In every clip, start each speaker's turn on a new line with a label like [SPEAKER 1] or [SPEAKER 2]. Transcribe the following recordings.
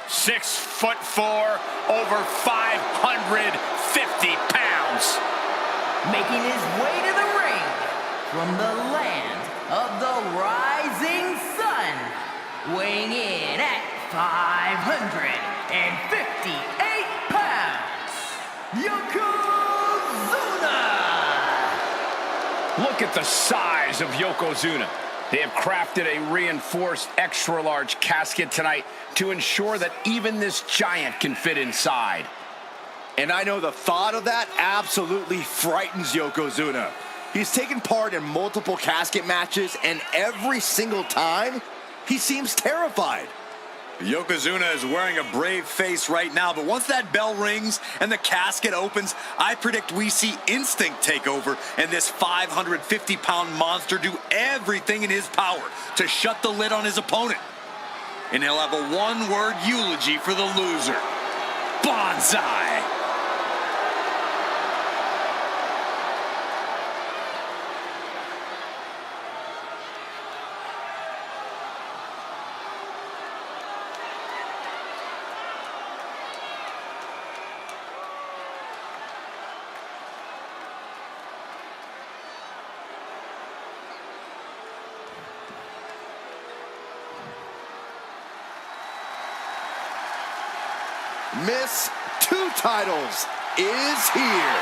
[SPEAKER 1] 6'4", over 550 pounds.
[SPEAKER 2] Making his way to the ring from the land of the rising sun, weighing in at 558 pounds, Yokozuna!
[SPEAKER 1] Look at the size of Yokozuna. They have crafted a reinforced extra-large casket tonight to ensure that even this giant can fit inside.
[SPEAKER 3] And I know the thought of that absolutely frightens Yokozuna. He's taken part in multiple casket matches, and every single time, he seems terrified.
[SPEAKER 4] Yokozuna is wearing a brave face right now, but once that bell rings and the casket opens, I predict we see instinct take over, and this 550-pound monster do everything in his power to shut the lid on his opponent. And he'll have a one-word eulogy for the loser. Bonsai!
[SPEAKER 3] Miss Two Titles is here.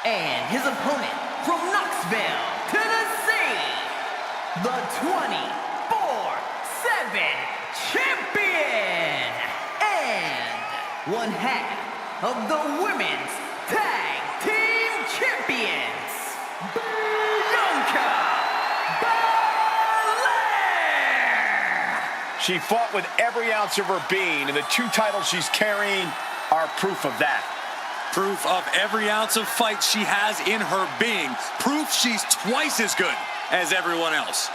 [SPEAKER 2] And his opponent from Knoxville, Tennessee, the 24/7 champion and one half of the women's tag team champions, Bianca Belair.
[SPEAKER 1] She fought with every ounce of her being, and the two titles she's carrying are proof of that.
[SPEAKER 4] Proof of every ounce of fight she has in her being. Proof she's twice as good as everyone else.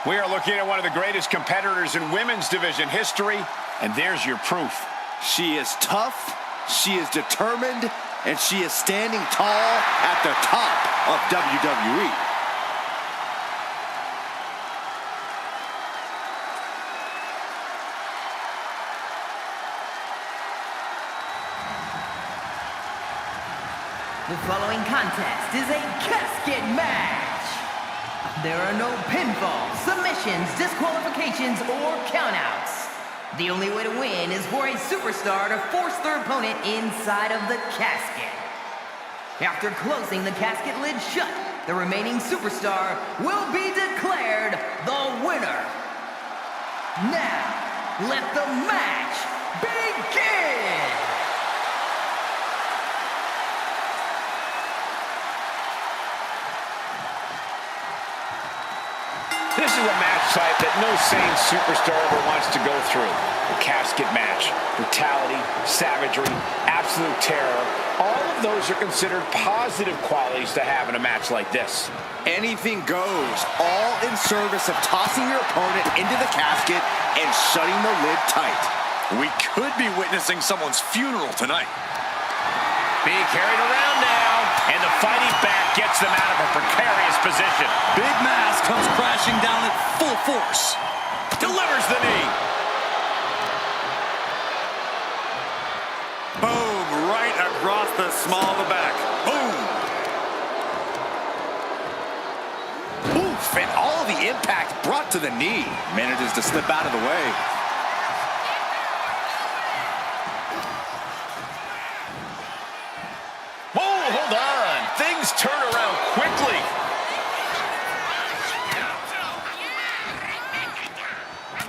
[SPEAKER 1] We are looking at one of the greatest competitors in women's division history, and there's your proof.
[SPEAKER 3] She is tough, she is determined, and she is standing tall at the top of WWE.
[SPEAKER 2] The following contest is a casket match. There are no pinfalls, submissions, disqualifications, or countouts. The only way to win is for a superstar to force their opponent inside of the casket. After closing the casket lid shut, the remaining superstar will be declared the winner. Now, let the match begin!
[SPEAKER 1] This is a match type that no sane superstar ever wants to go through. A casket match, brutality, savagery, absolute terror. All of those are considered positive qualities to have in a match like this.
[SPEAKER 3] Anything goes, all in service of tossing your opponent into the casket and shutting the lid tight.
[SPEAKER 4] We could be witnessing someone's funeral tonight.
[SPEAKER 1] Being carried around now, and the fighting back gets them out of a precarious position.
[SPEAKER 4] Big Mass comes crashing down at full force.
[SPEAKER 1] Delivers the knee.
[SPEAKER 4] Boom, right across the small of the back. Boom.
[SPEAKER 3] Oof, and all of the impact brought to the knee. Manages to slip out of the way.
[SPEAKER 1] Whoa, hold on. Things turn around quickly.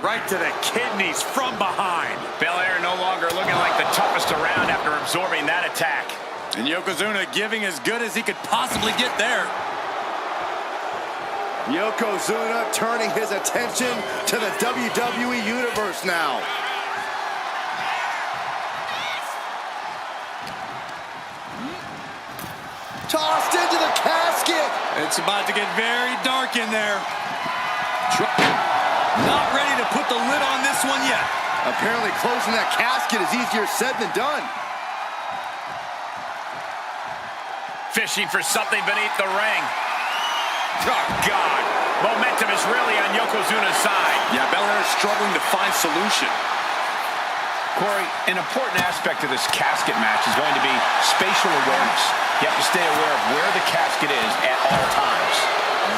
[SPEAKER 4] Right to the kidneys from behind.
[SPEAKER 1] Belair no longer looking like the toughest around after absorbing that attack.
[SPEAKER 4] And Yokozuna giving as good as he could possibly get there.
[SPEAKER 3] Yokozuna turning his attention to the WWE Universe now. Tossed into the casket.
[SPEAKER 4] It's about to get very dark in there. Not ready to put the lid on this one yet.
[SPEAKER 3] Apparently closing that casket is easier said than done.
[SPEAKER 1] Fishing for something beneath the ring. Oh, God. Momentum is really on Yokozuna's side.
[SPEAKER 4] Yeah, Belair is struggling to find solution.
[SPEAKER 1] Corey, an important aspect of this casket match is going to be spatial awareness. You have to stay aware of where the casket is at all times.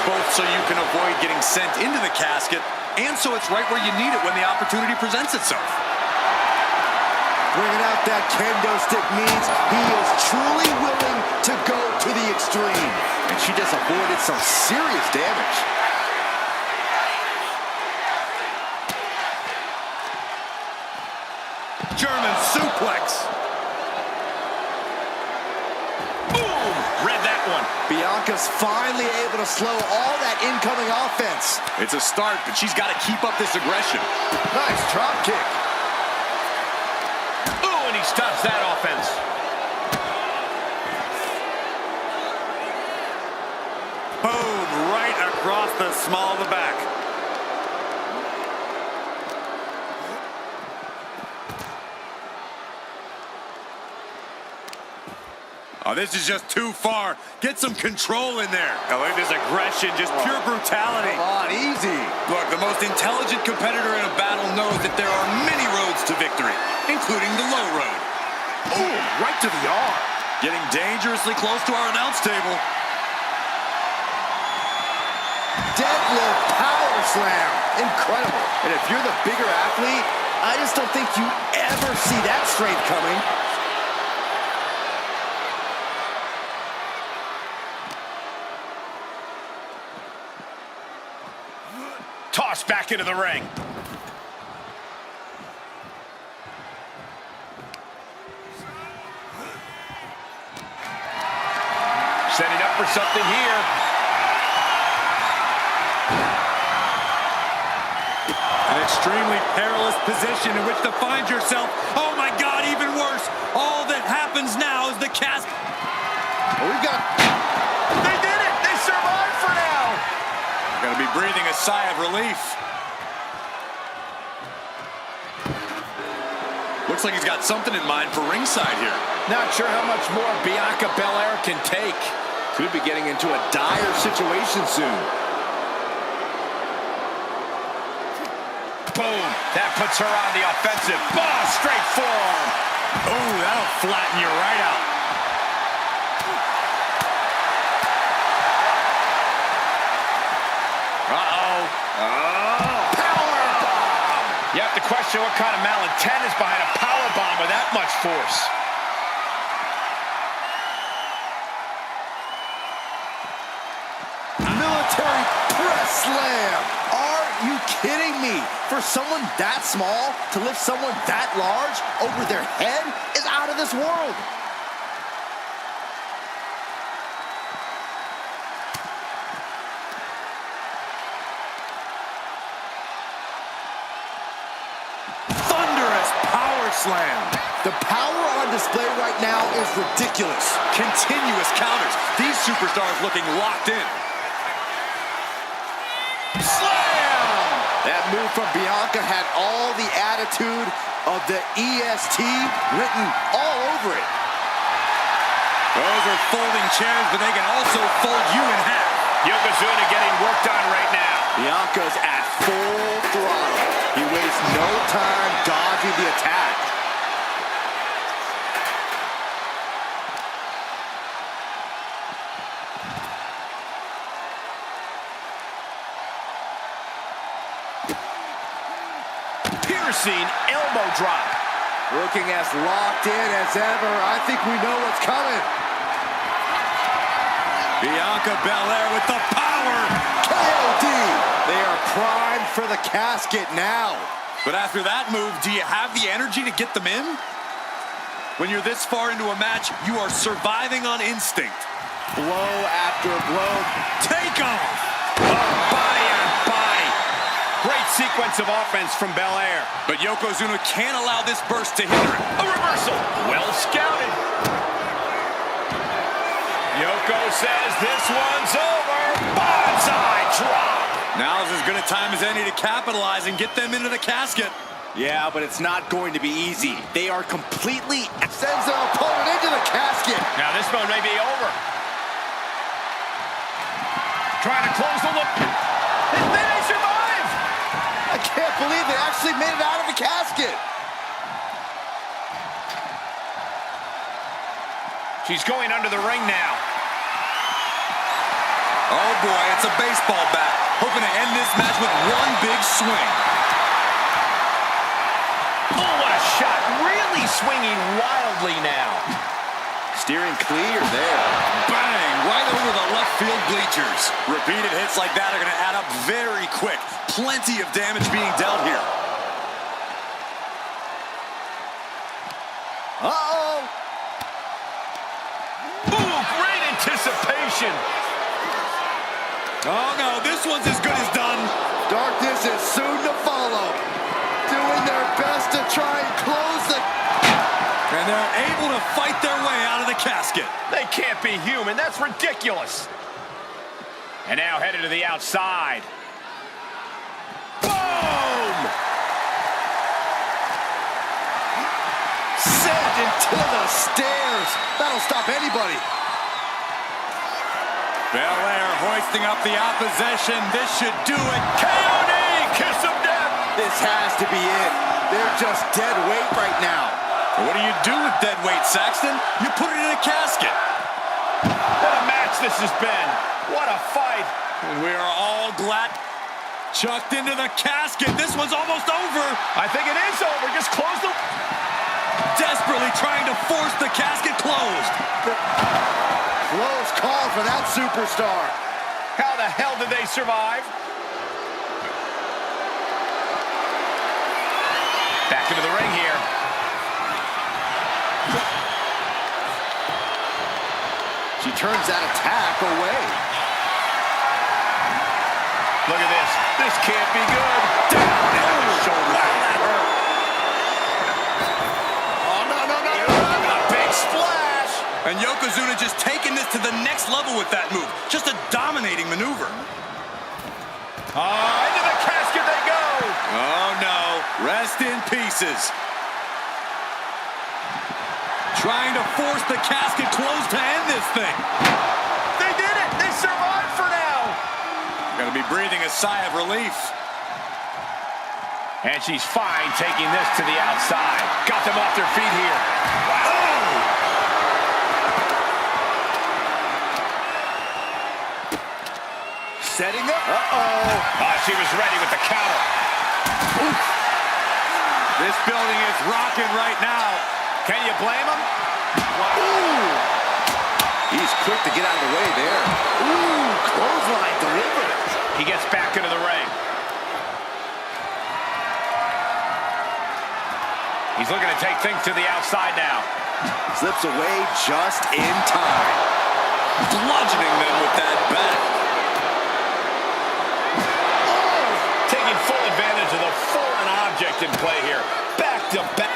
[SPEAKER 4] Both so you can avoid getting sent into the casket, and so it's right where you need it when the opportunity presents itself.
[SPEAKER 3] Bringing out that kendo stick means he is truly willing to go to the extreme. And she just avoided some serious damage.
[SPEAKER 4] German suplex.
[SPEAKER 1] Boom! Read that one.
[SPEAKER 3] Bianca's finally able to slow all that incoming offense.
[SPEAKER 4] It's a start, but she's got to keep up this aggression.
[SPEAKER 3] Nice drop kick.
[SPEAKER 1] Ooh, and he stops that offense.
[SPEAKER 4] Boom, right across the small of the back. Oh, this is just too far. Get some control in there.
[SPEAKER 1] Oh, look at this aggression, just pure brutality.
[SPEAKER 3] Come on, easy.
[SPEAKER 4] Look, the most intelligent competitor in a battle knows that there are many roads to victory, including the low road.
[SPEAKER 3] Ooh, right to the arm.
[SPEAKER 4] Getting dangerously close to our announce table.
[SPEAKER 3] Deadlift power slam. Incredible. And if you're the bigger athlete, I just don't think you ever see that strength coming.
[SPEAKER 1] Tossed back into the ring. Setting up for something here.
[SPEAKER 4] An extremely perilous position in which to find yourself. Oh my God, even worse. All that happens now is the cast.
[SPEAKER 3] We've got...
[SPEAKER 1] They did it! They survived for now!
[SPEAKER 4] Gonna be breathing a sigh of relief. Looks like he's got something in mind for ringside here.
[SPEAKER 1] Not sure how much more Bianca Belair can take.
[SPEAKER 3] Could be getting into a dire situation soon.
[SPEAKER 1] Boom! That puts her on the offensive. Boom! Straight forearm.
[SPEAKER 4] Oh, that'll flatten you right out.
[SPEAKER 1] You have to question what kind of malintent is behind a powerbomb with that much force.
[SPEAKER 3] Military press slam. Are you kidding me? For someone that small to lift someone that large over their head is out of this world.
[SPEAKER 4] Slam.
[SPEAKER 3] The power on display right now is ridiculous.
[SPEAKER 4] Continuous counters. These superstars looking locked in.
[SPEAKER 3] Slam! That move from Bianca had all the attitude of the EST written all over it.
[SPEAKER 4] Those are folding chairs, but they can also fold you in half.
[SPEAKER 1] Yokozuna getting worked on right now.
[SPEAKER 3] Bianca's at full throttle. He wastes no time dodging the attack.
[SPEAKER 1] Piercing elbow drop.
[SPEAKER 3] Looking as locked in as ever. I think we know what's coming.
[SPEAKER 4] Bianca Belair with the power.
[SPEAKER 3] KOD. They are primed for the casket now.
[SPEAKER 4] But after that move, do you have the energy to get them in? When you're this far into a match, you are surviving on instinct.
[SPEAKER 3] Blow after blow.
[SPEAKER 4] Take off.
[SPEAKER 1] Body on body. Great sequence of offense from Belair.
[SPEAKER 4] But Yokozuna can't allow this burst to hinder it.
[SPEAKER 1] A reversal. Well scouted. Yoko says this one's over. Bonsai drop.
[SPEAKER 4] Now's as good a time as any to capitalize and get them into the casket.
[SPEAKER 3] Yeah, but it's not going to be easy. They are completely... Sends their opponent into the casket.
[SPEAKER 1] Now this one may be over. Trying to close the look. And then they survive.
[SPEAKER 3] I can't believe they actually made it out of the casket.
[SPEAKER 1] She's going under the ring now.
[SPEAKER 4] Oh boy, it's a baseball bat. Hoping to end this match with one big swing.
[SPEAKER 1] Oh, what a shot. Really swinging wildly now.
[SPEAKER 3] Steering clear there.
[SPEAKER 4] Bang! Right over the left field bleachers. Repeated hits like that are going to add up very quick. Plenty of damage being dealt here.
[SPEAKER 3] Uh-oh!
[SPEAKER 1] Ooh, great anticipation.
[SPEAKER 4] Oh no, this one's as good as done.
[SPEAKER 3] Darkness is soon to follow. Doing their best to try and close the...
[SPEAKER 4] And they're able to fight their way out of the casket.
[SPEAKER 1] They can't be human. That's ridiculous. And now headed to the outside. Boom!
[SPEAKER 3] Sent into the stairs. That'll stop anybody.
[SPEAKER 4] Belair hoisting up the opposition. This should do it.
[SPEAKER 1] KOD! Kiss of death!
[SPEAKER 3] This has to be it. They're just dead weight right now.
[SPEAKER 4] What do you do with dead weight, Saxton? You put it in a casket.
[SPEAKER 1] What a match this has been. What a fight.
[SPEAKER 4] And we are all glad. Chucked into the casket. This one's almost over.
[SPEAKER 1] I think it is over. Just close the...
[SPEAKER 4] Desperately trying to force the casket closed.
[SPEAKER 3] Close call for that superstar.
[SPEAKER 1] How the hell did they survive? Back into the ring here.
[SPEAKER 3] She turns that attack away.
[SPEAKER 1] Look at this. This can't be good. Down into the shoulder. Wow, that hurt.
[SPEAKER 3] Oh, no.
[SPEAKER 1] A big splash.
[SPEAKER 4] And Yokozuna just taking this to the next level with that move. Just a dominating maneuver.
[SPEAKER 1] Into the casket they go.
[SPEAKER 4] Oh, no. Rest in pieces. Trying to force the casket closed to end this thing.
[SPEAKER 1] They did it. They survived for now.
[SPEAKER 4] Gonna be breathing a sigh of relief.
[SPEAKER 1] And she's fine taking this to the outside. Got them off their feet here. Wow.
[SPEAKER 3] Setting up.
[SPEAKER 1] She was ready with the counter.
[SPEAKER 4] Oof. This building is rocking right now.
[SPEAKER 1] Can you blame him?
[SPEAKER 3] Ooh. He's quick to get out of the way there. Ooh, clothesline delivered.
[SPEAKER 1] He gets back into the ring. He's looking to take things to the outside now.
[SPEAKER 3] Slips away just in time.
[SPEAKER 4] Bludgeoning them with that bat.
[SPEAKER 1] Taking full advantage of the foreign object in play here. Back to back.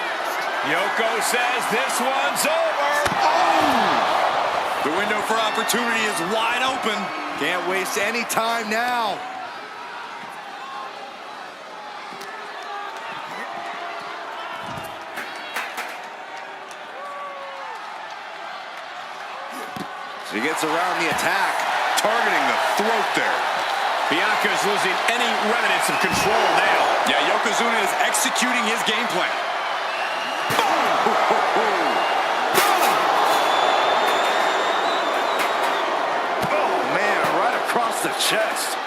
[SPEAKER 1] Yoko says this one's over.
[SPEAKER 3] Oh!
[SPEAKER 4] The window for opportunity is wide open.
[SPEAKER 3] Can't waste any time now. She gets around the attack.
[SPEAKER 4] Targeting the throat there.
[SPEAKER 1] Bianca is losing any remnants of control now.
[SPEAKER 4] Yeah, Yokozuna is executing his game plan.
[SPEAKER 3] Oh, man, right across the chest.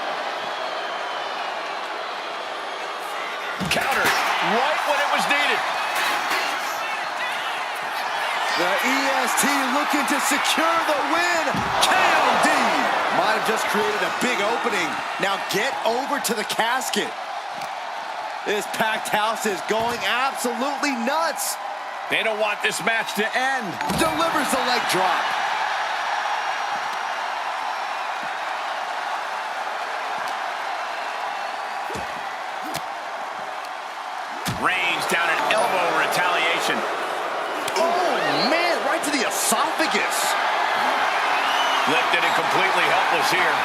[SPEAKER 1] Countered right when it was needed.
[SPEAKER 3] The EST looking to secure the win. KOD. Might have just created a big opening. Now get over to the casket. This packed house is going absolutely nuts.
[SPEAKER 1] They don't want this match to end.
[SPEAKER 3] Delivers the leg drop.
[SPEAKER 1] Range down an elbow retaliation.
[SPEAKER 3] Oh, man, right to the esophagus.
[SPEAKER 1] Lifted and completely helpless here.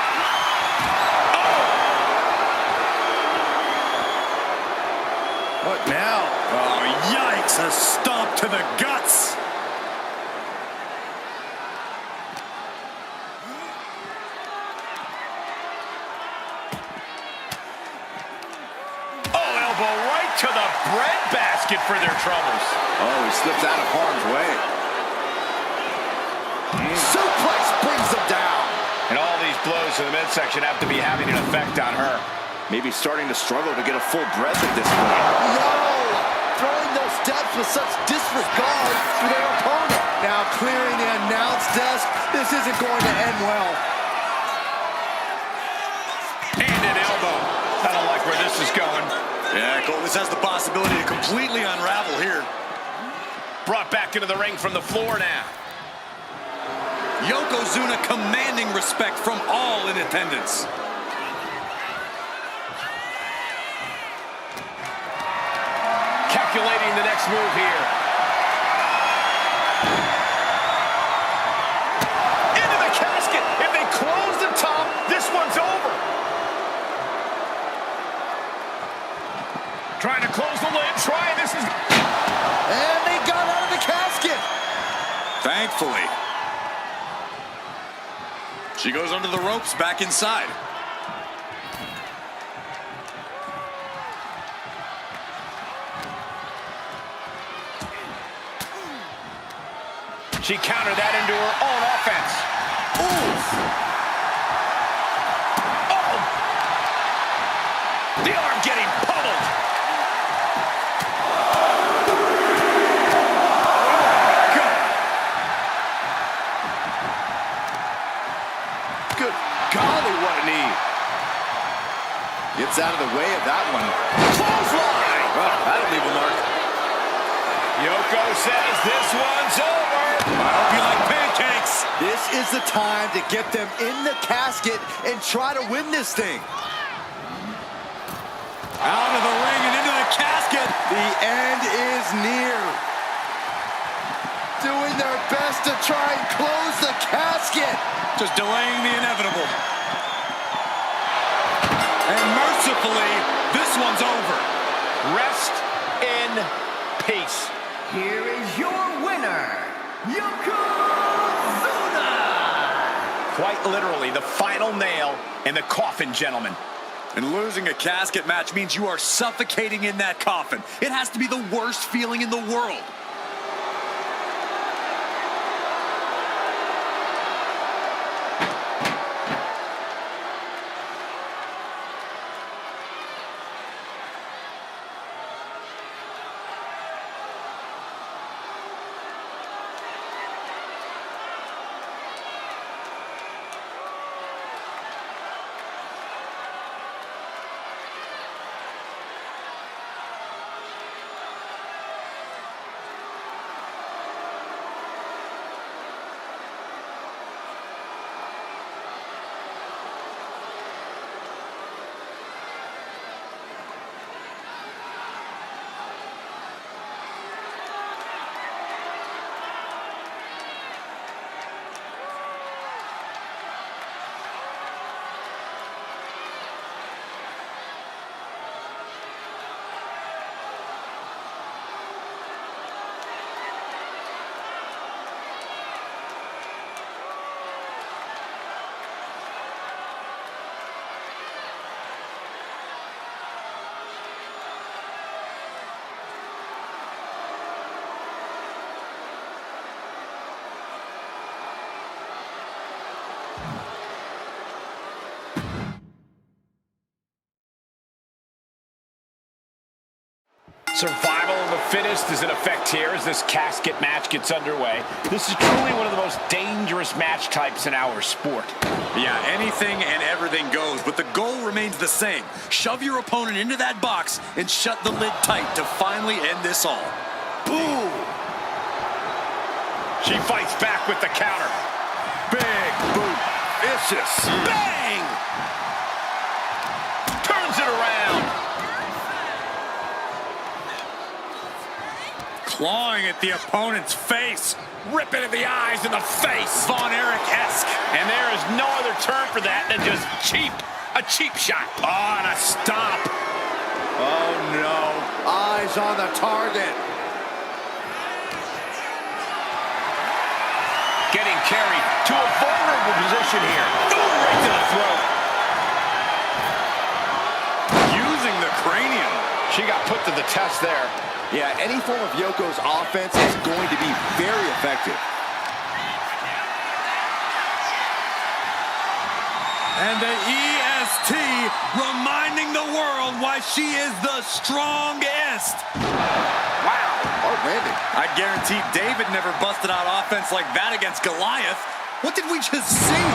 [SPEAKER 3] What now?
[SPEAKER 4] Oh, yikes! A stomp to the guts.
[SPEAKER 1] basket for their troubles.
[SPEAKER 3] Oh, he slips out of harm's way. Suplex brings him down.
[SPEAKER 1] And all these blows to the midsection have to be having an effect on her.
[SPEAKER 3] Maybe starting to struggle to get a full breath at this point. No! Throwing those steps with such disregard for their opponent. Now clearing the announce desk. This isn't going to end well.
[SPEAKER 1] Hand and elbow. I don't like where this is going.
[SPEAKER 4] Yeah, Cole, this has the possibility to completely unravel here.
[SPEAKER 1] Brought back into the ring from the floor now.
[SPEAKER 4] Yokozuna commanding respect from all in attendance.
[SPEAKER 1] Calculating the next move here. Into the casket. If they close the top, this one's over. Trying to close the lid. This is...
[SPEAKER 3] And they got out of the casket.
[SPEAKER 4] Thankfully. She goes under the ropes, back inside.
[SPEAKER 1] She countered that into her own offense. Oof. Oh! The arm getting pummeled.
[SPEAKER 3] Good golly, what a knee. Gets out of the way of that one.
[SPEAKER 1] Clothesline!
[SPEAKER 3] Well, that'll leave a mark.
[SPEAKER 1] Yoko says this one's over.
[SPEAKER 4] I hope you like pancakes.
[SPEAKER 3] This is the time to get them in the casket and try to win this thing.
[SPEAKER 4] Out of the ring and into the casket.
[SPEAKER 3] The end is near. Doing their best to try and close the casket.
[SPEAKER 4] Just delaying the inevitable. And mercifully, this one's over.
[SPEAKER 1] Rest in peace.
[SPEAKER 2] Here is your winner, Yokozuna!
[SPEAKER 1] Quite literally, the final nail in the coffin, gentlemen.
[SPEAKER 4] And losing a casket match means you are suffocating in that coffin. It has to be the worst feeling in the world.
[SPEAKER 1] Survival of the fittest is in effect here as this casket match gets underway. This is truly one of the most dangerous match types in our sport.
[SPEAKER 4] Yeah, anything and everything goes, but the goal remains the same. Shove your opponent into that box and shut the lid tight to finally end this all.
[SPEAKER 1] Boom! She fights back with the counter.
[SPEAKER 3] Big boot. Vicious.
[SPEAKER 1] Bang! Turns it around.
[SPEAKER 4] Clawing at the opponent's face.
[SPEAKER 1] Ripping at the eyes and the face.
[SPEAKER 4] Von Erich-esque.
[SPEAKER 1] And there is no other term for that than just cheap. A cheap shot.
[SPEAKER 4] Oh, and a stop.
[SPEAKER 3] Oh, no. Eyes on the target.
[SPEAKER 1] Getting carried to a vulnerable position here. Boom, right to the throat.
[SPEAKER 4] Using the cranium.
[SPEAKER 1] She got put to the test there.
[SPEAKER 3] Yeah, any form of Yoko's offense is going to be very effective.
[SPEAKER 4] And the EST reminding the world why she is the strongest.
[SPEAKER 3] Wow, hard landing.
[SPEAKER 4] I guarantee David never busted out offense like that against Goliath. What did we just see?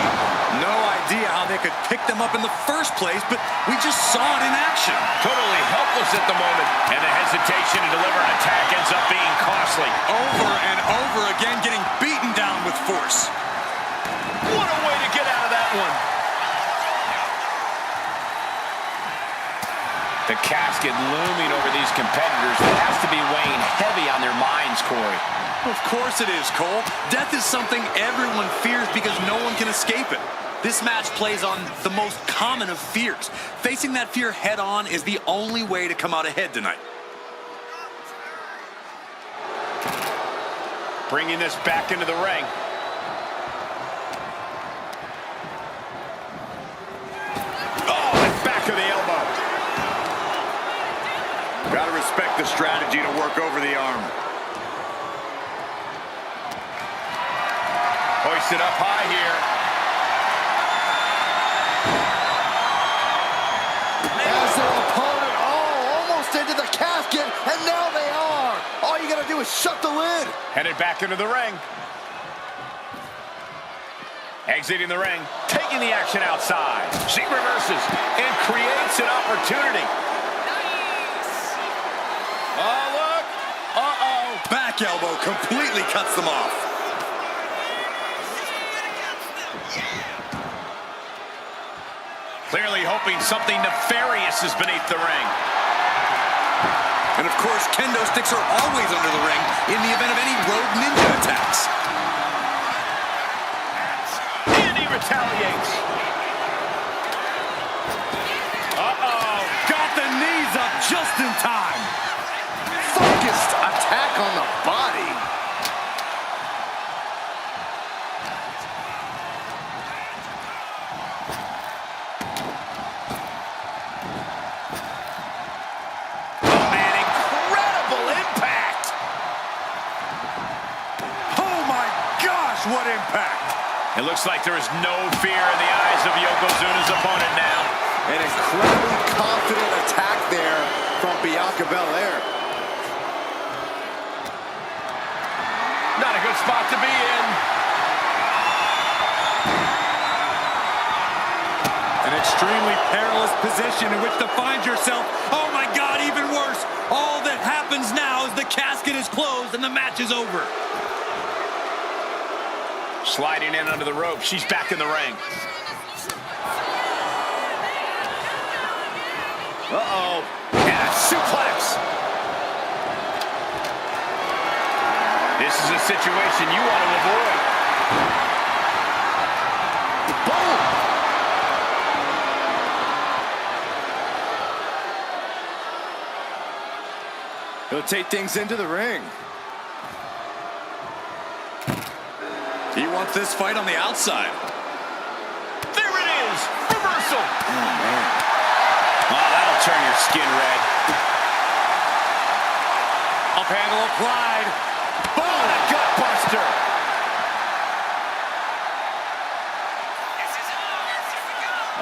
[SPEAKER 4] No idea how they could pick them up in the first place, but we just saw it in action.
[SPEAKER 1] Totally helpless at the moment. And the hesitation to deliver an attack ends up being costly.
[SPEAKER 4] Over and over again, getting beaten down with force.
[SPEAKER 1] What a way to get out of that one. The casket looming over these competitors. That has to be weighing heavy on their minds, Corey.
[SPEAKER 4] Of course it is, Cole. Death is something everyone fears because no one can escape it. This match plays on the most common of fears. Facing that fear head on is the only way to come out ahead tonight.
[SPEAKER 1] Bringing this back into the ring. Oh, and back of the elbow.
[SPEAKER 4] Gotta respect the strategy to work over the arm.
[SPEAKER 1] Hoisted up high here.
[SPEAKER 3] As their opponent, almost into the casket, and now they are. All you gotta do is shut the lid.
[SPEAKER 1] Headed back into the ring. Exiting the ring, taking the action outside. She reverses and creates an opportunity. Oh, look. Uh-oh.
[SPEAKER 4] Back elbow completely cuts them off.
[SPEAKER 1] Clearly hoping something nefarious is beneath the ring.
[SPEAKER 4] And of course, kendo sticks are always under the ring in the event of any rogue ninja attacks.
[SPEAKER 1] And he retaliates. Uh-oh.
[SPEAKER 4] Got the knees up just in time.
[SPEAKER 3] Focused attack on the body.
[SPEAKER 4] What impact!
[SPEAKER 1] It looks like there is no fear in the eyes of Yokozuna's opponent now.
[SPEAKER 3] An incredibly confident attack there from Bianca Belair.
[SPEAKER 1] Not a good spot to be in.
[SPEAKER 4] An extremely perilous position in which to find yourself. Oh my God, even worse. All that happens now is the casket is closed and the match is over.
[SPEAKER 1] Sliding in under the rope. She's back in the ring. Uh-oh. And a suplex. This is a situation you want to avoid.
[SPEAKER 3] Boom. He'll take things into the ring.
[SPEAKER 4] He wants this fight on the outside.
[SPEAKER 1] There it is! Reversal!
[SPEAKER 3] Oh, man.
[SPEAKER 1] Oh, that'll turn your skin red.
[SPEAKER 4] Up handle applied.
[SPEAKER 1] Boom! A gutbuster!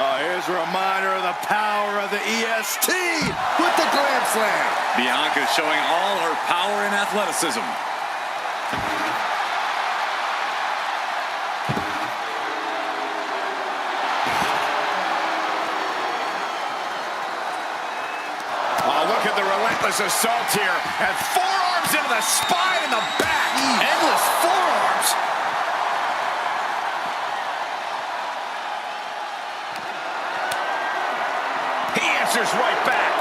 [SPEAKER 3] Oh, here's a reminder of the power of the EST with the Grand Slam.
[SPEAKER 4] Bianca showing all her power and athleticism.
[SPEAKER 1] Look at the relentless assault here. And forearms into the spine and the back. Endless forearms. He answers right back.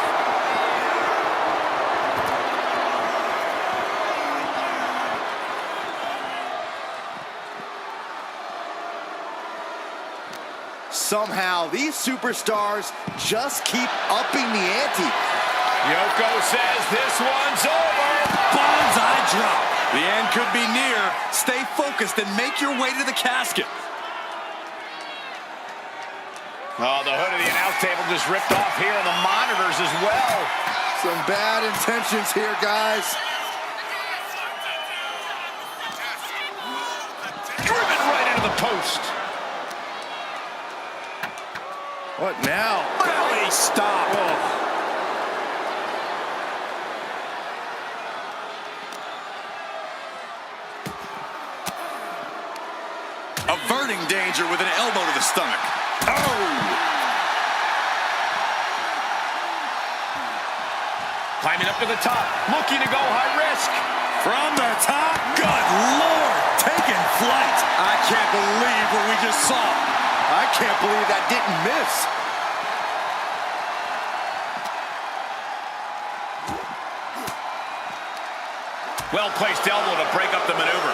[SPEAKER 3] Somehow, these superstars just keep upping the ante.
[SPEAKER 1] Yoko says this one's over.
[SPEAKER 4] Bonsai drop. The end could be near. Stay focused and make your way to the casket.
[SPEAKER 1] Oh, the hood of the announce table just ripped off here on the monitors as well.
[SPEAKER 3] Some bad intentions here, guys.
[SPEAKER 1] Driven right into the post.
[SPEAKER 3] What now?
[SPEAKER 4] Belly stop. Averting danger with an elbow to the stomach.
[SPEAKER 1] Climbing up to the top, looking to go high risk.
[SPEAKER 4] From the top, good Lord, taking flight. I can't believe what we just saw.
[SPEAKER 3] I can't believe that didn't miss.
[SPEAKER 1] Well-placed elbow to break up the maneuver.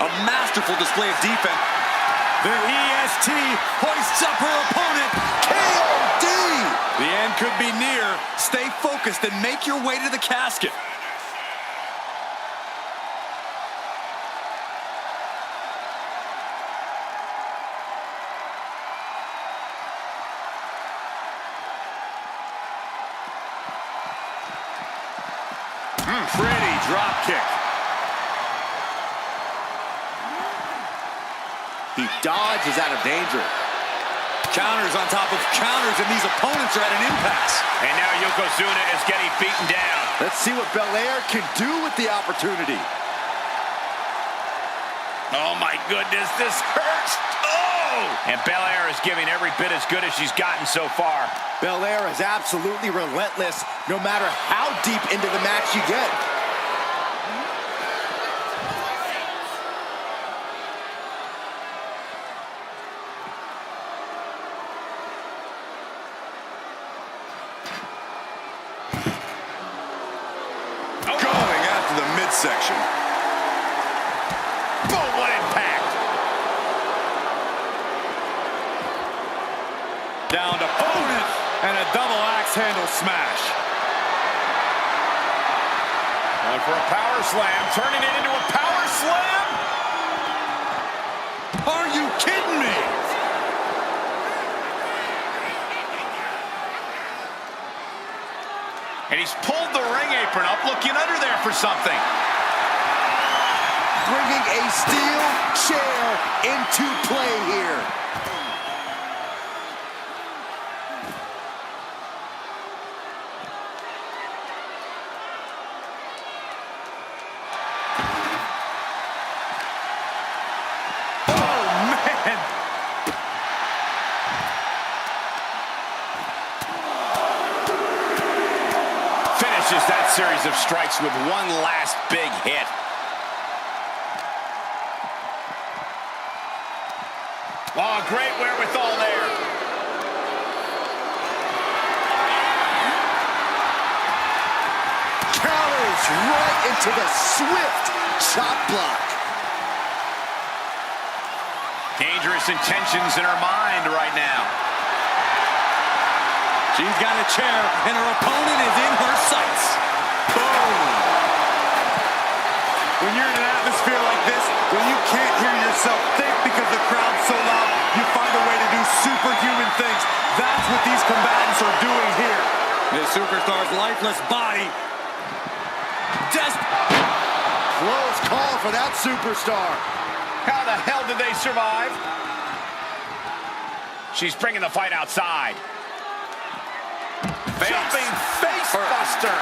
[SPEAKER 4] A masterful display of defense. The EST hoists up her opponent.
[SPEAKER 3] KOD!
[SPEAKER 4] The end could be near. Stay focused and make your way to the casket.
[SPEAKER 1] Pretty drop kick.
[SPEAKER 3] He dodges out of danger.
[SPEAKER 4] Counters on top of counters, and these opponents are at an impasse.
[SPEAKER 1] And now Yokozuna is getting beaten down.
[SPEAKER 3] Let's see what Belair can do with the opportunity.
[SPEAKER 1] Oh my goodness, this hurts. Oh! And Belair is giving every bit as good as she's gotten so far.
[SPEAKER 3] Belair is absolutely relentless, no matter how deep into the match you get.
[SPEAKER 4] Going after the midsection.
[SPEAKER 1] Boom, what impact.
[SPEAKER 4] Down to opponent, and a double axe handle smash.
[SPEAKER 1] Going for a power slam, turning it into a power slam.
[SPEAKER 4] Are you kidding me?
[SPEAKER 1] And he's pulled the ring apron up, looking under there for something.
[SPEAKER 3] Bringing a steel chair into play here.
[SPEAKER 1] Finishes that series of strikes with one last big hit. Oh, great wherewithal there.
[SPEAKER 3] Counters right into the swift chop block.
[SPEAKER 1] Dangerous intentions in her mind right now.
[SPEAKER 4] She's got a chair, and her opponent is in her sights. Boom! When you're in an atmosphere like this, when you can't hear yourself think because the crowd's so loud, you find a way to do superhuman things. That's what these combatants are doing here. This superstar's lifeless body just...
[SPEAKER 3] Close call for that superstar.
[SPEAKER 1] How the hell did they survive? She's bringing the fight outside. Jumping face buster.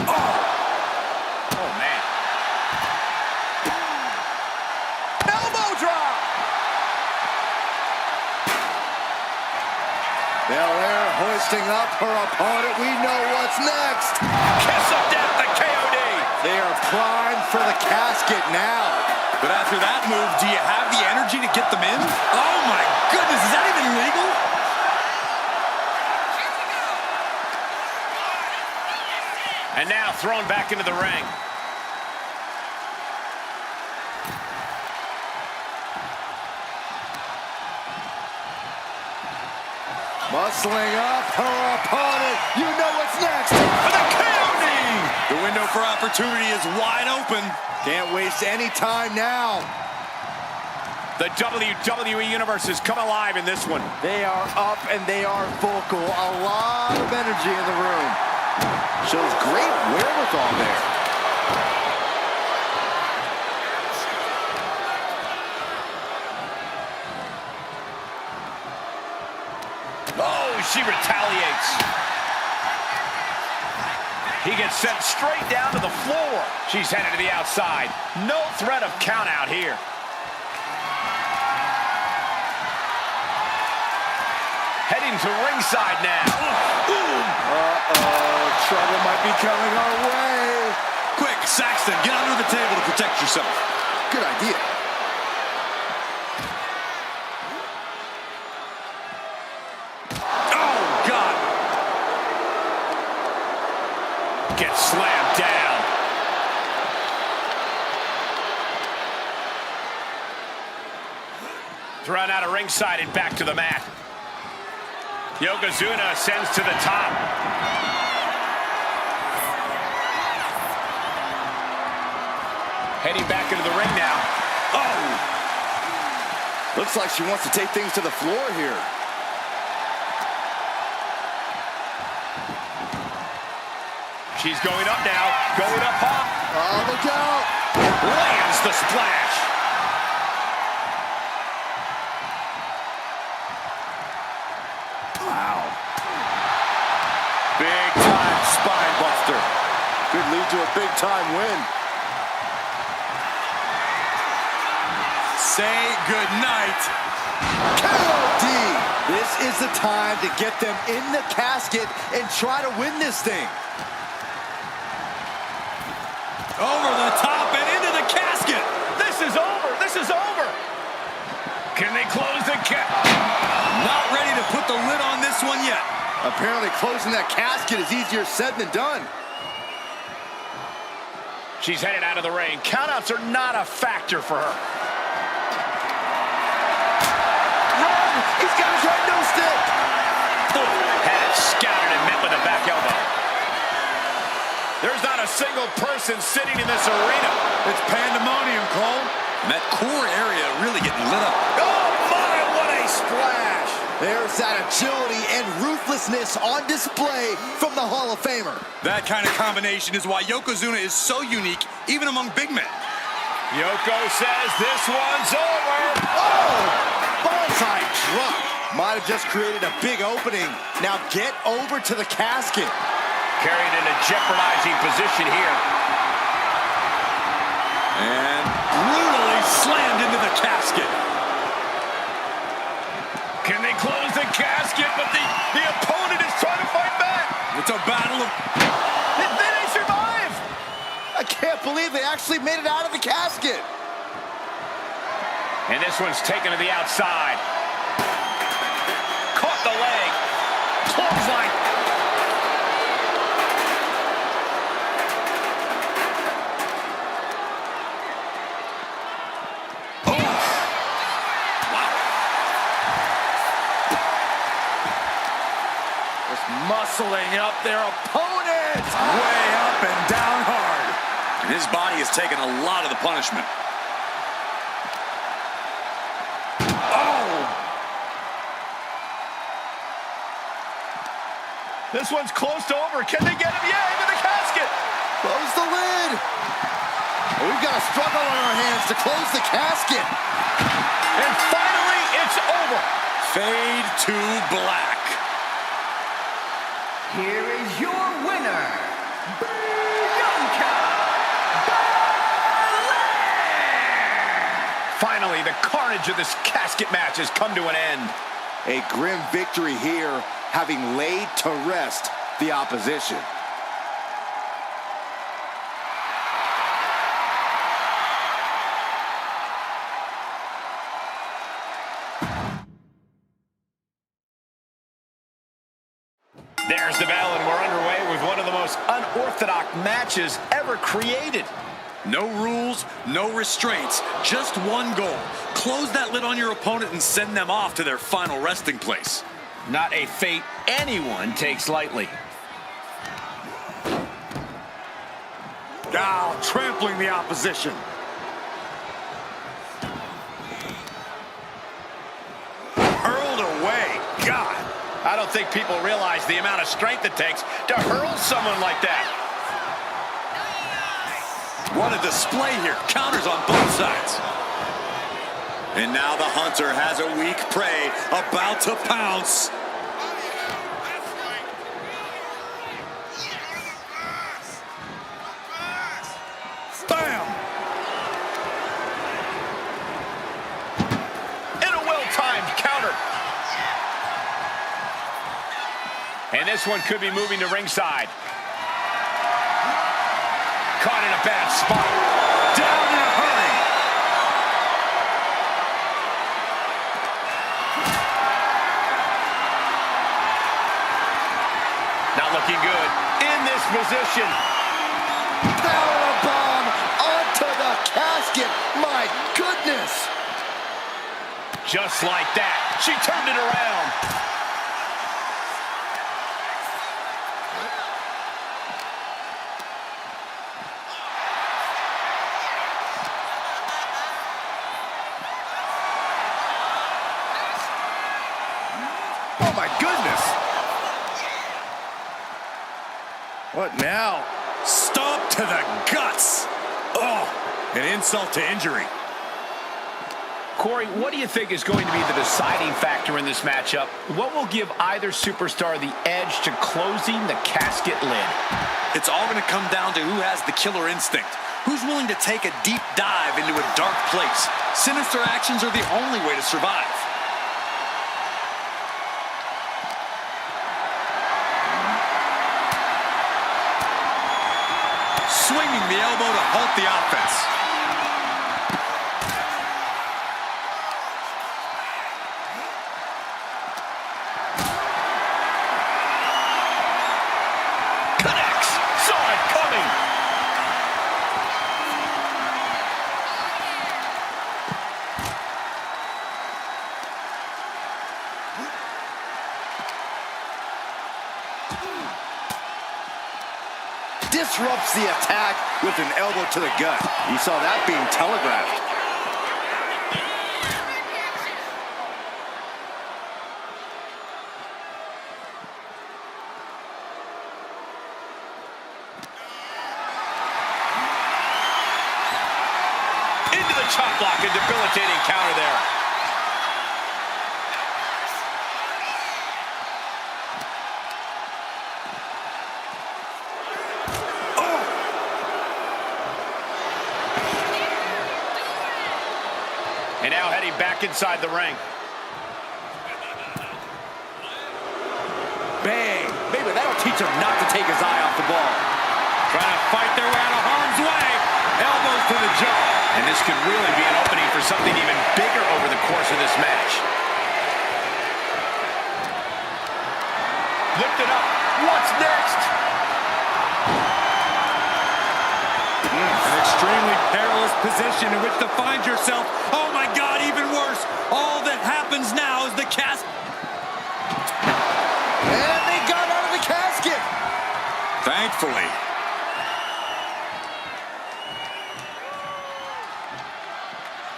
[SPEAKER 1] Oh, man.
[SPEAKER 3] Elbow drop. Belair hoisting up her opponent. We know what's next.
[SPEAKER 1] Kiss of death, the KOD.
[SPEAKER 3] They are primed for the casket now.
[SPEAKER 4] But after that move, do you have the energy to get them in? Oh my goodness, is that even legal?
[SPEAKER 1] And now thrown back into the ring.
[SPEAKER 3] Muscling up her opponent. You know what's next.
[SPEAKER 1] For the KOD.
[SPEAKER 4] The window for opportunity is wide open.
[SPEAKER 3] Can't waste any time now.
[SPEAKER 1] The WWE Universe has come alive in this one.
[SPEAKER 3] They are up and they are vocal. A lot of energy in the room. Shows great wherewithal there.
[SPEAKER 1] Oh, she retaliates. He gets sent straight down to the floor. She's headed to the outside. No threat of count out here. Heading to ringside now.
[SPEAKER 3] Uh-oh, trouble might be coming our way.
[SPEAKER 4] Quick, Saxton, get under the table to protect yourself.
[SPEAKER 3] Good idea.
[SPEAKER 4] Oh, God.
[SPEAKER 1] Gets slammed down. Thrown out of ringside and back to the mat. Yokozuna ascends to the top. Heading back into the ring now.
[SPEAKER 3] Oh! Looks like she wants to take things to the floor here.
[SPEAKER 1] She's going up now. Going up hop.
[SPEAKER 3] Oh, look out!
[SPEAKER 1] Lands the splash.
[SPEAKER 3] Wow. Big time spine buster. Could lead to a big time win.
[SPEAKER 4] Say goodnight.
[SPEAKER 3] KOD. This is the time to get them in the casket and try to win this thing.
[SPEAKER 4] Over the top and into the casket.
[SPEAKER 1] This is over. This is over. Can they close the casket?
[SPEAKER 4] Not ready to put the lid on this one yet.
[SPEAKER 3] Apparently closing that casket is easier said than done.
[SPEAKER 1] She's headed out of the ring. Countouts are not a factor for her.
[SPEAKER 3] Run! He's got his head no stick!
[SPEAKER 1] Had it scouted and met with a back elbow. There's not a single person sitting in this arena.
[SPEAKER 4] It's pandemonium, Cole. And that core area really getting lit up.
[SPEAKER 1] Oh my, what a splash!
[SPEAKER 3] There's that agility and ruthlessness on display from the Hall of Famer.
[SPEAKER 4] That kind of combination is why Yokozuna is so unique, even among big men.
[SPEAKER 1] Yoko says this one's over.
[SPEAKER 3] Oh! Bonsai drop. Might have just created a big opening. Now get over to the casket.
[SPEAKER 1] Carried in a jeopardizing position here.
[SPEAKER 4] And brutally slammed into the casket.
[SPEAKER 1] Can they close the casket? But the opponent is trying to fight back.
[SPEAKER 4] It's a battle of...
[SPEAKER 1] Did they survive?
[SPEAKER 3] I can't believe they actually made it out of the casket.
[SPEAKER 1] And this one's taken to the outside. Caught the leg. Clothesline.
[SPEAKER 3] Muscling up their opponent.
[SPEAKER 4] way up and down hard. And his body has taken a lot of the punishment.
[SPEAKER 3] Oh!
[SPEAKER 1] This one's close to over. Can they get him? Yeah, into the casket.
[SPEAKER 3] Close the lid. We've got a struggle on our hands to close the casket.
[SPEAKER 1] And finally, it's over.
[SPEAKER 4] Fade to black.
[SPEAKER 2] Here is your winner, Bianca Belair!
[SPEAKER 1] Finally, the carnage of this casket match has come to an end.
[SPEAKER 3] A grim victory here, having laid to rest the opposition.
[SPEAKER 1] There's the bell, and we're underway with one of the most unorthodox matches ever created.
[SPEAKER 4] No rules, no restraints, just one goal. Close that lid on your opponent and send them off to their final resting place.
[SPEAKER 1] Not a fate anyone takes lightly.
[SPEAKER 3] Now trampling the opposition.
[SPEAKER 1] don't think people realize the amount of strength it takes to hurl someone like that.
[SPEAKER 4] What a display here. Counters on both sides. And now the hunter has a weak prey about to pounce. Bam!
[SPEAKER 1] And a well-timed counter. And this one could be moving to ringside. Caught in a bad spot.
[SPEAKER 4] Down in a hurry.
[SPEAKER 1] Not looking good. In this position.
[SPEAKER 3] Power bomb onto the casket. My goodness.
[SPEAKER 1] Just like that. She turned it around.
[SPEAKER 3] Oh my goodness. What now?
[SPEAKER 4] Stomp to the guts. Oh, an insult to injury.
[SPEAKER 1] Corey, what do you think is going to be the deciding factor in this matchup? What will give either superstar the edge to closing the casket lid?
[SPEAKER 4] It's all going to come down to who has the killer instinct. Who's willing to take a deep dive into a dark place? Sinister actions are the only way to survive. Swinging the elbow to halt the offense.
[SPEAKER 1] Connects. Saw it coming.
[SPEAKER 3] Disrupts the attack with an elbow to the gut. You saw that being telegraphed.
[SPEAKER 1] Into the chop block, a debilitating counter there. And now heading back inside the ring.
[SPEAKER 3] Bang! Maybe that'll teach him not to take his eye off the ball.
[SPEAKER 1] Trying to fight their way out of harm's way. Elbows to the jaw. And this could really be an opening for something even bigger over the course of this match. Lifted up. What's next?
[SPEAKER 4] An extremely perilous position in which to find yourself. Oh my God, even worse. All that happens now is the casket.
[SPEAKER 3] And they got out of the casket.
[SPEAKER 4] Thankfully.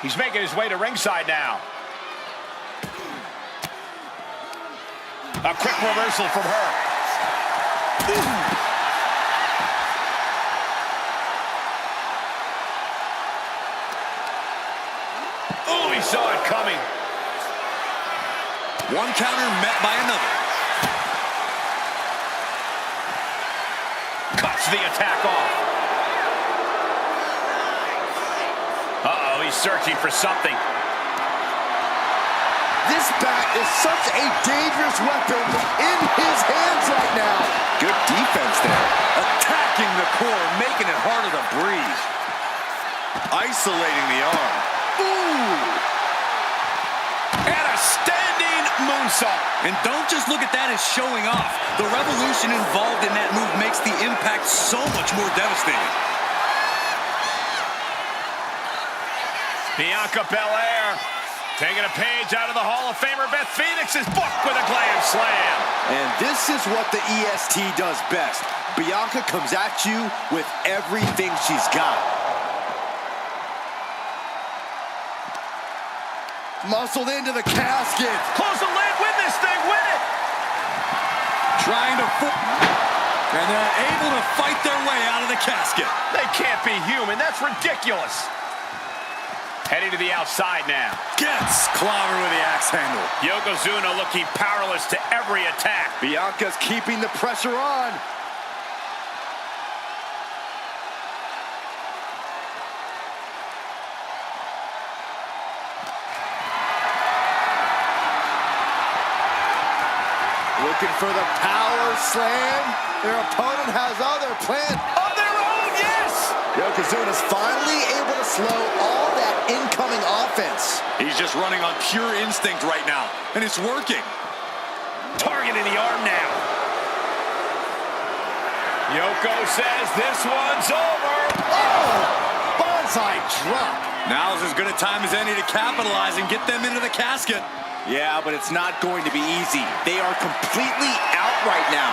[SPEAKER 1] He's making his way to ringside now. A quick reversal from her. Oh, he saw it coming.
[SPEAKER 4] One counter met by another.
[SPEAKER 1] Cuts the attack off. Uh-oh, he's searching for something.
[SPEAKER 3] This bat is such a dangerous weapon in his hands right now. Good defense there.
[SPEAKER 4] Attacking the core, making it harder to breathe. Isolating the arm.
[SPEAKER 3] Ooh!
[SPEAKER 1] And a standing moonsault.
[SPEAKER 4] And don't just look at that as showing off. The revolution involved in that move makes the impact so much more devastating.
[SPEAKER 1] Bianca Belair taking a page out of the Hall of Famer Beth Phoenix's book with a glam slam.
[SPEAKER 3] And this is what the EST does best. Bianca comes at you with everything she's got. Muscled into the casket.
[SPEAKER 1] Close the lid, win this thing, win it.
[SPEAKER 4] Trying to... And they're able to fight their way out of the casket.
[SPEAKER 1] They can't be human. That's ridiculous. Heading to the outside now.
[SPEAKER 4] Gets clobbered with the axe handle.
[SPEAKER 1] Yokozuna looking powerless to every attack.
[SPEAKER 3] Bianca's keeping the pressure on. Looking for the power slam. Their opponent has other plans
[SPEAKER 1] Of their own, yes!
[SPEAKER 3] Yokozuna's finally able to slow all that incoming offense.
[SPEAKER 4] He's just running on pure instinct right now, and it's working.
[SPEAKER 1] Targeting the arm now. Yoko says this one's over.
[SPEAKER 3] Oh! Bonsai drop.
[SPEAKER 4] Now's as good a time as any to capitalize and get them into the casket.
[SPEAKER 3] Yeah, but it's not going to be easy. They are completely out right now.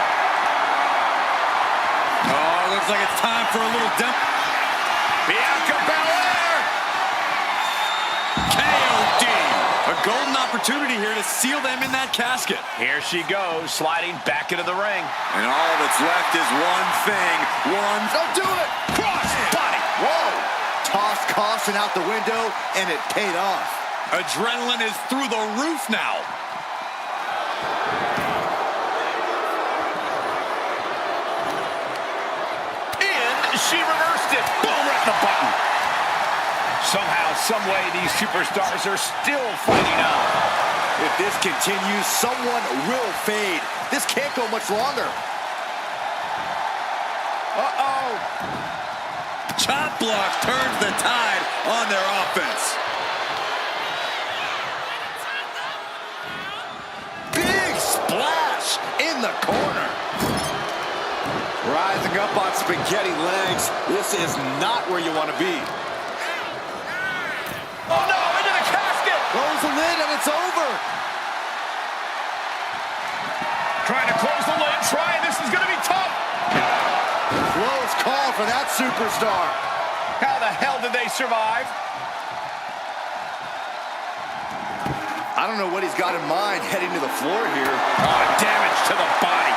[SPEAKER 4] Oh, looks like it's time for a little dump.
[SPEAKER 1] Bianca Belair!
[SPEAKER 4] KOD. A golden opportunity here to seal them in that casket.
[SPEAKER 1] Here she goes, sliding back into the ring.
[SPEAKER 4] And all that's left is one thing.
[SPEAKER 3] Don't do it!
[SPEAKER 1] Cross body.
[SPEAKER 3] Whoa! Tossed caution out the window, and it paid off.
[SPEAKER 4] Adrenaline is through the roof now.
[SPEAKER 1] And she reversed it. Boom, right in the button. Somehow, some way, these superstars are still fighting on.
[SPEAKER 3] If this continues, someone will fade. This can't go much longer. Uh-oh.
[SPEAKER 4] Chop block turns the tide on their offense.
[SPEAKER 3] Big splash in the corner. Rising up on spaghetti legs. This is not where you want to be.
[SPEAKER 1] Oh no, into the casket!
[SPEAKER 3] Close the lid and it's over.
[SPEAKER 1] Trying to close the lid, this is gonna be tough.
[SPEAKER 3] Close call for that superstar.
[SPEAKER 1] How the hell did they survive?
[SPEAKER 3] I don't know what he's got in mind heading to the floor here.
[SPEAKER 1] Oh, damage to the body.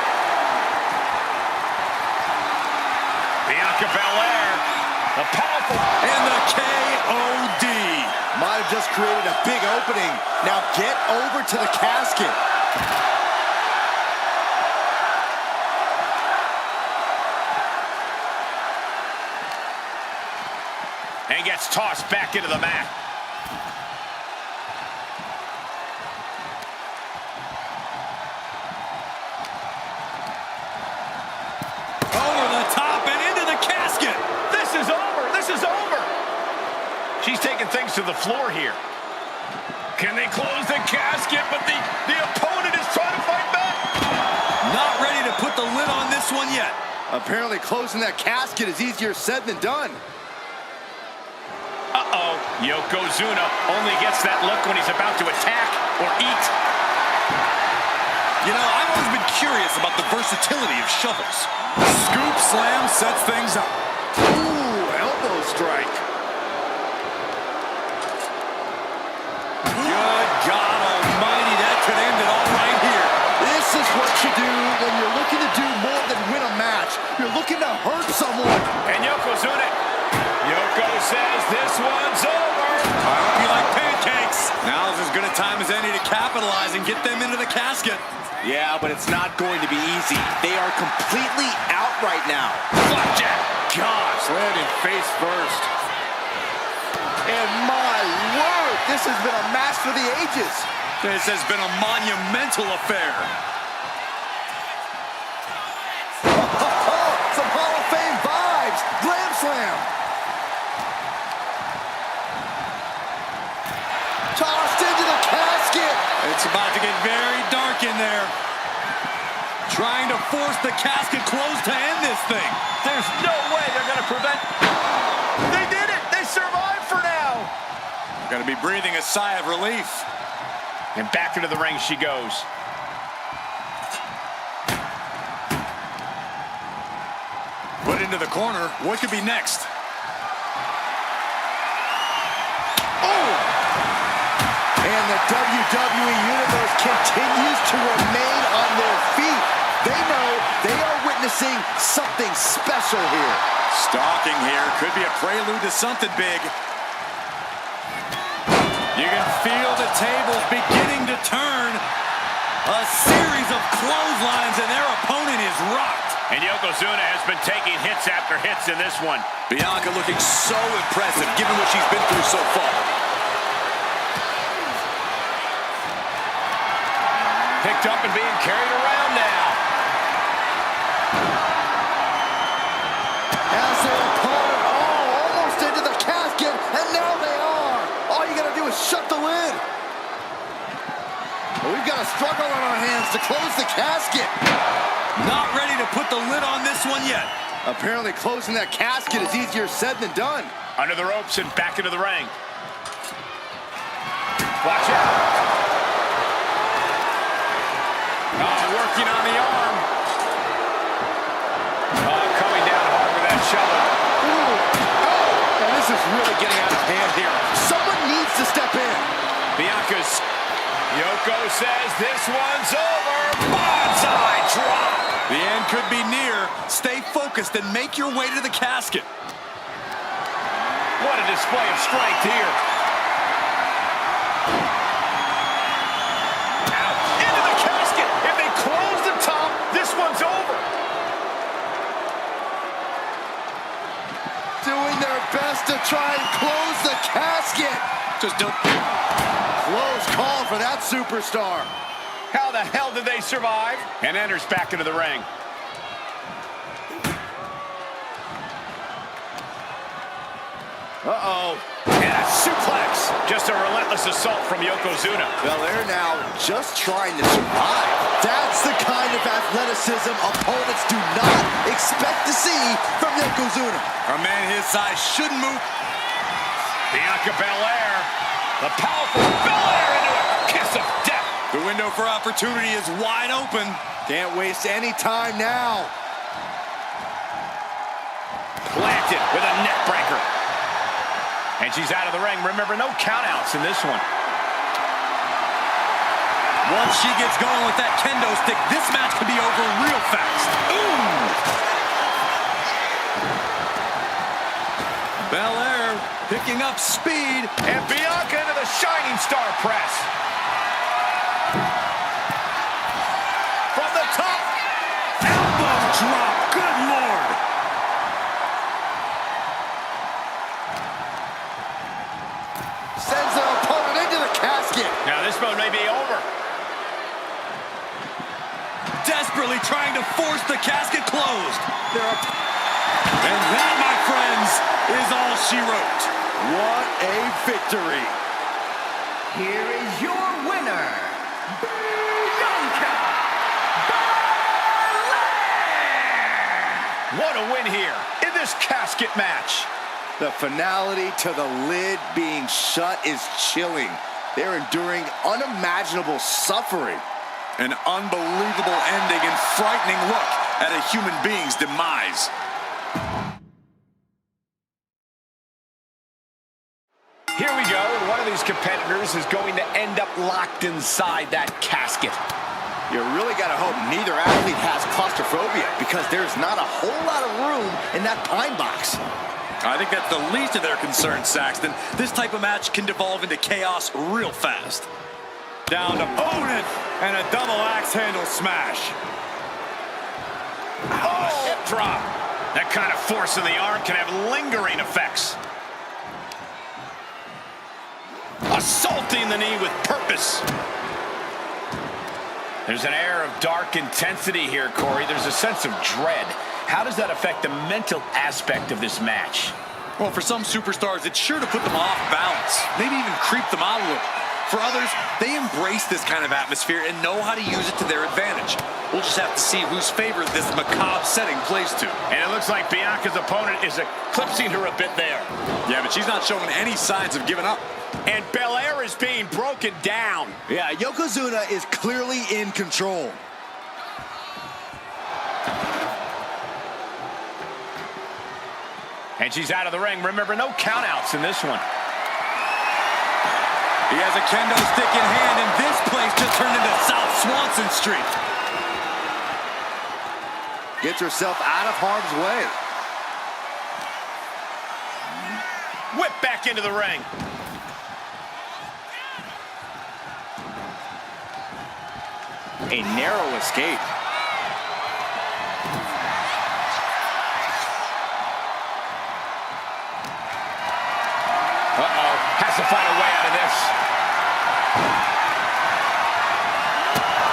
[SPEAKER 1] Bianca Belair, the powerful...
[SPEAKER 4] And the KOD.
[SPEAKER 3] Might have just created a big opening. Now get over to the casket.
[SPEAKER 1] And gets tossed back into the mat.
[SPEAKER 4] Over the top and into the casket.
[SPEAKER 1] This is over. This is over. She's taking things to the floor here. Can they close the casket? But the opponent is trying to fight back.
[SPEAKER 4] Not ready to put the lid on this one yet.
[SPEAKER 3] Apparently closing that casket is easier said than done.
[SPEAKER 1] Uh-oh. Yokozuna only gets that look when he's about to attack or eat.
[SPEAKER 4] You know, I've always been curious about the versatility of shovels. Scoop slam sets things up.
[SPEAKER 3] Ooh, elbow strike.
[SPEAKER 4] Good God almighty, that could end it all right here.
[SPEAKER 3] This is what you do when you're looking to do more than win a match. You're looking to hurt someone.
[SPEAKER 1] And Yokozuna, Yoko says this one's over.
[SPEAKER 4] I hope you like pancakes. Now's as good a time as any to capitalize and get them into the casket.
[SPEAKER 3] Yeah, but it's not going to be easy. They are completely out right now.
[SPEAKER 1] Flapjack.
[SPEAKER 3] Gosh, landing face first. And my word, this has been a match for the ages.
[SPEAKER 4] This has been a monumental affair.
[SPEAKER 3] Some Hall of Fame vibes. Glam slam. Tossed into the casket.
[SPEAKER 4] It's about to get very dark in there. Trying to force the casket closed to end this thing.
[SPEAKER 1] There's no way they're going to prevent... They did it! They survived for now!
[SPEAKER 4] Got to be breathing a sigh of relief.
[SPEAKER 1] And back into the ring she goes.
[SPEAKER 4] Put into the corner. What could be next?
[SPEAKER 3] Oh! And the WWE Universe continues to remain on their feet. They know they are witnessing something special here.
[SPEAKER 4] Stalking here could be a prelude to something big. You can feel the tables beginning to turn. A series of clotheslines and their opponent is rocked.
[SPEAKER 1] And Yokozuna has been taking hits after hits in this one.
[SPEAKER 4] Bianca looking so impressive given what she's been through so far.
[SPEAKER 1] Picked up and being carried around now.
[SPEAKER 3] As their opponent, almost into the casket, and now they are. All you gotta do is shut the lid. But we've got a struggle on our hands to close the casket.
[SPEAKER 4] Not ready to put the lid on this one yet.
[SPEAKER 3] Apparently closing that casket is easier said than done.
[SPEAKER 1] Under the ropes and back into the ring. Watch out. Working on the arm. Coming down hard with that shovel.
[SPEAKER 3] And this is really getting out of hand here. Someone needs to step in.
[SPEAKER 1] Bianca's. Yoko says this one's over. Bonsai drop.
[SPEAKER 4] The end could be near. Stay focused and make your way to the casket.
[SPEAKER 1] What a display of strength here. Into the casket. If they close the top, this one's over.
[SPEAKER 3] Doing their best to try and close the casket.
[SPEAKER 4] Just don't.
[SPEAKER 3] Close call for that superstar.
[SPEAKER 1] How the hell did they survive? And enters back into the ring. Uh-oh. And a suplex. Just a relentless assault from Yokozuna.
[SPEAKER 3] Belair now just trying to survive. That's the kind of athleticism opponents do not expect to see from Yokozuna.
[SPEAKER 4] A man his size shouldn't move.
[SPEAKER 1] Bianca Belair. The powerful Belair into a kiss of death.
[SPEAKER 4] The window for opportunity is wide open.
[SPEAKER 3] Can't waste any time now.
[SPEAKER 1] Planted with a neck breaker. And she's out of the ring. Remember, no countouts in this one.
[SPEAKER 4] Once she gets going with that kendo stick, this match could be over real fast. Ooh! Belair picking up speed.
[SPEAKER 1] And Bianca into the Shining Star press. From the top.
[SPEAKER 4] Elbow drop. Good Lord.
[SPEAKER 3] Sends their opponent into the casket.
[SPEAKER 1] Now this one may be over.
[SPEAKER 4] Desperately trying to force the casket closed. And that, my friends, is all she wrote.
[SPEAKER 3] What a victory.
[SPEAKER 2] Here is your winner, Bianca Belair!
[SPEAKER 1] What a win here in this casket match.
[SPEAKER 3] The finality to the lid being shut is chilling. They're enduring unimaginable suffering.
[SPEAKER 4] An unbelievable ending and frightening look at a human being's demise.
[SPEAKER 1] Here we go. One of these competitors is going to end up locked inside that casket.
[SPEAKER 3] You really got to hope neither athlete has claustrophobia, because there's not a whole lot of room in that pine box.
[SPEAKER 4] I think that's the least of their concerns, Saxton. This type of match can devolve into chaos real fast. Down to opponent and a double axe handle smash.
[SPEAKER 1] Oh, hip drop. That kind of force in the arm can have lingering effects. Assaulting the knee with purpose. There's an air of dark intensity here, Corey. There's a sense of dread. How does that affect the mental aspect of this match?
[SPEAKER 4] Well, for some superstars, it's sure to put them off balance, maybe even creep them out a little. For others, they embrace this kind of atmosphere and know how to use it to their advantage. We'll just have to see whose favor this macabre setting plays to.
[SPEAKER 1] And it looks like Bianca's opponent is eclipsing her a bit there.
[SPEAKER 4] Yeah, but she's not showing any signs of giving up.
[SPEAKER 1] And Belair is being broken down.
[SPEAKER 3] Yeah, Yokozuna is clearly in control.
[SPEAKER 1] And she's out of the ring. Remember, no countouts in this one.
[SPEAKER 4] He has a kendo stick in hand, and this place just turned into South Swanson Street.
[SPEAKER 3] Gets herself out of harm's way.
[SPEAKER 1] Whip back into the ring.
[SPEAKER 3] A narrow escape.
[SPEAKER 1] Uh-oh. Has to find a way out of this.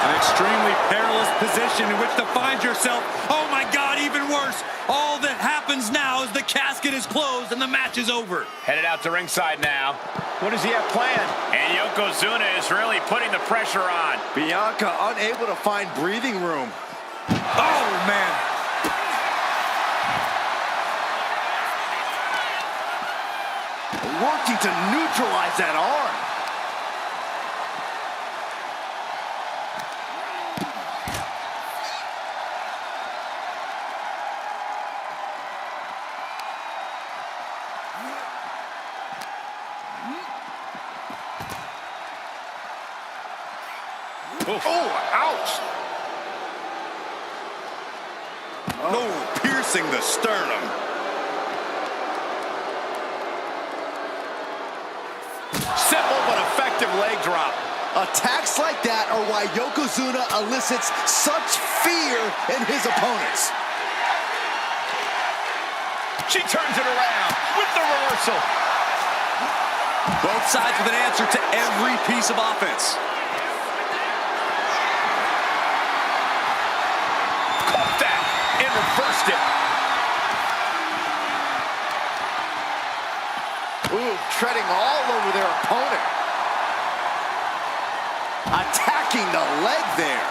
[SPEAKER 4] An extremely perilous position in which to find yourself. Oh my God, even worse. All that happens now is the casket is closed and the match is over.
[SPEAKER 1] Headed out to ringside now. What does he have planned? And Yokozuna is really putting the pressure on.
[SPEAKER 3] Bianca unable to find breathing room.
[SPEAKER 4] Oh, man.
[SPEAKER 3] Working to neutralize that arm.
[SPEAKER 1] Oof.
[SPEAKER 3] Oh, ouch.
[SPEAKER 4] No, piercing the sternum.
[SPEAKER 1] Simple but effective leg drop.
[SPEAKER 3] Attacks like that are why Yokozuna elicits such fear in his opponents.
[SPEAKER 1] She turns it around with the reversal.
[SPEAKER 4] Both sides with an answer to every piece of offense.
[SPEAKER 1] Caught that and reversed it.
[SPEAKER 3] Ooh, treading all over their opponent. Attacking the leg there.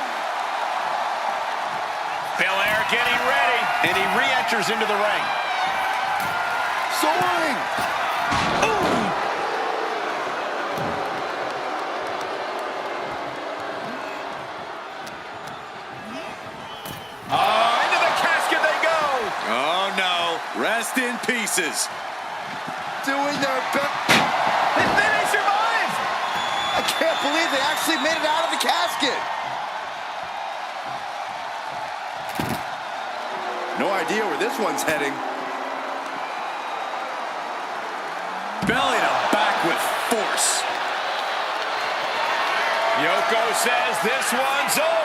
[SPEAKER 1] Belair getting ready, and he re-enters into the ring.
[SPEAKER 3] Soaring.
[SPEAKER 1] Into the casket they go.
[SPEAKER 4] Oh no, rest in pieces.
[SPEAKER 3] Doing their best.
[SPEAKER 1] And then they survive.
[SPEAKER 3] I can't believe they actually made it out of the casket. No idea where this one's heading.
[SPEAKER 4] Belly to back with force.
[SPEAKER 1] Yoko says this one's over.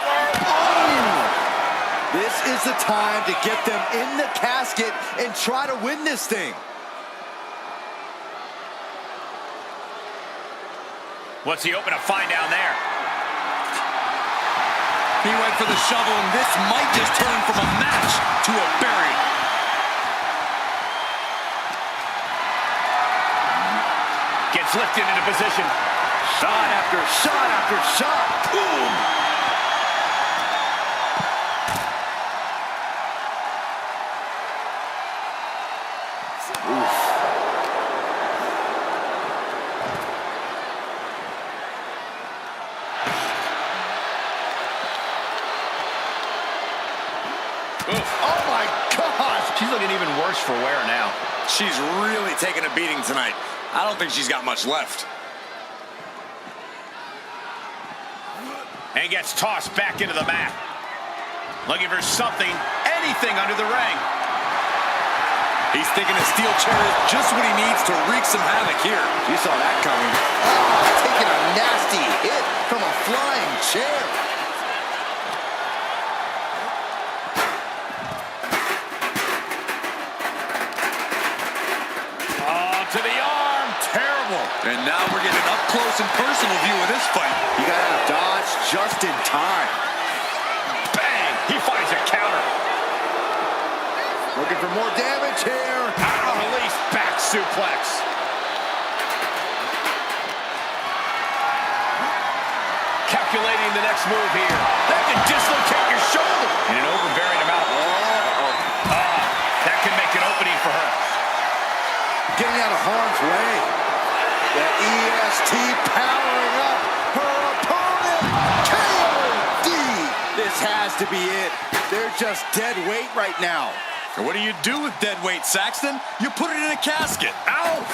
[SPEAKER 3] This is the time to get them in the casket and try to win this thing.
[SPEAKER 1] What's he hoping to find down there?
[SPEAKER 4] He went for the shovel, and this might just turn from a match to a burial.
[SPEAKER 1] Gets lifted into position.
[SPEAKER 3] Shot after shot after shot. Boom! Oof. Oh my gosh!
[SPEAKER 1] She's looking even worse for wear now.
[SPEAKER 4] She's really taking a beating tonight. I don't think she's got much left.
[SPEAKER 1] And gets tossed back into the mat. Looking for something, anything under the ring.
[SPEAKER 4] He's thinking a steel chair is just what he needs to wreak some havoc here.
[SPEAKER 3] You saw that coming. Oh, taking a nasty hit from a flying chair.
[SPEAKER 1] Oh, to the arm. Terrible.
[SPEAKER 4] And now we're getting an up-close and personal view of this fight.
[SPEAKER 3] You gotta dodge just in time.
[SPEAKER 1] Bang. He finds a counter.
[SPEAKER 3] Looking for more damage here.
[SPEAKER 1] Release back suplex. Calculating the next move here. That can dislocate your shoulder. In an overbearing amount. That can make an opening for her.
[SPEAKER 3] Getting out of harm's way. The EST powering up her opponent. KOD. This has to be it. They're just dead weight right now.
[SPEAKER 4] And what do you do with dead weight, Saxton? You put it in a casket.
[SPEAKER 3] Ouch!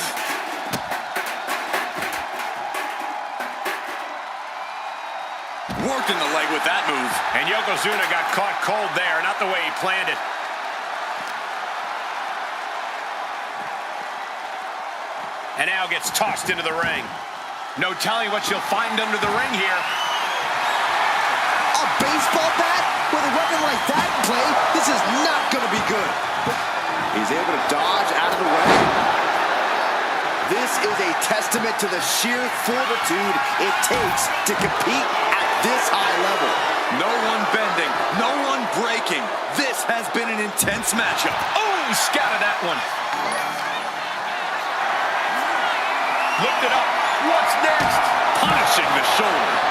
[SPEAKER 4] worked in the leg with that move.
[SPEAKER 1] And Yokozuna got caught cold there, not the way he planned it. And now gets tossed into the ring. No telling what she'll find under the ring here.
[SPEAKER 3] A baseball bat? With a weapon like that in play, this is not going to be good. He's able to dodge out of the way. This is a testament to the sheer fortitude it takes to compete at this high level.
[SPEAKER 4] No one bending, no one breaking. This has been an intense matchup.
[SPEAKER 1] Oh, scouted that one. Looked it up. What's next?
[SPEAKER 4] Punishing the shoulder.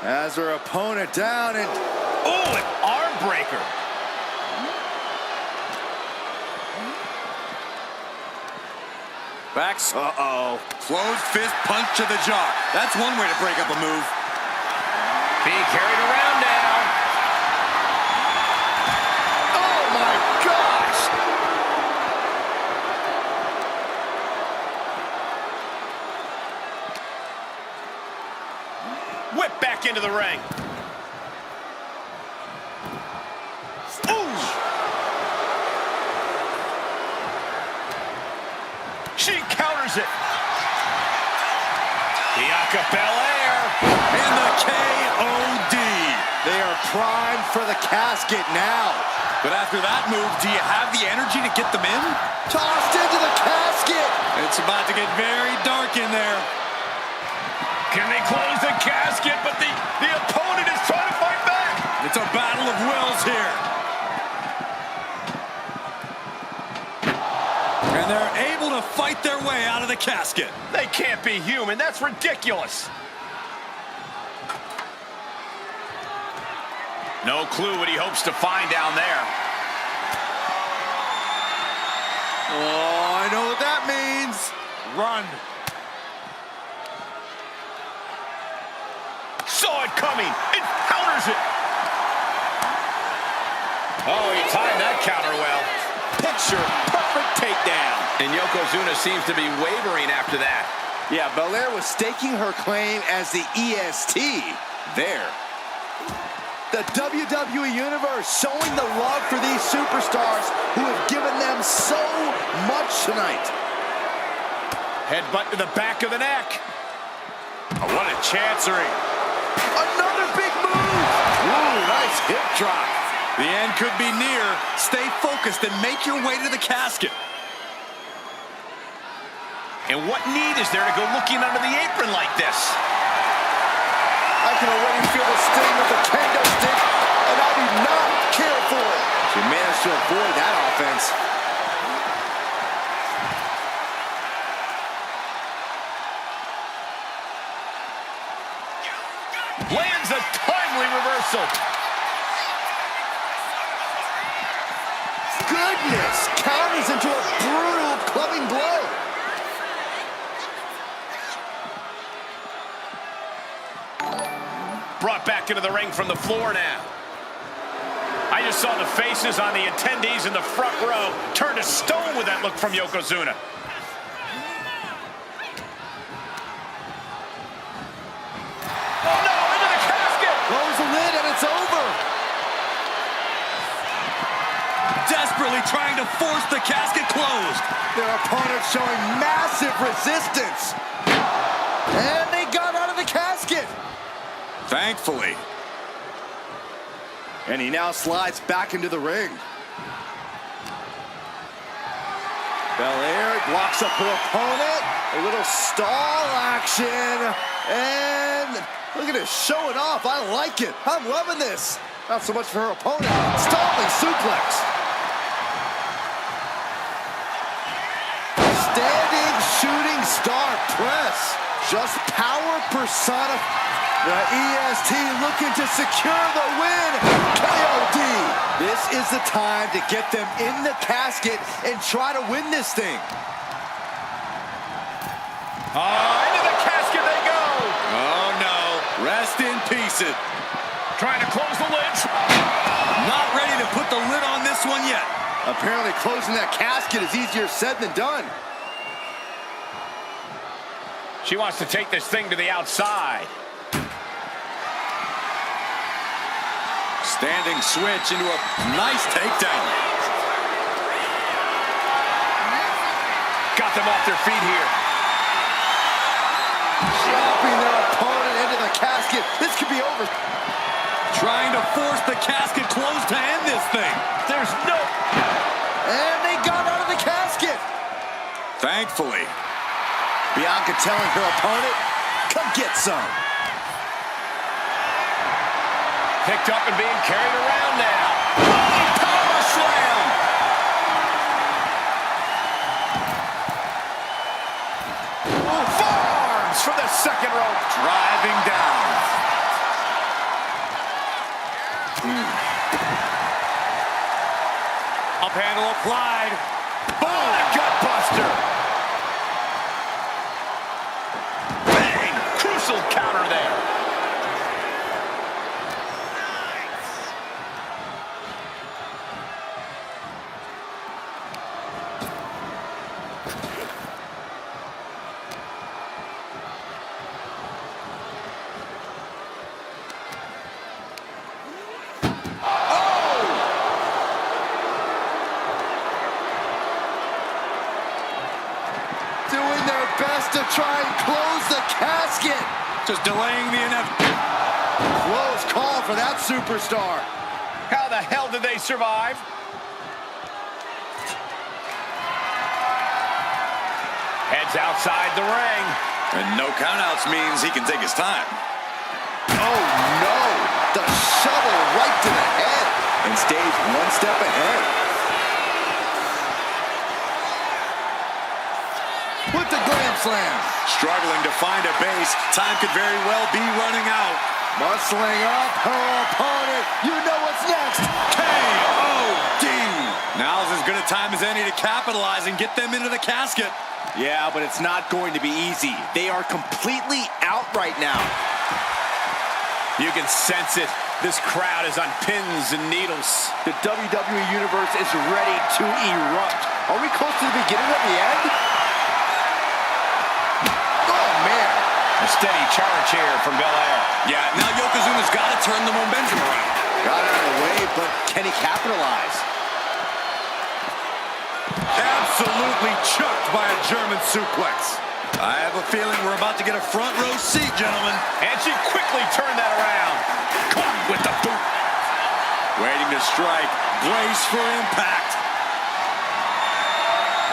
[SPEAKER 3] As her opponent down and...
[SPEAKER 1] Oh, an arm breaker.
[SPEAKER 4] Backs. Uh-oh. Closed fist punch to the jaw. That's one way to break up a move.
[SPEAKER 1] Being carried around now.
[SPEAKER 3] Oh, my gosh!
[SPEAKER 1] Whip back into the ring. Ooh! She counters it. Bianca Belair.
[SPEAKER 4] And the KOD.
[SPEAKER 3] They are primed for the casket now.
[SPEAKER 4] But after that move, do you have the energy to get them in?
[SPEAKER 3] Tossed into the casket.
[SPEAKER 4] It's about to get very dark in there.
[SPEAKER 1] Can they close the casket? But the opponent is trying to fight back.
[SPEAKER 4] It's a battle of wills here. And they're able to fight their way out of the casket.
[SPEAKER 1] They can't be human. That's ridiculous. No clue what he hopes to find down there.
[SPEAKER 3] Oh, I know what that means.
[SPEAKER 1] Run. Saw it coming. It counters it. Oh, he timed that counter well. Picture perfect takedown. And Yokozuna seems to be wavering after that.
[SPEAKER 3] Yeah, Belair was staking her claim as the EST there. The WWE Universe showing the love for these superstars who have given them so much tonight.
[SPEAKER 1] Headbutt to the back of the neck. Oh, what a chancery.
[SPEAKER 3] Another big move. Ooh, nice hip drop.
[SPEAKER 4] The end could be near. Stay focused and make your way to the casket.
[SPEAKER 1] And what need is there to go looking under the apron like this?
[SPEAKER 3] I can already feel the sting of the kendo stick, and I do not care for it. She managed to avoid that offense.
[SPEAKER 1] Lands a timely reversal.
[SPEAKER 3] Goodness, counters into a brutal clubbing blow.
[SPEAKER 1] Brought back into the ring from the floor now. I just saw the faces on the attendees in the front row turn to stone with that look from Yokozuna. Oh no, into the casket!
[SPEAKER 3] Close the lid and it's over.
[SPEAKER 4] Desperately trying to force the casket closed.
[SPEAKER 3] Their opponent showing massive resistance. And they got out of the casket.
[SPEAKER 4] Thankfully.
[SPEAKER 3] And he now slides back into the ring. Belair blocks up her opponent. A little stall action. And look at it, showing off. I like it. I'm loving this. Not so much for her opponent. Stalling suplex. Standing shooting star press. Just power persona. The EST looking to secure the win. KOD. This is the time to get them in the casket and try to win this thing.
[SPEAKER 1] Into the casket they go.
[SPEAKER 4] Oh no. Rest in peace it.
[SPEAKER 1] Trying to close the lids.
[SPEAKER 4] Not ready to put the lid on this one yet.
[SPEAKER 3] Apparently closing that casket is easier said than done.
[SPEAKER 1] She wants to take this thing to the outside.
[SPEAKER 4] Standing switch into a nice takedown.
[SPEAKER 1] Got them off their feet here.
[SPEAKER 3] Dropping their opponent into the casket. This could be over.
[SPEAKER 4] Trying to force the casket closed to end this thing.
[SPEAKER 1] There's no...
[SPEAKER 3] And they got out of the casket.
[SPEAKER 4] Thankfully.
[SPEAKER 3] Bianca telling her opponent, come get some.
[SPEAKER 1] Picked up and being carried around now.
[SPEAKER 3] Power slam.
[SPEAKER 1] Forearms for the second rope.
[SPEAKER 4] Driving down.
[SPEAKER 1] Up handle applied. Boom! Gut buster. Bang! Crucial counter there.
[SPEAKER 3] Doing their best to try and close the casket.
[SPEAKER 4] Just delaying the inevitable.
[SPEAKER 3] Close call for that superstar.
[SPEAKER 1] How the hell did they survive? Heads outside the ring.
[SPEAKER 4] And no countouts means he can take his time.
[SPEAKER 3] Oh no! The shovel right to the head. And stays one step ahead. With the Grand Slam.
[SPEAKER 4] Struggling to find a base. Time could very well be running out.
[SPEAKER 3] Muscling up her opponent. You know what's next.
[SPEAKER 4] K.O.D. Now's as good a time as any to capitalize and get them into the casket.
[SPEAKER 3] Yeah, but it's not going to be easy. They are completely out right now.
[SPEAKER 1] You can sense it. This crowd is on pins and needles.
[SPEAKER 3] The WWE Universe is ready to erupt. Are we close to the beginning of the end? Oh, man.
[SPEAKER 1] A steady charge here from Belair.
[SPEAKER 4] Yeah, now Yokozuna's got to turn the momentum around.
[SPEAKER 3] Got out of the way, but can he capitalize?
[SPEAKER 4] Absolutely chucked by a German suplex. I have a feeling we're about to get a front row seat, gentlemen.
[SPEAKER 1] And she quickly turned that around. Caught with the boot.
[SPEAKER 4] Waiting to strike. Brace for impact.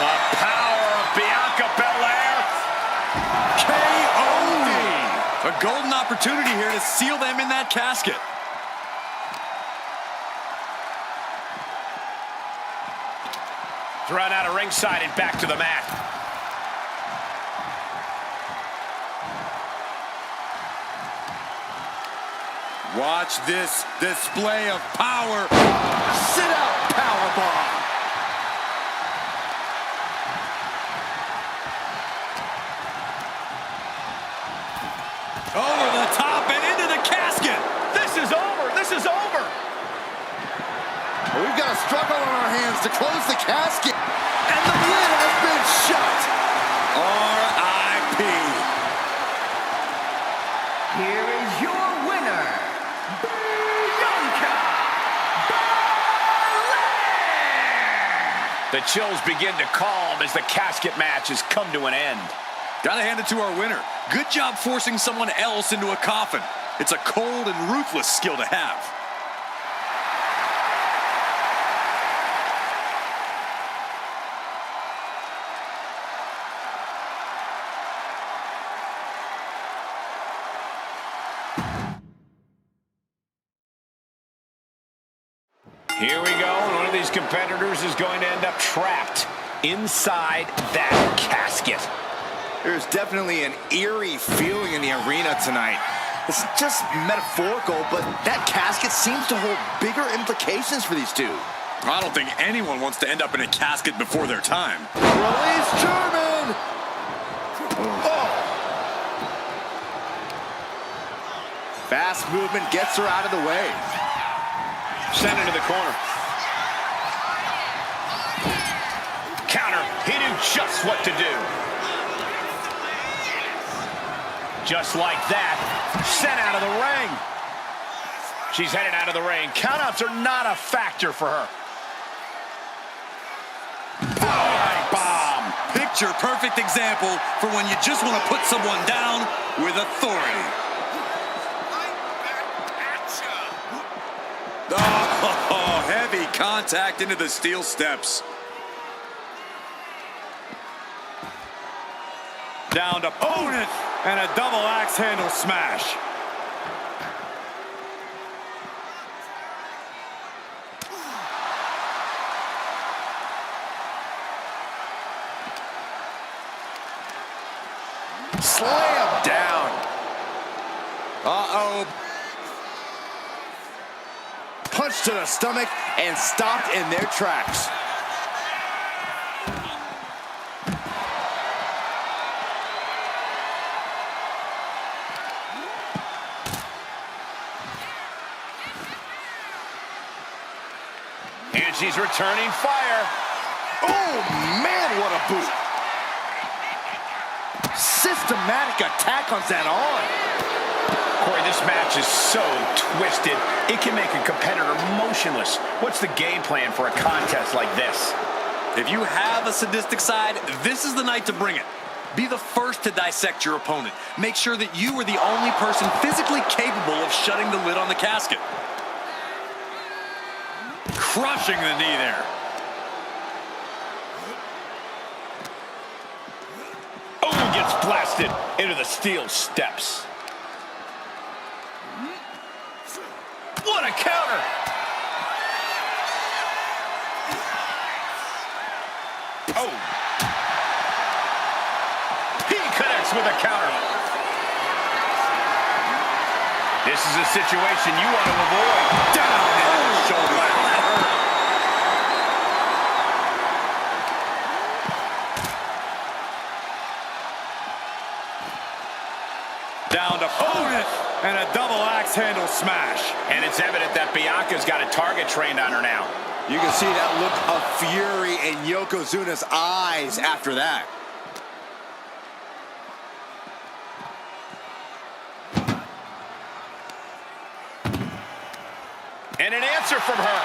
[SPEAKER 1] The power of Bianca Belair.
[SPEAKER 4] K.O.D. A golden opportunity here to seal them in that casket.
[SPEAKER 1] Thrown out of ringside and back to the mat.
[SPEAKER 4] Watch this display of power.
[SPEAKER 3] Sit out powerbomb.
[SPEAKER 4] Over the top and into the casket.
[SPEAKER 1] This is over. This is over.
[SPEAKER 3] We've got a struggle on our hands to close the casket. And the lid has been shut.
[SPEAKER 4] R.I.P.
[SPEAKER 2] Here is your winner, Bianca Belair!
[SPEAKER 1] The chills begin to calm as the casket match has come to an end.
[SPEAKER 4] Gotta hand it to our winner. Good job forcing someone else into a coffin. It's a cold and ruthless skill to have.
[SPEAKER 1] Here we go, and one of these competitors is going to end up trapped inside that casket.
[SPEAKER 3] There's definitely an eerie feeling in the arena tonight. It's just metaphorical, but that casket seems to hold bigger implications for these two.
[SPEAKER 4] I don't think anyone wants to end up in a casket before their time.
[SPEAKER 3] Release German! Oh. Fast movement gets her out of the way.
[SPEAKER 1] Sent into the corner. just what to do. Just like that, sent out of the ring. She's headed out of the ring. Countouts are not a factor for her.
[SPEAKER 4] Bomb. Picture perfect example for when you just want to put someone down with authority. Oh, heavy contact into the steel steps. Down to opponent and a double axe handle smash.
[SPEAKER 3] Slam down.
[SPEAKER 4] Uh-oh.
[SPEAKER 3] Punch to the stomach and stopped in their tracks.
[SPEAKER 1] And she's returning fire.
[SPEAKER 3] Oh, man, what a boot. Systematic attack on that arm.
[SPEAKER 1] Corey, this match is so twisted, it can make a competitor motionless. What's the game plan for a contest like this?
[SPEAKER 4] If you have a sadistic side, this is the night to bring it. Be the first to dissect your opponent. Make sure that you are the only person physically capable of shutting the lid on the casket. Crushing the knee there.
[SPEAKER 1] Oh, gets blasted into the steel steps. What a counter! Oh. He connects with a counter. This is a situation you want to avoid. Down into the shoulder. Wow, that hurt.
[SPEAKER 4] Down to opponent and a double axe handle smash.
[SPEAKER 1] And it's evident that Bianca's got a target trained on her now.
[SPEAKER 3] You can see that look of fury in Yokozuna's eyes after that.
[SPEAKER 1] And an answer from her.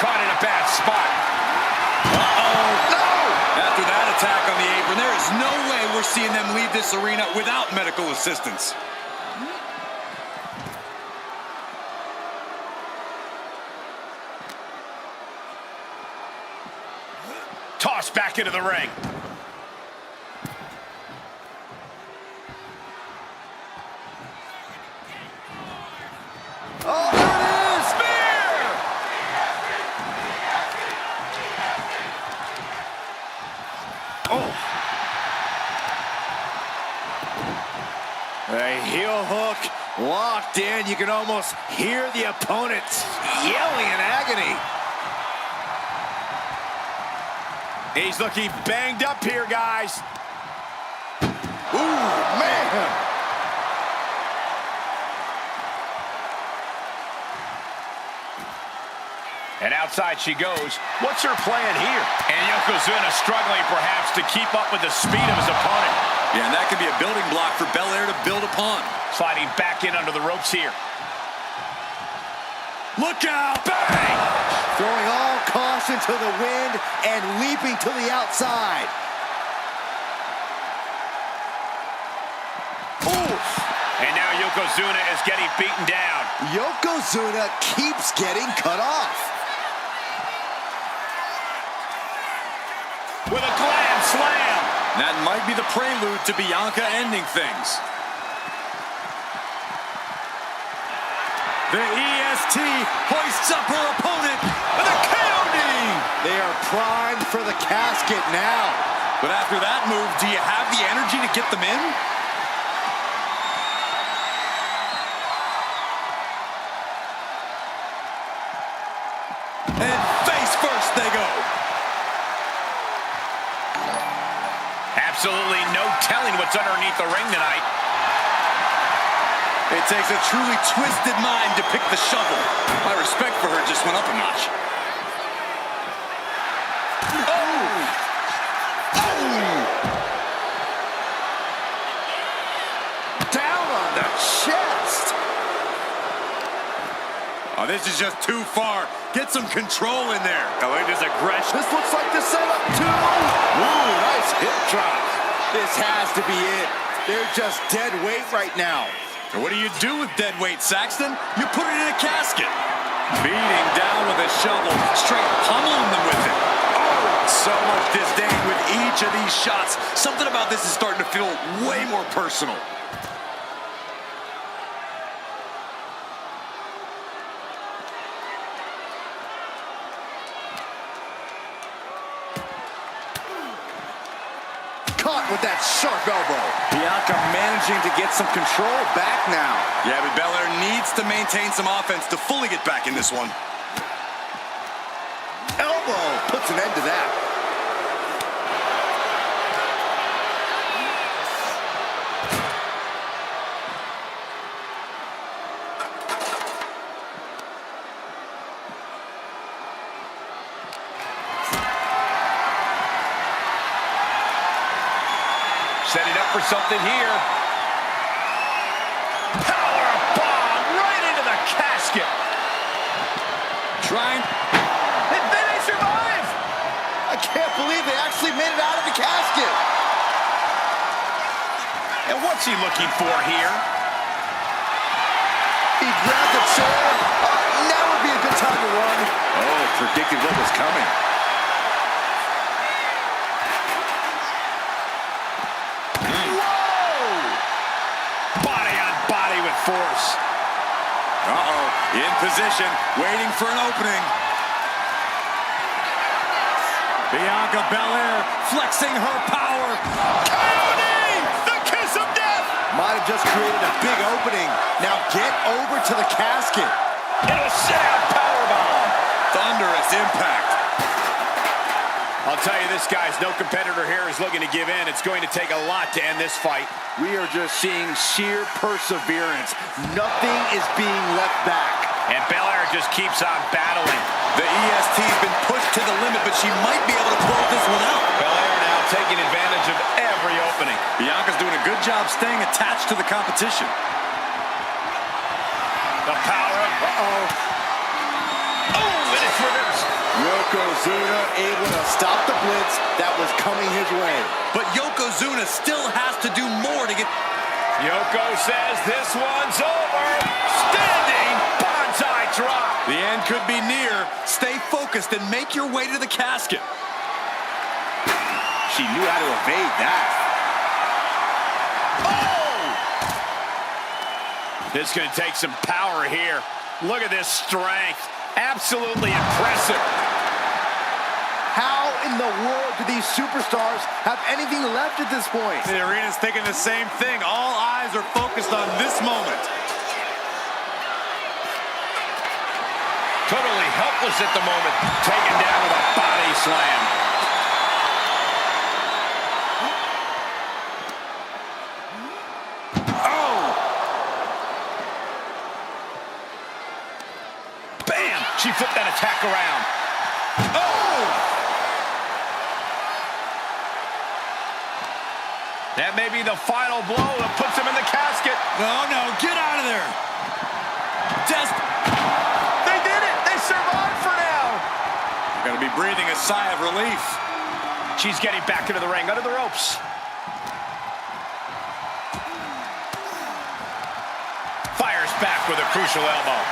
[SPEAKER 1] Caught in a bad spot.
[SPEAKER 4] Uh-oh. No! After that attack on the apron, there is no way we're seeing them leave this arena without medical assistance.
[SPEAKER 1] Tossed back into the ring.
[SPEAKER 3] Oh, there it is!
[SPEAKER 1] Spear! Oh.
[SPEAKER 3] A heel hook locked in. You can almost hear the opponents yelling in agony.
[SPEAKER 1] He's looking banged up here, guys.
[SPEAKER 3] Ooh, man!
[SPEAKER 1] And outside she goes. What's her plan here? And Yokozuna struggling perhaps to keep up with the speed of his opponent.
[SPEAKER 4] Yeah, and that could be a building block for Belair to build upon.
[SPEAKER 1] Sliding back in under the ropes here.
[SPEAKER 4] Look out!
[SPEAKER 1] Bang!
[SPEAKER 3] Throwing all caution to the wind and leaping to the outside. Ooh!
[SPEAKER 1] And now Yokozuna is getting beaten down.
[SPEAKER 3] Yokozuna keeps getting cut off.
[SPEAKER 1] With a glam slam.
[SPEAKER 4] That might be the prelude to Bianca ending things. The EST hoists up her opponent with a KOD.
[SPEAKER 3] They are primed for the casket now.
[SPEAKER 4] But after that move, do you have the energy to get them in? And face first they go.
[SPEAKER 1] Absolutely no telling what's underneath the ring tonight.
[SPEAKER 4] It takes a truly twisted mind to pick the shovel. My respect for her just went up a notch.
[SPEAKER 3] Down on the chest.
[SPEAKER 4] Oh, this is just too far. Get some control in there. Oh, it is aggression.
[SPEAKER 3] This looks like the setup, too. Ooh, nice hip drop. This has to be it. They're just dead weight right now.
[SPEAKER 4] And what do you do with dead weight, Saxton? You put it in a casket. Beating down with a shovel, straight pummeling them with it. Oh, so much disdain with each of these shots. Something about this is starting to feel way more personal.
[SPEAKER 3] Caught with that sharp elbow. Bianca managing to get some control back now.
[SPEAKER 4] Yeah, but Belair needs to maintain some offense to fully get back in this one.
[SPEAKER 3] Elbow puts an end to that.
[SPEAKER 1] Setting up for something here. Power bomb right into the casket.
[SPEAKER 4] Trying.
[SPEAKER 3] And then they survive. I can't believe they actually made it out of the casket.
[SPEAKER 1] And what's he looking for here?
[SPEAKER 3] He grabbed the chair. Now would be a good time to run.
[SPEAKER 4] Oh, predicted what was coming.
[SPEAKER 1] Force.
[SPEAKER 4] Uh-oh, in position, waiting for an opening. Bianca Belair flexing her power. Counting! The kiss of death!
[SPEAKER 3] Might have just created a big opening. Now get over to the casket.
[SPEAKER 1] It'll set out powerbomb.
[SPEAKER 4] Thunderous impact.
[SPEAKER 1] I'll tell you, this guy's no competitor here is looking to give in. It's going to take a lot to end this fight.
[SPEAKER 3] We are just seeing sheer perseverance. Nothing is being left back.
[SPEAKER 1] And Belair just keeps on battling.
[SPEAKER 4] The EST's been pushed to the limit, but she might be able to pull this one out.
[SPEAKER 1] Belair now taking advantage of every opening.
[SPEAKER 4] Bianca's doing a good job staying attached to the competition.
[SPEAKER 1] The power of... Oh, and it's reversed.
[SPEAKER 3] Yokozuna able to stop the blitz that was coming his way.
[SPEAKER 4] But Yokozuna still has to do more to get...
[SPEAKER 1] Yoko says this one's over. Standing bonsai drop.
[SPEAKER 4] The end could be near. Stay focused and make your way to the casket.
[SPEAKER 3] She knew how to evade that.
[SPEAKER 1] Oh! This is going to take some power here. Look at this strength. Absolutely impressive.
[SPEAKER 3] How in the world do these superstars have anything left at this point?
[SPEAKER 4] The arena's thinking the same thing. All eyes are focused on this moment.
[SPEAKER 1] Totally helpless at the moment. Taken down with a body slam. She flipped that attack around. Oh! That may be the final blow that puts him in the casket.
[SPEAKER 4] No, get out of there.
[SPEAKER 1] They did it. They survived for now.
[SPEAKER 4] You're going to be breathing a sigh of relief.
[SPEAKER 1] She's getting back into the ring, under the ropes. Fires back with a crucial elbow.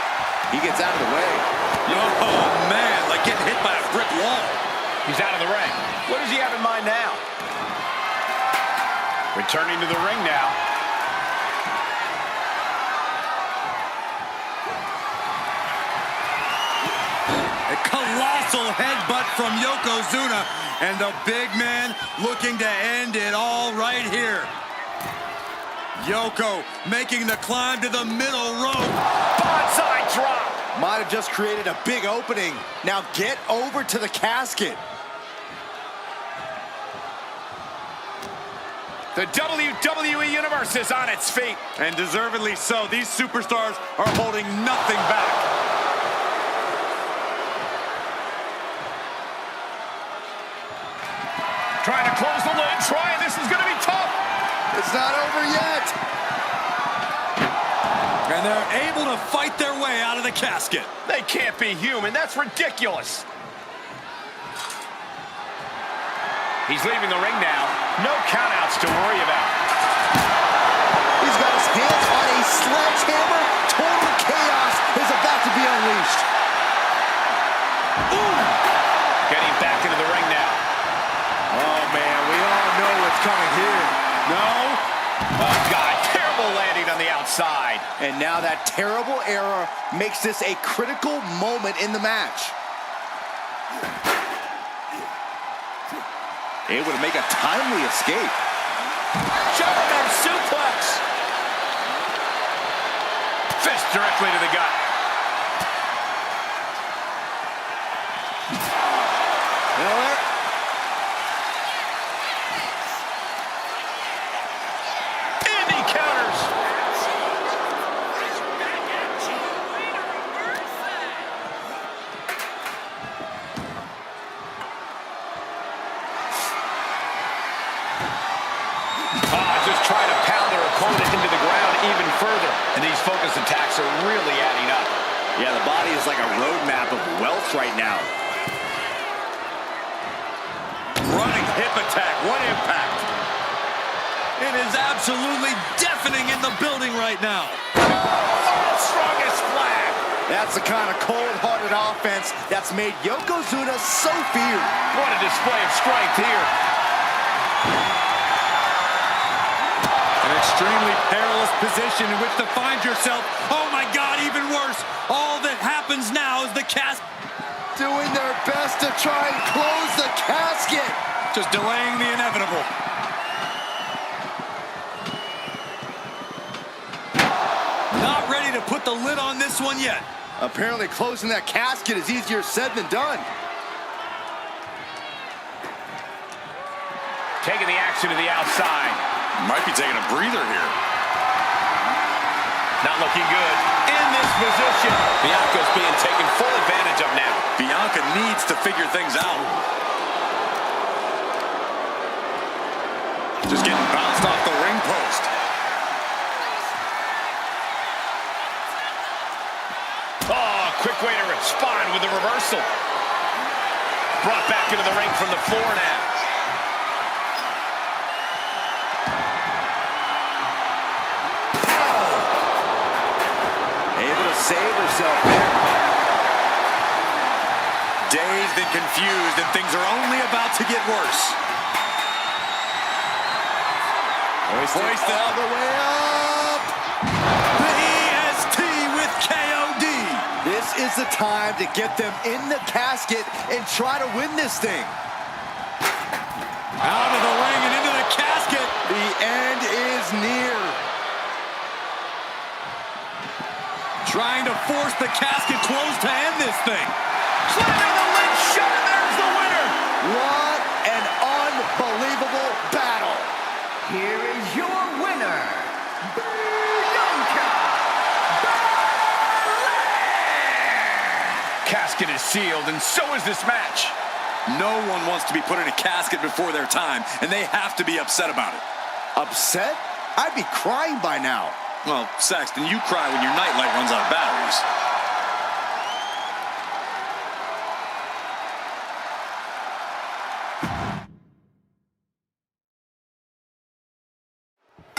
[SPEAKER 3] He gets out of the way.
[SPEAKER 4] Oh, man, like getting hit by a brick wall.
[SPEAKER 1] He's out of the ring. What does he have in mind now? Returning to the ring now.
[SPEAKER 4] A colossal headbutt from Yokozuna, and the big man looking to end it all right here. Yoko making the climb to the middle rope.
[SPEAKER 1] Bonsai drop.
[SPEAKER 3] Might have just created a big opening. Now get over to the casket.
[SPEAKER 1] The WWE Universe is on its feet.
[SPEAKER 4] And deservedly so. These superstars are holding nothing back.
[SPEAKER 1] Trying to close the lid. This is going to be tough.
[SPEAKER 3] It's not over yet.
[SPEAKER 4] And they're able to fight their way out of the casket.
[SPEAKER 1] They can't be human. That's ridiculous. He's leaving the ring now. No countouts to worry about.
[SPEAKER 3] He's got his hands on a sledgehammer. Total chaos is about to be unleashed.
[SPEAKER 1] Ooh! Getting back into the ring now.
[SPEAKER 3] Oh, man, we all know what's coming here.
[SPEAKER 1] No. Oh, God, terrible landing on the outside.
[SPEAKER 3] And now that terrible error makes this a critical moment in the match. Able to make a timely escape.
[SPEAKER 1] German suplex. Fist directly to the gut.
[SPEAKER 3] Miller.
[SPEAKER 1] And he counters. Just try to pound their opponent into the ground even further. And these focus attacks are really adding up.
[SPEAKER 3] Yeah, the body is like a roadmap of wealth right now.
[SPEAKER 4] Running hip attack. What impact. It is absolutely deafening in the building right now.
[SPEAKER 1] Oh, strongest flag.
[SPEAKER 3] That's the kind of cold-hearted offense that's made Yokozuna so feared.
[SPEAKER 1] What a display of strength here.
[SPEAKER 4] Extremely perilous position in which to find yourself. Oh my God, even worse. All that happens now is the casket.
[SPEAKER 3] Doing their best to try and close the casket.
[SPEAKER 4] Just delaying the inevitable. Not ready to put the lid on this one yet.
[SPEAKER 3] Apparently closing that casket is easier said than done.
[SPEAKER 1] Taking the action to the outside.
[SPEAKER 4] Might be taking a breather here.
[SPEAKER 1] Not looking good. In this position. Bianca's being taken full advantage of now.
[SPEAKER 4] Bianca needs to figure things out. Just getting bounced off the ring post.
[SPEAKER 1] Oh, quick way to respond with a reversal. Brought back into the ring from the floor now.
[SPEAKER 3] Save herself there.
[SPEAKER 4] Dazed and confused, and things are only about to get worse.
[SPEAKER 3] Hoisted all the way up.
[SPEAKER 4] The EST with KOD.
[SPEAKER 3] This is the time to get them in the casket and try to win this thing.
[SPEAKER 4] Out of the ring and into the casket.
[SPEAKER 3] The end is near.
[SPEAKER 4] Trying to force the casket closed to end this thing.
[SPEAKER 1] Slamming the lid shut, and there's the winner.
[SPEAKER 3] What an unbelievable battle.
[SPEAKER 2] Here is your winner, Bianca Belair!
[SPEAKER 1] Casket is sealed, and so is this match.
[SPEAKER 4] No one wants to be put in a casket before their time, and they have to be upset about it.
[SPEAKER 3] Upset? I'd be crying by now.
[SPEAKER 4] Well, Saxton, you cry when your nightlight runs out of batteries.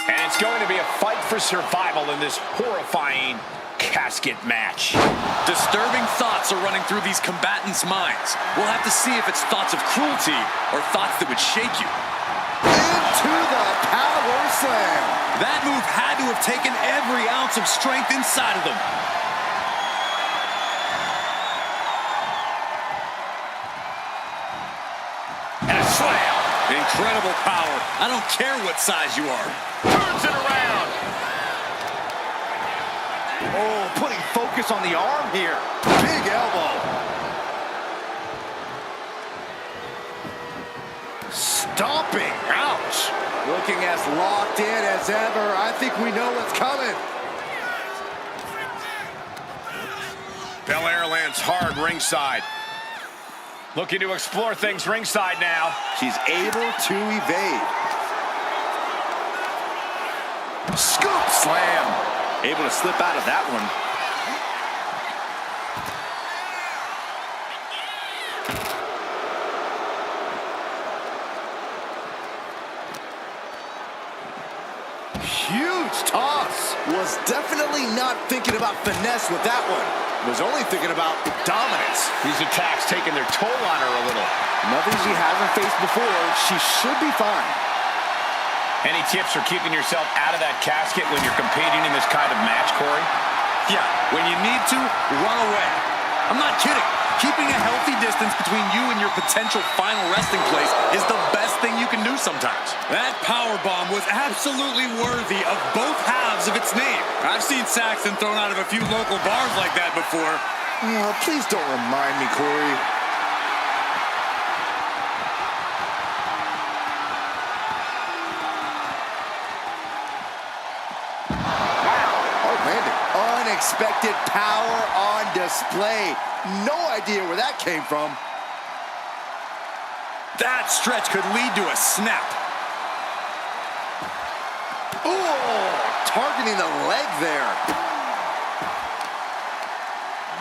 [SPEAKER 1] And it's going to be a fight for survival in this horrifying casket match.
[SPEAKER 4] Disturbing thoughts are running through these combatants' minds. We'll have to see if it's thoughts of cruelty or thoughts that would shake you.
[SPEAKER 3] Into the power slam.
[SPEAKER 4] That move had to have taken every ounce of strength inside of them.
[SPEAKER 1] And a slam.
[SPEAKER 4] Incredible power. I don't care what size you are.
[SPEAKER 1] Turns it around.
[SPEAKER 3] Oh, putting focus on the arm here. Big elbow. Stomping. Ouch. Looking as locked in as ever. I think we know what's coming.
[SPEAKER 1] Belair lands hard ringside. Looking to explore things ringside now.
[SPEAKER 3] She's able to evade. Scoop slam. Able to slip out of that one. Huge toss. Was definitely not thinking about finesse with that one. Was only thinking about dominance.
[SPEAKER 1] These attacks taking their toll on her a little.
[SPEAKER 3] Nothing she hasn't faced before. She should be fine.
[SPEAKER 1] Any tips for keeping yourself out of that casket when you're competing in this kind of match, Corey?
[SPEAKER 4] Yeah, when you need to, run away. I'm not kidding. Keeping a healthy distance between you and your potential final resting place is the best thing you can do sometimes. That powerbomb was absolutely worthy of both halves of its name. I've seen Saxton thrown out of a few local bars like that before.
[SPEAKER 3] Oh, please don't remind me, Corey. Unexpected power on display. No idea where that came from.
[SPEAKER 4] That stretch could lead to a snap.
[SPEAKER 3] Oh, targeting the leg there.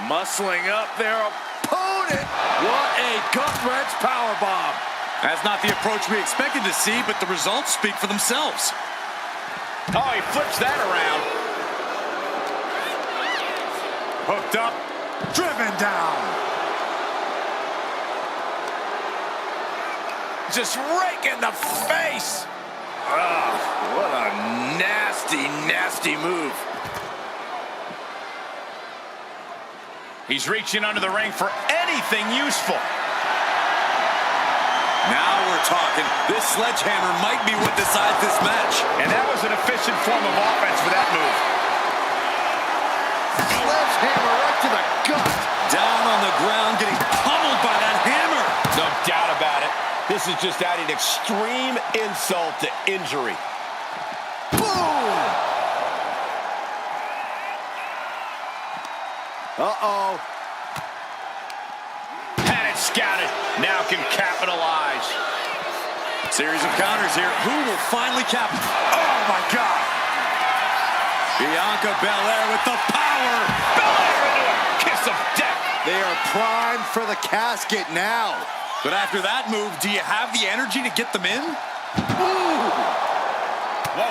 [SPEAKER 3] Muscling up their opponent. What a gut-wrench powerbomb.
[SPEAKER 4] That's not the approach we expected to see, but the results speak for themselves.
[SPEAKER 1] Oh, he flips that around.
[SPEAKER 4] Hooked up, driven down.
[SPEAKER 1] Just rake in the face.
[SPEAKER 3] Oh, what a nasty, nasty move.
[SPEAKER 1] He's reaching under the ring for anything useful.
[SPEAKER 4] Now we're talking. This sledgehammer might be what decides this match.
[SPEAKER 1] And that was an efficient form of offense for that move.
[SPEAKER 3] Sledgehammer right to the gut.
[SPEAKER 4] Down on the ground, getting pummeled by that hammer.
[SPEAKER 1] No doubt about it. This is just adding extreme insult to injury.
[SPEAKER 3] Boom! Uh-oh.
[SPEAKER 1] Had it scouted. Now can capitalize.
[SPEAKER 4] Series of counters here. Who will finally cap? Oh, my God. Bianca Belair with the power.
[SPEAKER 1] Belair into a kiss of death.
[SPEAKER 3] They are primed for the casket now.
[SPEAKER 4] But after that move, do you have the energy to get them in?
[SPEAKER 3] Ooh.
[SPEAKER 1] Whoa.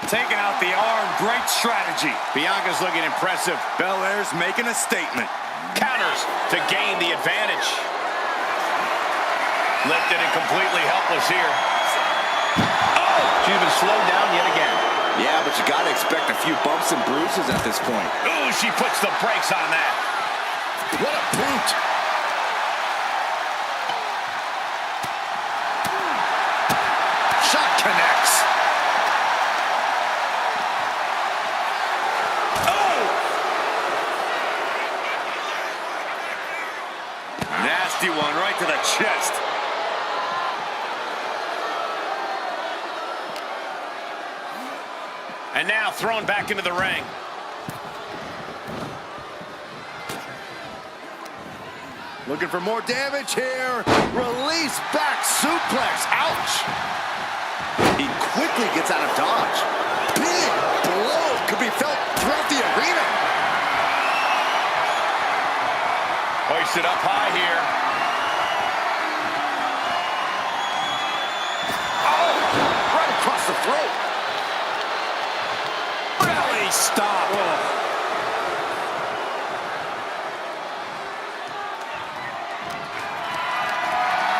[SPEAKER 4] Taking out the arm, great strategy.
[SPEAKER 1] Bianca's looking impressive.
[SPEAKER 4] Belair's making a statement.
[SPEAKER 1] Counters to gain the advantage. Lifted and completely helpless here. Oh! She's been slowed down yet again.
[SPEAKER 3] Yeah, but you gotta expect a few bumps and bruises at this point.
[SPEAKER 1] Ooh, she puts the brakes on that.
[SPEAKER 3] What a brute. Shot connects.
[SPEAKER 1] Oh!
[SPEAKER 4] Nasty one right to the chest.
[SPEAKER 1] And now thrown back into the ring.
[SPEAKER 3] Looking for more damage here. Release back suplex. Ouch. He quickly gets out of dodge. Big blow could be felt throughout the arena.
[SPEAKER 1] Hoisted up high here.
[SPEAKER 3] Oh, right across the throat.
[SPEAKER 1] Belly stop. Oh.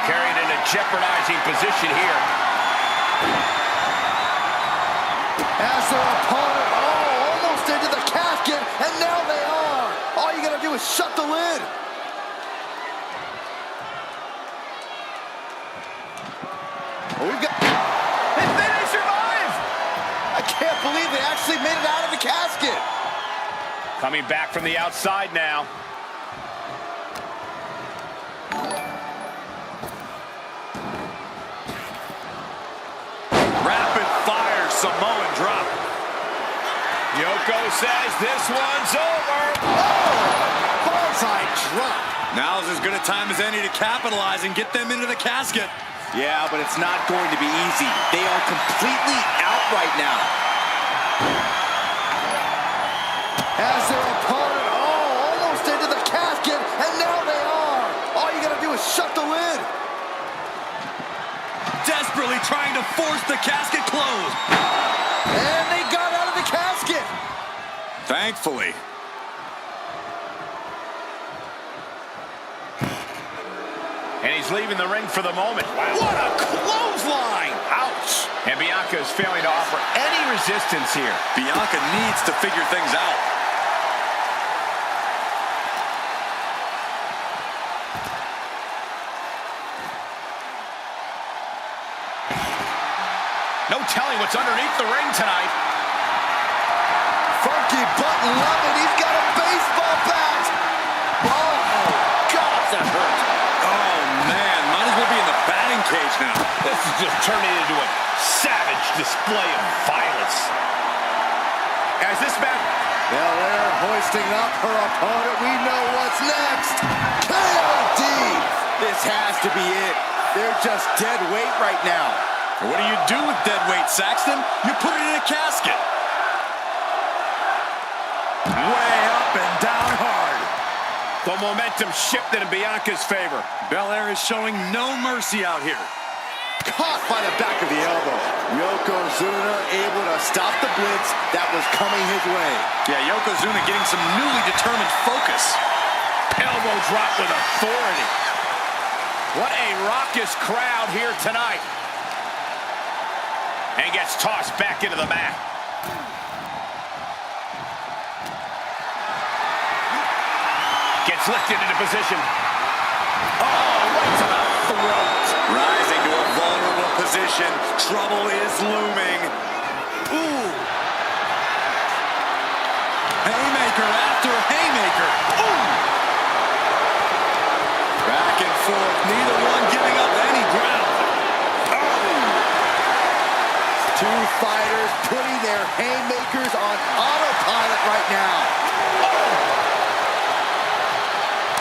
[SPEAKER 1] Carried in a jeopardizing position here.
[SPEAKER 3] As their opponent, almost into the casket, and now they are. All you gotta do is shut the lid. We've got... And then they survive! I can't believe they actually made it out of the casket.
[SPEAKER 1] Coming back from the outside now. says this one's over.
[SPEAKER 3] Bullseye drop.
[SPEAKER 4] Now's as good a time as any to capitalize and get them into the casket.
[SPEAKER 3] Yeah, but it's not going to be easy. They are completely out right now. As their opponent, almost into the casket, and now they are. All you gotta do is shut the lid.
[SPEAKER 4] Desperately trying to force the casket closed.
[SPEAKER 3] And they got out of the casket.
[SPEAKER 4] Thankfully.
[SPEAKER 1] And he's leaving the ring for the moment. Wow.
[SPEAKER 3] What a clothesline!
[SPEAKER 1] Ouch. And Bianca is failing to offer any resistance here.
[SPEAKER 4] Bianca needs to figure things out.
[SPEAKER 1] No telling what's underneath the ring tonight.
[SPEAKER 3] Funky butt love it. He's got a baseball bat. Oh, God, that hurt.
[SPEAKER 4] Oh, man. Might as well be in the batting cage now.
[SPEAKER 1] This is just turning into a savage display of violence. As this match...
[SPEAKER 3] Belair hoisting up her opponent. We know what's next. KOD. This has to be it. They're just dead weight right now.
[SPEAKER 4] What do you do with dead weight, Saxton? You put it in a casket.
[SPEAKER 3] Way up and down hard.
[SPEAKER 1] The momentum shifted in Bianca's favor.
[SPEAKER 4] Belair is showing no mercy out here.
[SPEAKER 3] Caught by the back of the elbow. Yokozuna able to stop the blitz that was coming his way.
[SPEAKER 4] Yeah, Yokozuna getting some newly determined focus.
[SPEAKER 1] Elbow drop with authority. What a raucous crowd here tonight. And gets tossed back into the mat. Gets lifted into position. Oh, right to the throat.
[SPEAKER 4] Rising to a vulnerable position. Trouble is looming. Ooh. Haymaker after haymaker. Ooh. Back and forth. Neither one giving up any ground.
[SPEAKER 3] Two fighters putting their haymakers on autopilot right now.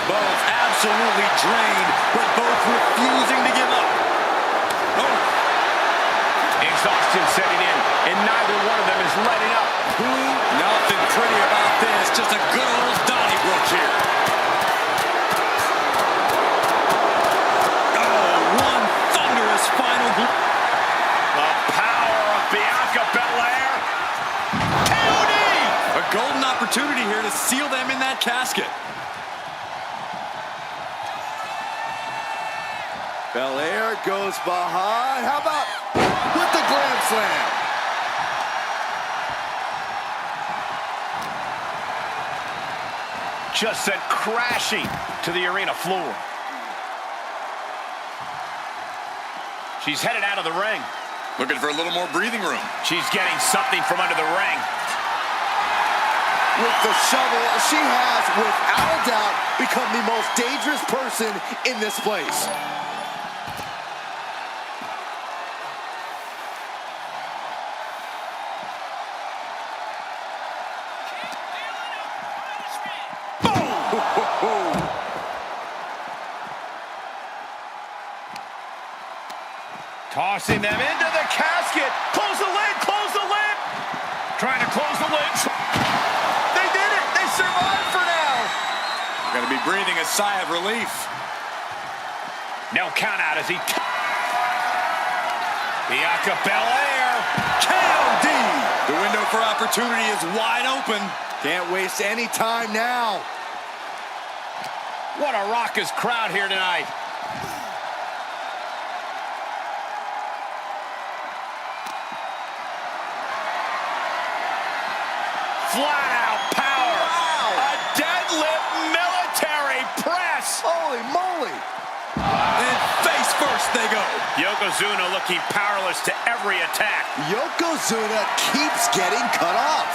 [SPEAKER 4] Both absolutely drained, but both refusing to give up. Oh.
[SPEAKER 1] Exhaustion setting in, and neither one of them is letting up.
[SPEAKER 4] Nothing pretty about this, just a good old Donnybrook here. Oh, one thunderous final.
[SPEAKER 1] The power of Bianca Belair. KOD!
[SPEAKER 4] A golden opportunity here to seal them in that casket.
[SPEAKER 3] Belair goes behind. How about with the Glam Slam?
[SPEAKER 1] Just sent crashing to the arena floor. She's headed out of the ring.
[SPEAKER 4] Looking for a little more breathing room.
[SPEAKER 1] She's getting something from under the ring.
[SPEAKER 3] With the shovel, she has, without a doubt, become the most dangerous person in this place.
[SPEAKER 1] Tossing them into the casket. Close the lid, close the lid. Trying to close the lid. They did it. They survived for now.
[SPEAKER 4] Going to be breathing a sigh of relief.
[SPEAKER 1] No count out as he... Bianca Belair.
[SPEAKER 4] KOD. The window for opportunity is wide open.
[SPEAKER 3] Can't waste any time now.
[SPEAKER 1] What a raucous crowd here tonight. Flat out power.
[SPEAKER 3] Wow.
[SPEAKER 1] A deadlift military press.
[SPEAKER 3] Holy moly.
[SPEAKER 4] And face first they go.
[SPEAKER 1] Yokozuna looking powerless to every attack.
[SPEAKER 3] Yokozuna keeps getting cut off.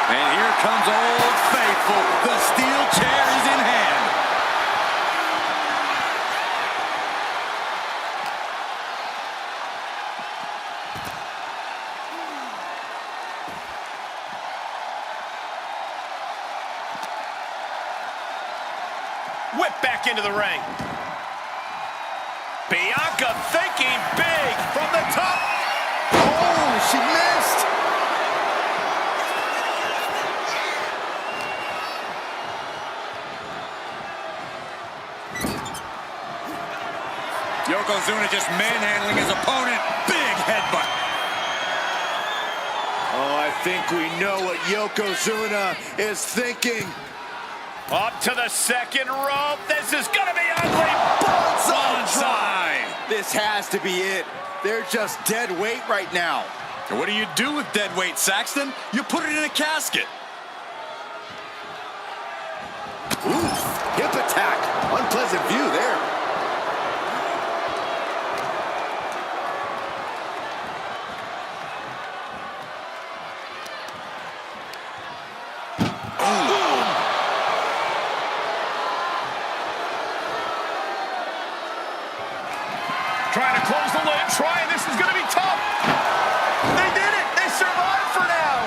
[SPEAKER 4] And here comes Old Faithful. The steel chair is in hand.
[SPEAKER 1] whipped back into the ring. Bianca thinking big from the top.
[SPEAKER 3] Oh, she missed.
[SPEAKER 4] Yokozuna just manhandling his opponent. Big headbutt.
[SPEAKER 3] Oh, I think we know what Yokozuna is thinking.
[SPEAKER 1] Up to the second rope. This is going to be ugly.
[SPEAKER 3] Bonsai. This has to be it. They're just dead weight right now.
[SPEAKER 4] And what do you do with dead weight, Saxton? You put it in a casket.
[SPEAKER 3] Ooh, hip attack. Unpleasant view there.
[SPEAKER 1] Trying to close the lid. This is going to be tough. They did it. They survived for now.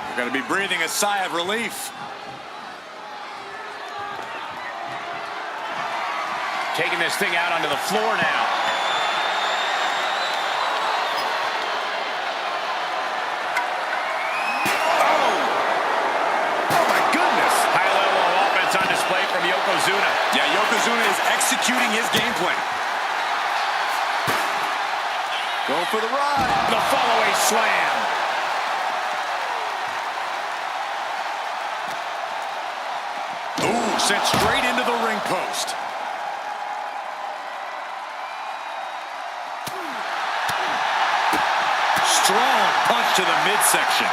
[SPEAKER 4] You're going to be breathing a sigh of relief.
[SPEAKER 1] Taking this thing out onto the floor now.
[SPEAKER 3] Oh my goodness.
[SPEAKER 1] High level of offense on display from Yokozuna.
[SPEAKER 4] Yeah, Yokozuna is executing his game plan.
[SPEAKER 3] Going for the ride.
[SPEAKER 1] The follow-away slam.
[SPEAKER 4] Ooh, sent straight into the ring post. Strong punch to the midsection.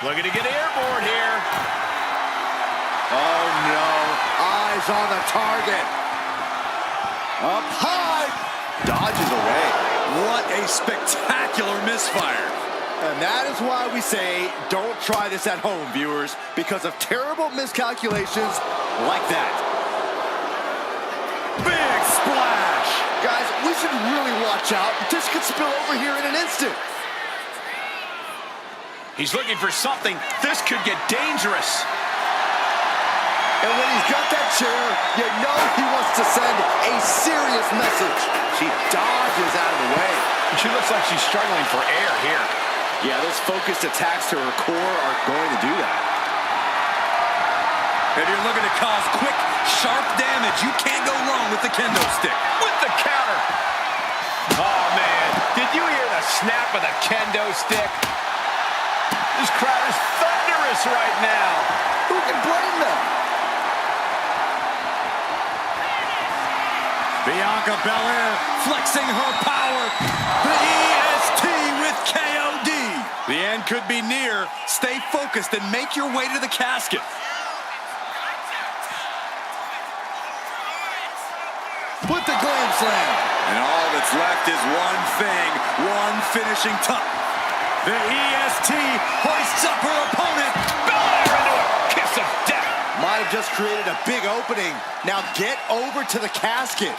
[SPEAKER 1] Looking to get airborne here.
[SPEAKER 3] Oh no. Eyes on the target. Up high. Dodges away.
[SPEAKER 4] What a spectacular misfire.
[SPEAKER 3] And that is why we say don't try this at home, viewers, because of terrible miscalculations like that.
[SPEAKER 4] Big splash.
[SPEAKER 3] Guys, we should really watch out. This could spill over here in an instant.
[SPEAKER 1] He's looking for something. This could get dangerous.
[SPEAKER 3] And when he's got that chair, you know he wants to send a serious message. She dodges out of the way.
[SPEAKER 1] She looks like she's struggling for air here.
[SPEAKER 3] Yeah, those focused attacks to her core are going to do that.
[SPEAKER 4] If you're looking to cause quick, sharp damage, you can't go wrong with the kendo stick.
[SPEAKER 1] With the counter. Oh, man. Did you hear the snap of the kendo stick? This crowd is thunderous right now.
[SPEAKER 3] Who can blame them?
[SPEAKER 4] Bianca Belair flexing her power. The EST with KOD. The end could be near. Stay focused and make your way to the casket.
[SPEAKER 3] Put the glam slam.
[SPEAKER 4] And all that's left is one thing, one finishing touch. The EST hoists up her opponent.
[SPEAKER 1] Belair into a kiss of death.
[SPEAKER 3] Might have just created a big opening. Now get over to the casket.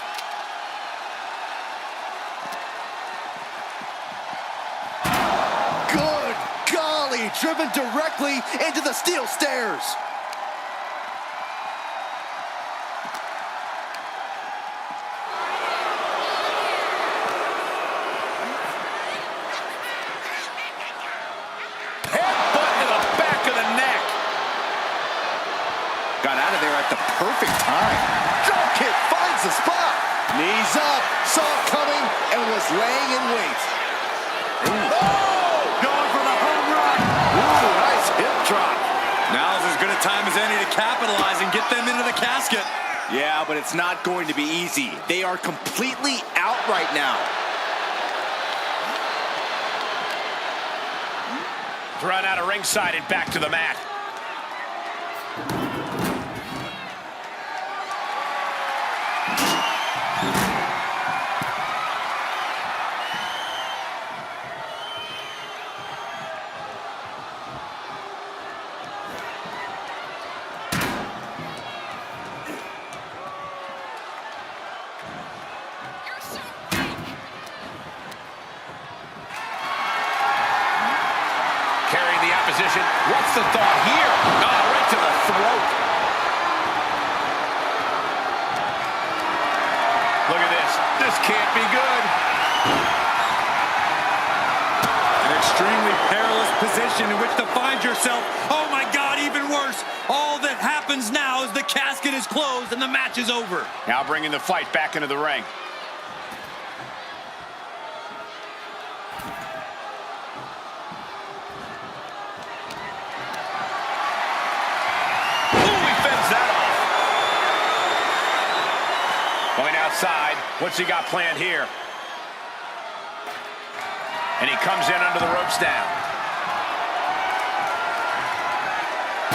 [SPEAKER 3] Good golly, driven directly into the steel stairs. Got out of there at the perfect time. Drop kick finds the spot. Knees up, saw it coming, and was laying in wait. Oh!
[SPEAKER 4] Going for the home run.
[SPEAKER 3] Ooh, nice hip drop.
[SPEAKER 4] Now's as good a time as any to capitalize and get them into the casket.
[SPEAKER 3] Yeah, but it's not going to be easy. They are completely out right now.
[SPEAKER 1] Run out of ringside and back to the mat. the thought here? Oh, right to the throat. Look at this. This can't be good.
[SPEAKER 4] An extremely perilous position in which to find yourself. Oh my God, even worse. All that happens now is the casket is closed and the match is over.
[SPEAKER 1] Now bringing the fight back into the ring. Going outside. What's he got planned here? And he comes in under the ropes now.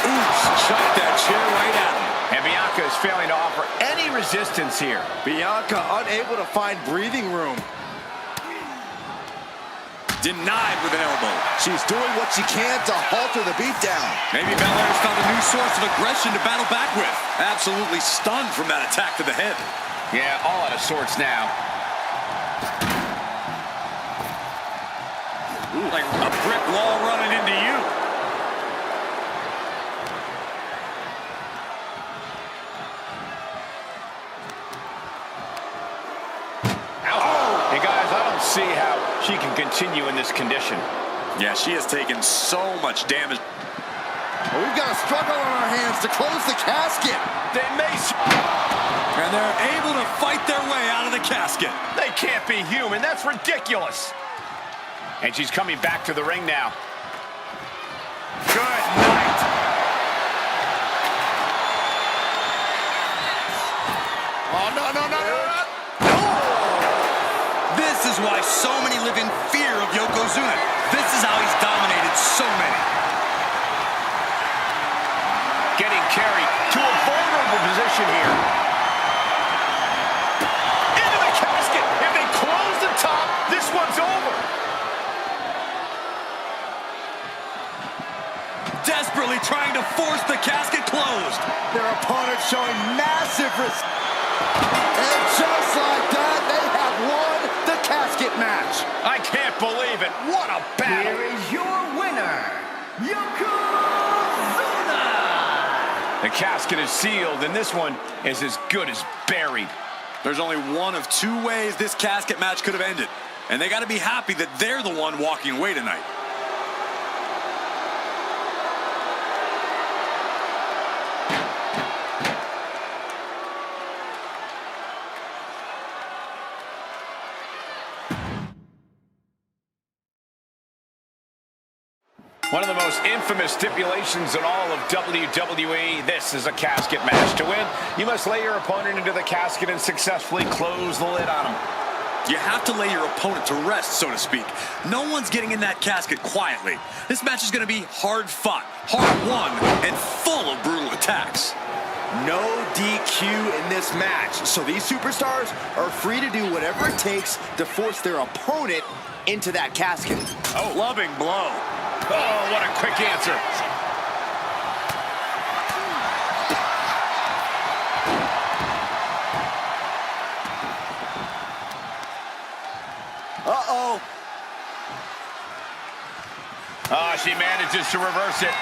[SPEAKER 4] Ooh, shot that chair right at him.
[SPEAKER 1] And Bianca is failing to offer any resistance here.
[SPEAKER 3] Bianca unable to find breathing room.
[SPEAKER 4] Denied with an elbow.
[SPEAKER 3] She's doing what she can to halter the beatdown.
[SPEAKER 4] Maybe Belair's found a new source of aggression to battle back with. Absolutely stunned from that attack to the head.
[SPEAKER 1] Yeah, all out of sorts now.
[SPEAKER 4] Ooh, like a brick wall running into you.
[SPEAKER 1] Oh! Hey guys, I don't see how she can continue in this condition.
[SPEAKER 4] Yeah, she has taken so much damage.
[SPEAKER 3] Well, we've got a struggle on our hands to close the casket.
[SPEAKER 1] They may...
[SPEAKER 4] And they're able to fight their way out of the casket.
[SPEAKER 1] They can't be human. That's ridiculous. And she's coming back to the ring now.
[SPEAKER 4] Good night.
[SPEAKER 3] Oh, no, no, no, no, no.
[SPEAKER 4] This is why so many live in fear of Yokozuna. This is how he's dominated so many.
[SPEAKER 1] Getting carried to a vulnerable position here. Into the casket. If they close the top, this one's over.
[SPEAKER 4] Desperately trying to force the casket closed.
[SPEAKER 3] Their opponent showing massive respect. And just like that, they have won the casket match.
[SPEAKER 1] I can't believe it. What a battle.
[SPEAKER 2] Here is your winner, Yokozuna!
[SPEAKER 1] The casket is sealed, and this one is as good as buried.
[SPEAKER 4] There's only one of two ways this casket match could have ended. And they got to be happy that they're the one walking away tonight.
[SPEAKER 1] One of the most infamous stipulations in all of WWE, this is a casket match. To win, you must lay your opponent into the casket and successfully close the lid on him.
[SPEAKER 4] You have to lay your opponent to rest, so to speak. No one's getting in that casket quietly. This match is going to be hard fought, hard won, and full of brutal attacks.
[SPEAKER 3] No DQ in this match, so these superstars are free to do whatever it takes to force their opponent into that casket.
[SPEAKER 4] Oh, loving blow.
[SPEAKER 1] Oh, what a quick answer.
[SPEAKER 3] Uh-oh.
[SPEAKER 1] Oh, she manages to reverse it.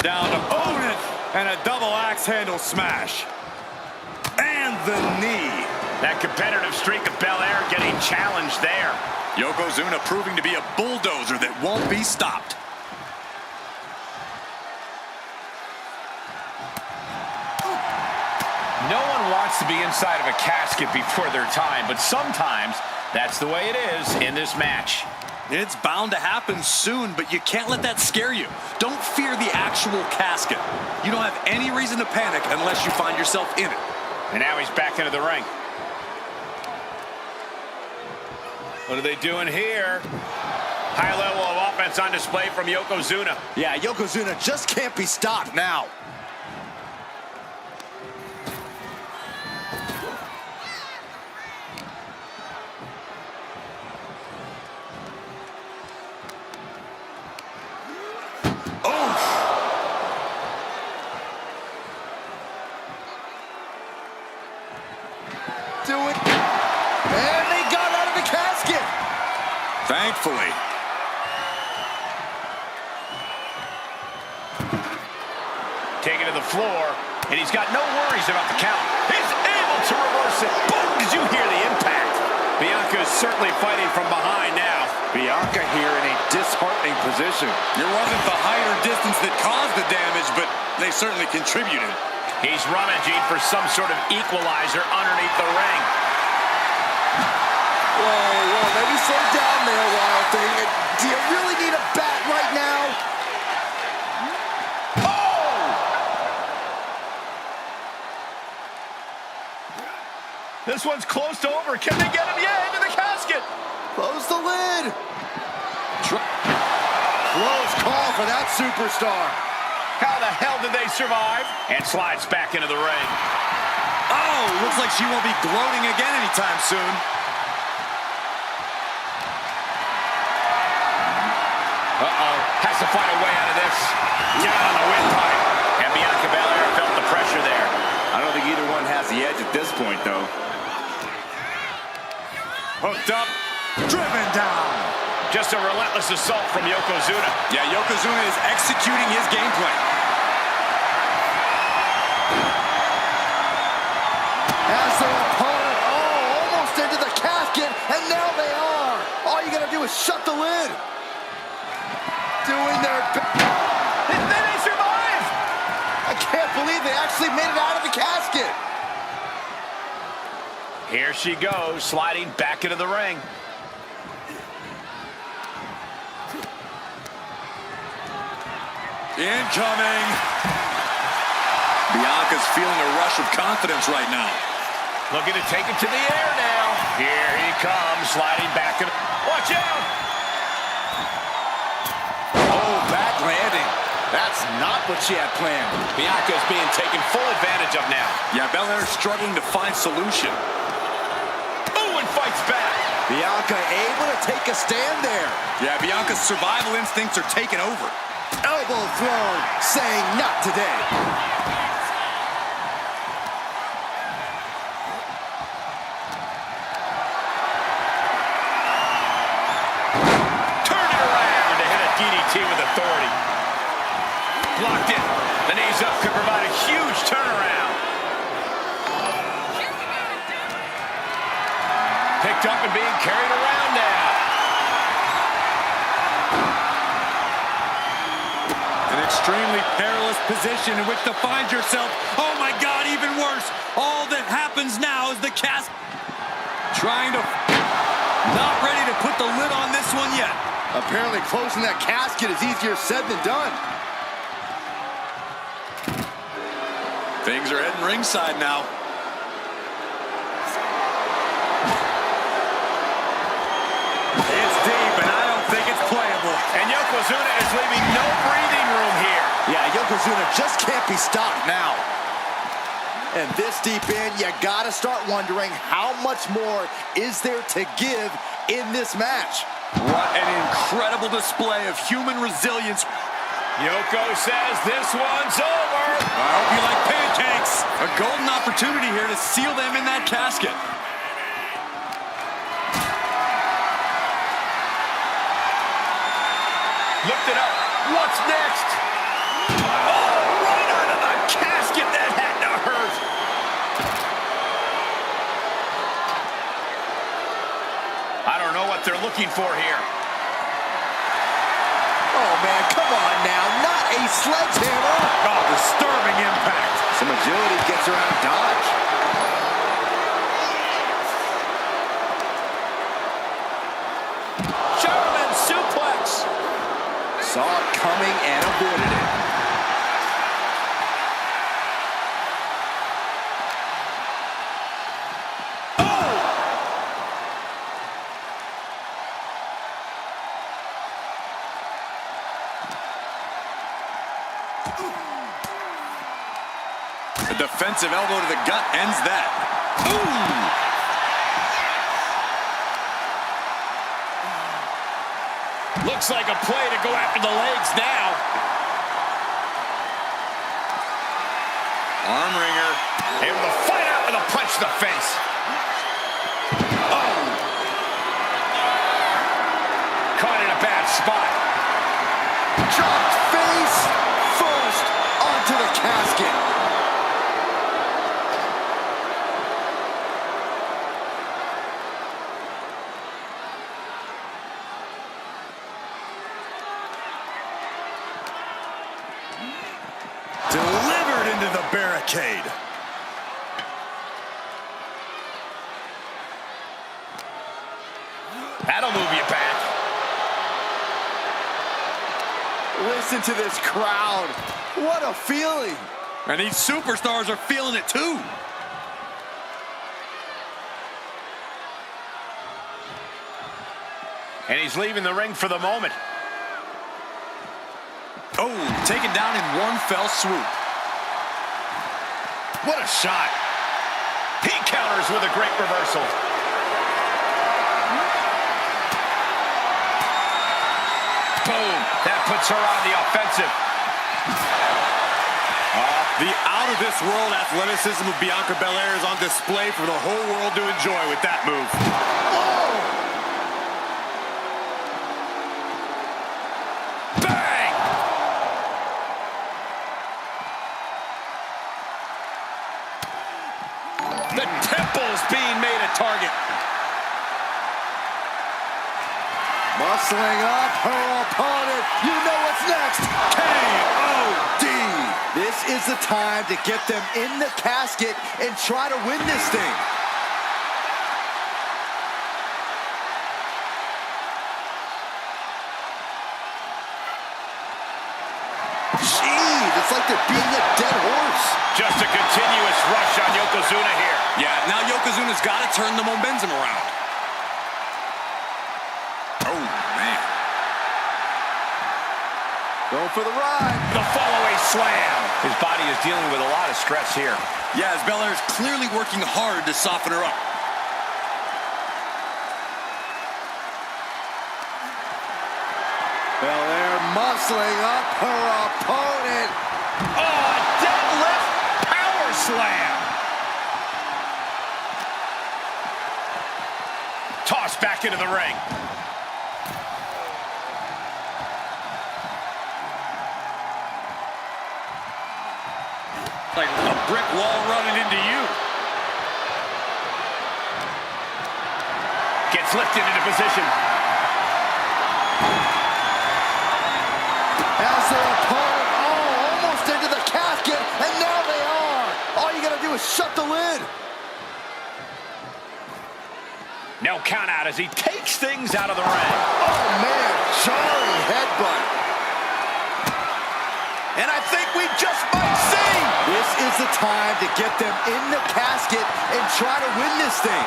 [SPEAKER 4] Down to opponent and a double axe handle smash. And the knee.
[SPEAKER 1] That competitive streak of Belair getting challenged there.
[SPEAKER 4] Yokozuna proving to be a bulldozer that won't be stopped.
[SPEAKER 1] No one wants to be inside of a casket before their time, but sometimes that's the way it is in this match.
[SPEAKER 4] It's bound to happen soon, but you can't let that scare you. Don't fear the actual casket. You don't have any reason to panic unless you find yourself in it.
[SPEAKER 1] And now he's back into the ring. What are they doing here? High level of offense on display from Yokozuna.
[SPEAKER 3] Yeah, Yokozuna just can't be stopped now. Do it. And they got out of the casket.
[SPEAKER 1] Taken to the floor, and he's got no worries about the count. He's able to reverse it. Boom! Did you hear the impact? Bianca is certainly fighting from behind now.
[SPEAKER 3] Bianca here in a disheartening position.
[SPEAKER 4] It wasn't the height or distance that caused the damage, but they certainly contributed.
[SPEAKER 1] He's rummaging for some sort of equalizer underneath the ring.
[SPEAKER 3] Whoa, maybe slow down there, Wild Thing. Do you really need a bat right now? Oh!
[SPEAKER 1] This one's close to over. Can they get him? Yeah, into the casket.
[SPEAKER 3] Close the lid. Close call for that superstar.
[SPEAKER 1] How the hell did they survive? And slides back into the ring.
[SPEAKER 4] Oh, looks like she won't be gloating again anytime soon.
[SPEAKER 1] Has to find a way out of this. Down on the windpipe. And Bianca Belair felt the pressure there.
[SPEAKER 3] I don't think either one has the edge at this point, though.
[SPEAKER 4] Hooked up, driven down.
[SPEAKER 1] Just a relentless assault from Yokozuna.
[SPEAKER 4] Yeah, Yokozuna is executing his game plan.
[SPEAKER 3] As their opponent, almost into the casket, and now they are. All you gotta do is shut the lid. Doing their best.
[SPEAKER 1] And then they survive.
[SPEAKER 3] I can't believe they actually made it out of the casket.
[SPEAKER 1] Here she goes, sliding back into the ring.
[SPEAKER 4] Incoming. Bianca's feeling a rush of confidence right now.
[SPEAKER 1] Looking to take it to the air now. Here he comes, sliding back. Watch out!
[SPEAKER 3] Oh, back landing. That's not what she had planned.
[SPEAKER 1] Bianca's being taken full advantage of now.
[SPEAKER 4] Yeah, Belair's struggling to find solution.
[SPEAKER 1] Oh, and fights back.
[SPEAKER 3] Bianca able to take a stand there.
[SPEAKER 4] Yeah, Bianca's survival instincts are taking over.
[SPEAKER 3] Elbow thrown, saying not today.
[SPEAKER 1] Turn it around to hit a DDT with authority. Blocked it. The knees up could provide a huge turnaround. Picked up and being carried around now.
[SPEAKER 4] An extremely perilous position in which to find yourself. Oh my God, even worse. All that happens now is the cast trying to, not ready to put the lid on this one yet.
[SPEAKER 3] Apparently closing that casket is easier said than done.
[SPEAKER 4] Things are heading ringside now. It's deep, and I don't think it's playable.
[SPEAKER 1] And Yokozuna is leaving no breathing room here.
[SPEAKER 3] Yeah, Yokozuna just can't be stopped now. And this deep in, you gotta start wondering how much more is there to give in this match.
[SPEAKER 4] What an incredible display of human resilience.
[SPEAKER 1] Yoko says this one's over.
[SPEAKER 4] I hope you like pancakes. A golden opportunity here to seal them in that casket.
[SPEAKER 1] Lift it up. What's next? Oh, right out of the casket. That had to hurt. I don't know what they're looking for here.
[SPEAKER 3] Oh man, come on now, not a sledgehammer.
[SPEAKER 4] Oh, disturbing impact.
[SPEAKER 3] Some agility gets around dodge.
[SPEAKER 1] German suplex.
[SPEAKER 3] Saw it coming and avoided it.
[SPEAKER 4] A defensive elbow to the gut ends that. Ooh!
[SPEAKER 1] Looks like a play to go after the legs now.
[SPEAKER 4] Arm wringer.
[SPEAKER 1] Able to fight out with a punch to the face. Oh! Caught in a bad spot.
[SPEAKER 3] Dropped face first onto the couch. barricade.
[SPEAKER 1] That'll move you back.
[SPEAKER 3] Listen to this crowd. What a feeling.
[SPEAKER 4] And these superstars are feeling it too.
[SPEAKER 1] And he's leaving the ring for the moment.
[SPEAKER 4] Oh, taken down in one fell swoop.
[SPEAKER 1] What a shot. He counters with a great reversal. Boom. That puts her on the offensive.
[SPEAKER 4] The out-of-this-world athleticism of Bianca Belair is on display for the whole world to enjoy with that move.
[SPEAKER 1] Bang! The temple's being made a target.
[SPEAKER 3] Muscling up her opponent. You know what's next. K.O.D. This is the time to get them in the casket and try to win this thing. Jeez, it's like they're beating a dead horse.
[SPEAKER 1] Just a continuous rush on Yokozuna here.
[SPEAKER 4] Yeah, now Yokozuna's got to turn the momentum around. Oh, man.
[SPEAKER 3] Going for the ride.
[SPEAKER 1] The fallaway slam. His body is dealing with a lot of stress here.
[SPEAKER 4] Yeah, as Belair's clearly working hard to soften her up.
[SPEAKER 3] Belair muscling up her opponent.
[SPEAKER 1] Oh, a deadlift power slam. Tossed back into the ring.
[SPEAKER 4] Like a brick wall running into you.
[SPEAKER 1] Gets lifted into position.
[SPEAKER 3] As their opponent, almost into the casket, and now they are. All you gotta do is shut the lid.
[SPEAKER 1] No count out as he takes things out of the ring.
[SPEAKER 3] Oh man, jarring headbutt.
[SPEAKER 1] And I think we just might see.
[SPEAKER 3] This is the time to get them in the casket and try to win this thing.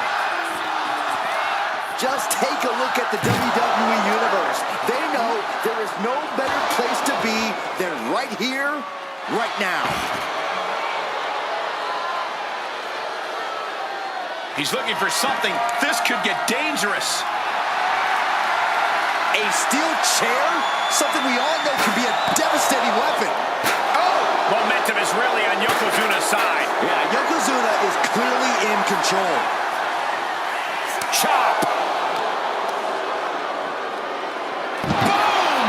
[SPEAKER 3] Just take a look at the WWE Universe. They know there is no better place to be than right here, right now.
[SPEAKER 1] He's looking for something. This could get dangerous.
[SPEAKER 3] A steel chair? Something we all know can be a devastating weapon. Oh!
[SPEAKER 1] Momentum is really on Yokozuna's side.
[SPEAKER 3] Yeah, Yokozuna is clearly in control.
[SPEAKER 1] Chop! Boom!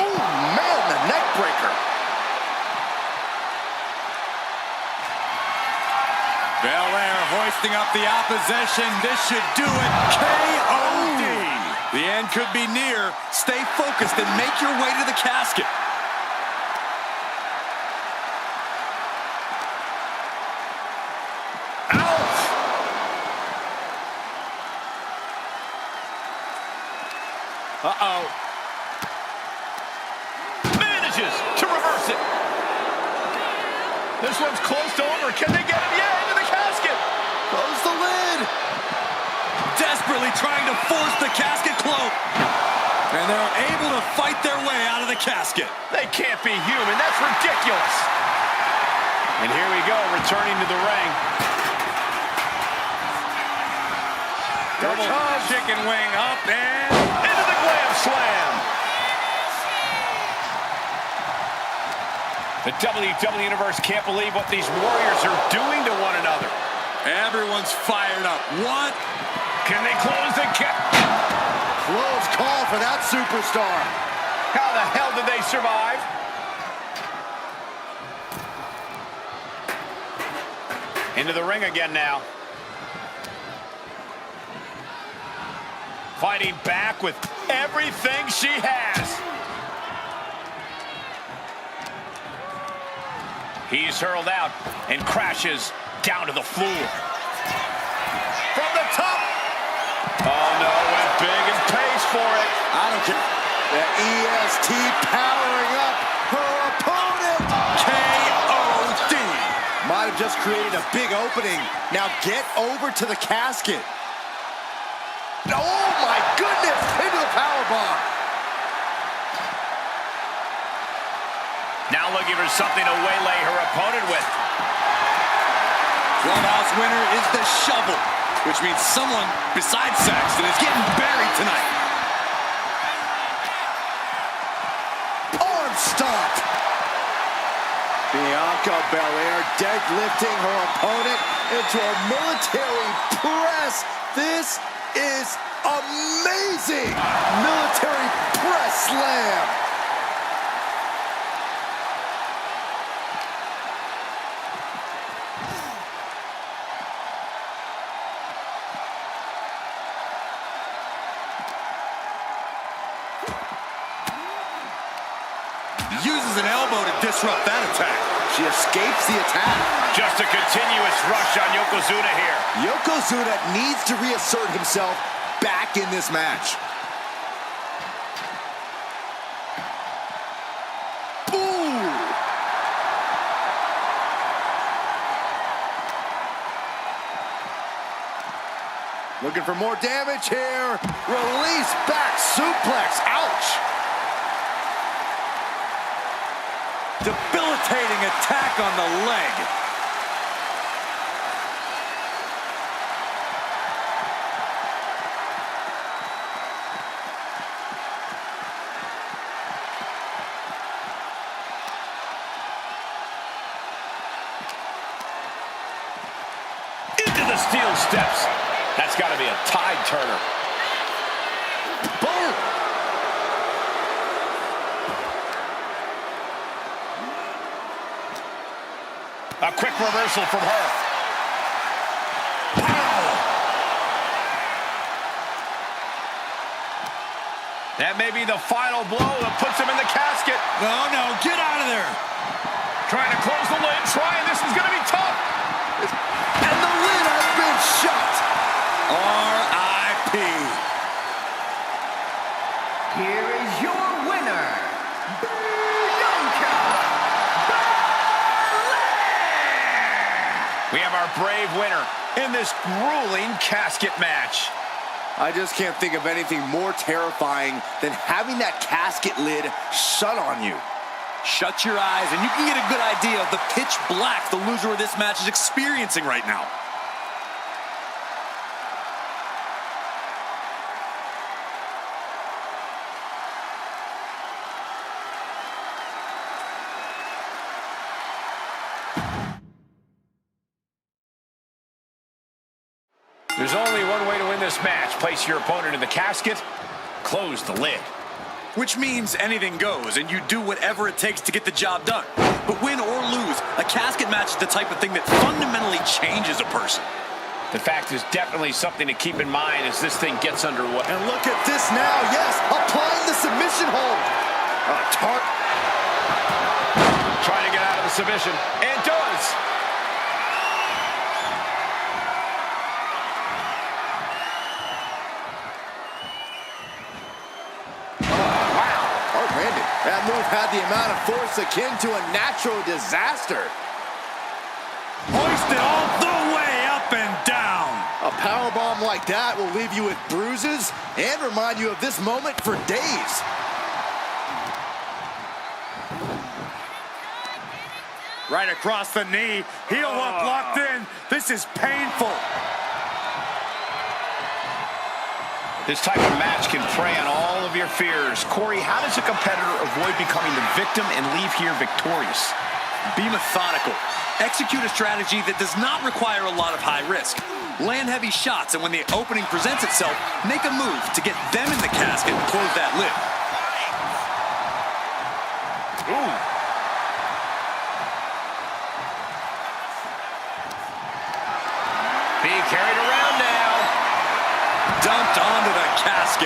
[SPEAKER 3] Oh, man, the neck breaker.
[SPEAKER 4] Belair hoisting up the opposition. This should do it. K.O.D. The end could be near. Stay focused and make your way to the casket.
[SPEAKER 1] Ouch! Uh-oh. Manages to reverse it. This one's close to over. Can they get him? Yeah, into the casket.
[SPEAKER 3] Close the lid.
[SPEAKER 4] Desperately trying to force the casket closed. And they're able to fight their way out of the casket.
[SPEAKER 1] They can't be human. That's ridiculous. And here we go, returning to the ring.
[SPEAKER 4] Double chicken wing up and
[SPEAKER 1] Into the glam slam. The WWE Universe can't believe what these warriors are doing to one another.
[SPEAKER 4] everyone's fired up. What?
[SPEAKER 1] Can they close the gap?
[SPEAKER 3] Close call for that superstar.
[SPEAKER 1] How the hell did they survive? Into the ring again now. fighting back with everything she has. He's hurled out and crashes down to the floor. From the top. Oh, no, went big and pays for it.
[SPEAKER 3] I don't care. The EST powering up her opponent.
[SPEAKER 4] KOD.
[SPEAKER 3] Might have just created a big opening. Now get over to the casket. Oh, my goodness. Into the powerbomb.
[SPEAKER 1] Now looking for something to waylay her opponent with.
[SPEAKER 4] Clubhouse winner is the shovel, which means someone besides Saxton is getting buried tonight.
[SPEAKER 3] Arm stomp. Bianca Belair deadlifting her opponent into a military press. This is amazing. Military press slam.
[SPEAKER 4] Uses an elbow to disrupt that attack.
[SPEAKER 3] She escapes the attack.
[SPEAKER 1] Just a continuous rush on Yokozuna here.
[SPEAKER 3] Yokozuna needs to reassert himself back in this match. Ooh! Looking for more damage here. Release back suplex. Ouch!
[SPEAKER 4] Debilitating attack on the leg.
[SPEAKER 1] Into the steel steps. That's got to be a tide turner.
[SPEAKER 3] Boom!
[SPEAKER 1] A quick reversal from her. Pow! That may be the final blow that puts him in the casket.
[SPEAKER 4] Oh, no, get out of there.
[SPEAKER 1] Trying to close the lid, this is going to be tough.
[SPEAKER 3] And the lid has been shut.
[SPEAKER 4] R.I.P.
[SPEAKER 2] Here is your winner, Bianca Belair!
[SPEAKER 1] We have our brave winner in this grueling casket match.
[SPEAKER 3] I just can't think of anything more terrifying than having that casket lid shut on you.
[SPEAKER 4] Shut your eyes and you can get a good idea of the pitch black the loser of this match is experiencing right now.
[SPEAKER 1] There's only one way to win this match. Place your opponent in the casket, close the lid.
[SPEAKER 4] Which means anything goes, and you do whatever it takes to get the job done. But win or lose, a casket match is the type of thing that fundamentally changes a person.
[SPEAKER 1] The fact is definitely something to keep in mind as this thing gets underway.
[SPEAKER 3] And look at this now, yes, applying the submission hold.
[SPEAKER 1] Trying to get out of the submission, and does.
[SPEAKER 3] That move had the amount of force akin to a natural disaster.
[SPEAKER 4] Hoisted all the way up and down.
[SPEAKER 3] A powerbomb like that will leave you with bruises and remind you of this moment for days.
[SPEAKER 4] Right across the knee. Heel hook locked in. This is painful.
[SPEAKER 1] This type of match can prey on all of your fears. Corey, how does a competitor avoid becoming the victim and leave here victorious?
[SPEAKER 4] Be methodical. Execute a strategy that does not require a lot of high risk. Land heavy shots, and when the opening presents itself, make a move to get them in the casket and close that lid.
[SPEAKER 1] Ooh. Being carried around now.
[SPEAKER 4] Dumped onto the casket.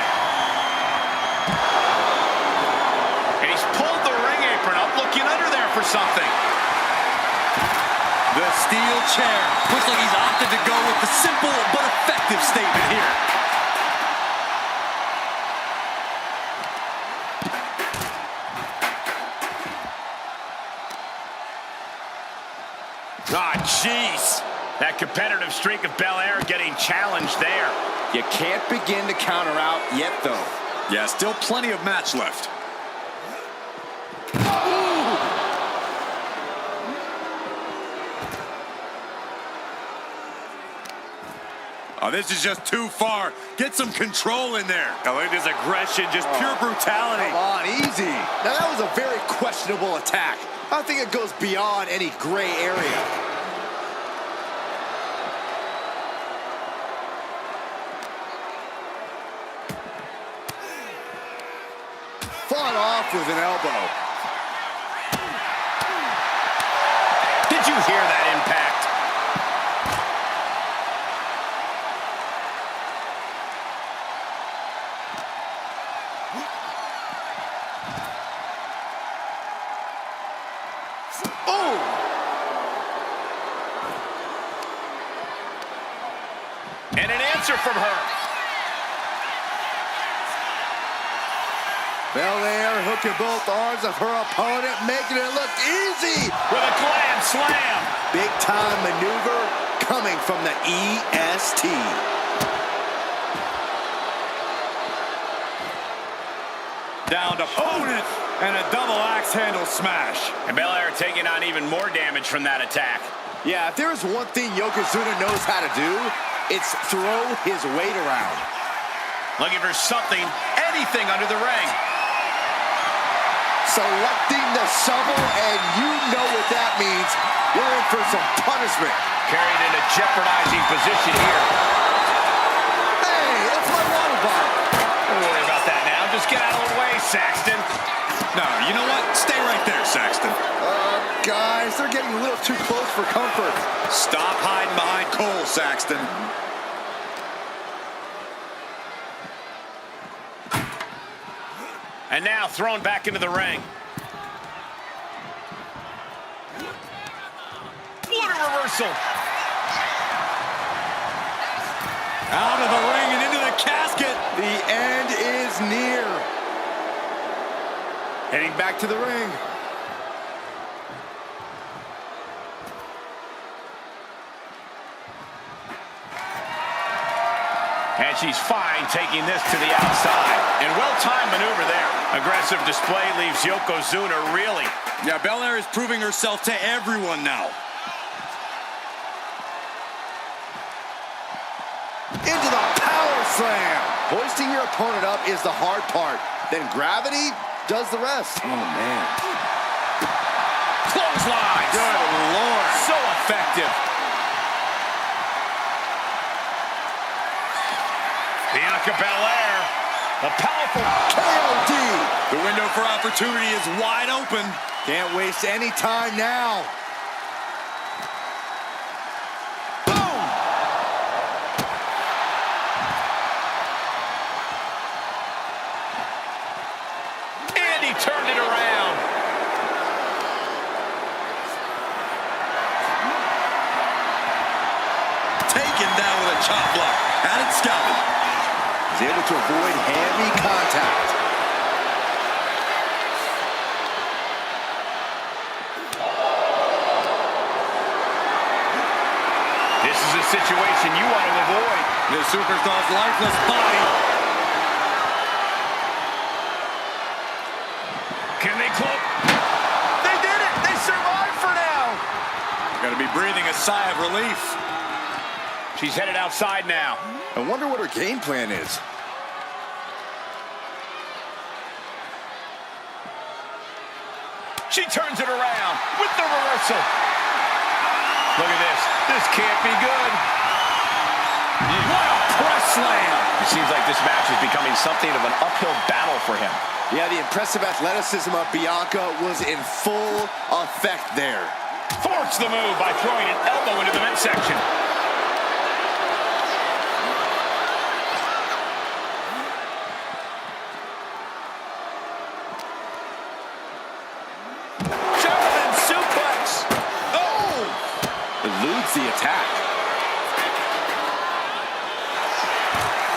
[SPEAKER 4] looking under there for something. The steel chair. Looks like he's opted to go with the simple but effective statement here.
[SPEAKER 1] Ah, jeez. That competitive streak of Belair getting challenged there.
[SPEAKER 3] You can't begin to counter out yet, though.
[SPEAKER 4] Yeah, still plenty of match left. Oh, this is just too far. Get some control in there.
[SPEAKER 1] I like this aggression, just pure brutality.
[SPEAKER 3] Come on, easy. Now, that was a very questionable attack. I think it goes beyond any gray area. Fought off with an elbow.
[SPEAKER 1] Did you hear that impact?
[SPEAKER 3] Oh!
[SPEAKER 1] And an answer from her.
[SPEAKER 3] Belair hooking both arms of her opponent, making it look easy.
[SPEAKER 1] With a glam slam.
[SPEAKER 3] Big time maneuver coming from the EST.
[SPEAKER 4] Down to opponent and a double axe handle smash.
[SPEAKER 1] And Belair taking on even more damage from that attack.
[SPEAKER 3] Yeah, if there's one thing Yokozuna knows how to do, it's throw his weight around.
[SPEAKER 1] Looking for something, anything under the ring.
[SPEAKER 3] Selecting the shovel, and you know what that means. We're in for some punishment.
[SPEAKER 1] Carried in a jeopardizing position here.
[SPEAKER 3] Hey, that's my water bottle.
[SPEAKER 1] Don't worry about that now. Just get out of the way, Saxton.
[SPEAKER 4] No, you know what? Stay right there, Saxton.
[SPEAKER 3] Guys, they're getting a little too close for comfort.
[SPEAKER 4] Stop hiding behind Cole, Saxton.
[SPEAKER 1] And now thrown back into the ring. What a reversal.
[SPEAKER 4] Out of the ring and into the casket.
[SPEAKER 3] The end is near. Heading back to the ring.
[SPEAKER 1] And she's fine taking this to the outside. And well-timed maneuver there. Aggressive display leaves Yokozuna reeling.
[SPEAKER 4] Yeah, Belair is proving herself to everyone now.
[SPEAKER 3] Into the power slam. Hoisting your opponent up is the hard part. Then gravity does the rest. Oh, man.
[SPEAKER 1] Clothesline. Good Lord. So effective. Bianca Belair, the powerful
[SPEAKER 3] KOD.
[SPEAKER 4] The window for opportunity is wide open.
[SPEAKER 3] Can't waste any time now.
[SPEAKER 1] boom. And he turned it around.
[SPEAKER 4] Taken down with a chop block. Had it scouted.
[SPEAKER 3] He's able to avoid heavy contact.
[SPEAKER 1] This is a situation you want to avoid.
[SPEAKER 4] The superstar's lifeless body.
[SPEAKER 1] Can they close? They did it! They survived for now!
[SPEAKER 4] Got to be breathing a sigh of relief.
[SPEAKER 1] She's headed outside now.
[SPEAKER 3] I wonder what her game plan is.
[SPEAKER 1] She turns it around with the reversal. Look at this. This can't be good. What a press slam. It seems like this match is becoming something of an uphill battle for him.
[SPEAKER 3] Yeah, the impressive athleticism of Bianca was in full effect there.
[SPEAKER 1] Thwarts the move by throwing an elbow into the midsection.
[SPEAKER 3] avoids the attack.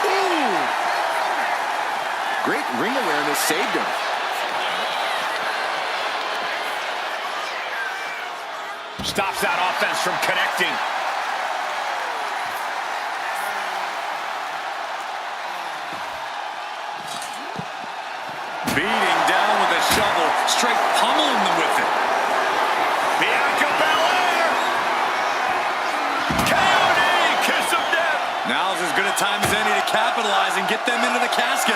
[SPEAKER 3] Ooh. Great ring awareness saved him.
[SPEAKER 1] Stops that offense from connecting.
[SPEAKER 4] Beating down with a shovel, straight pummeling them with it.
[SPEAKER 1] Bianca Belair! KOD, kiss of death!
[SPEAKER 4] Now's as good a time as any to capitalize and get them into the casket.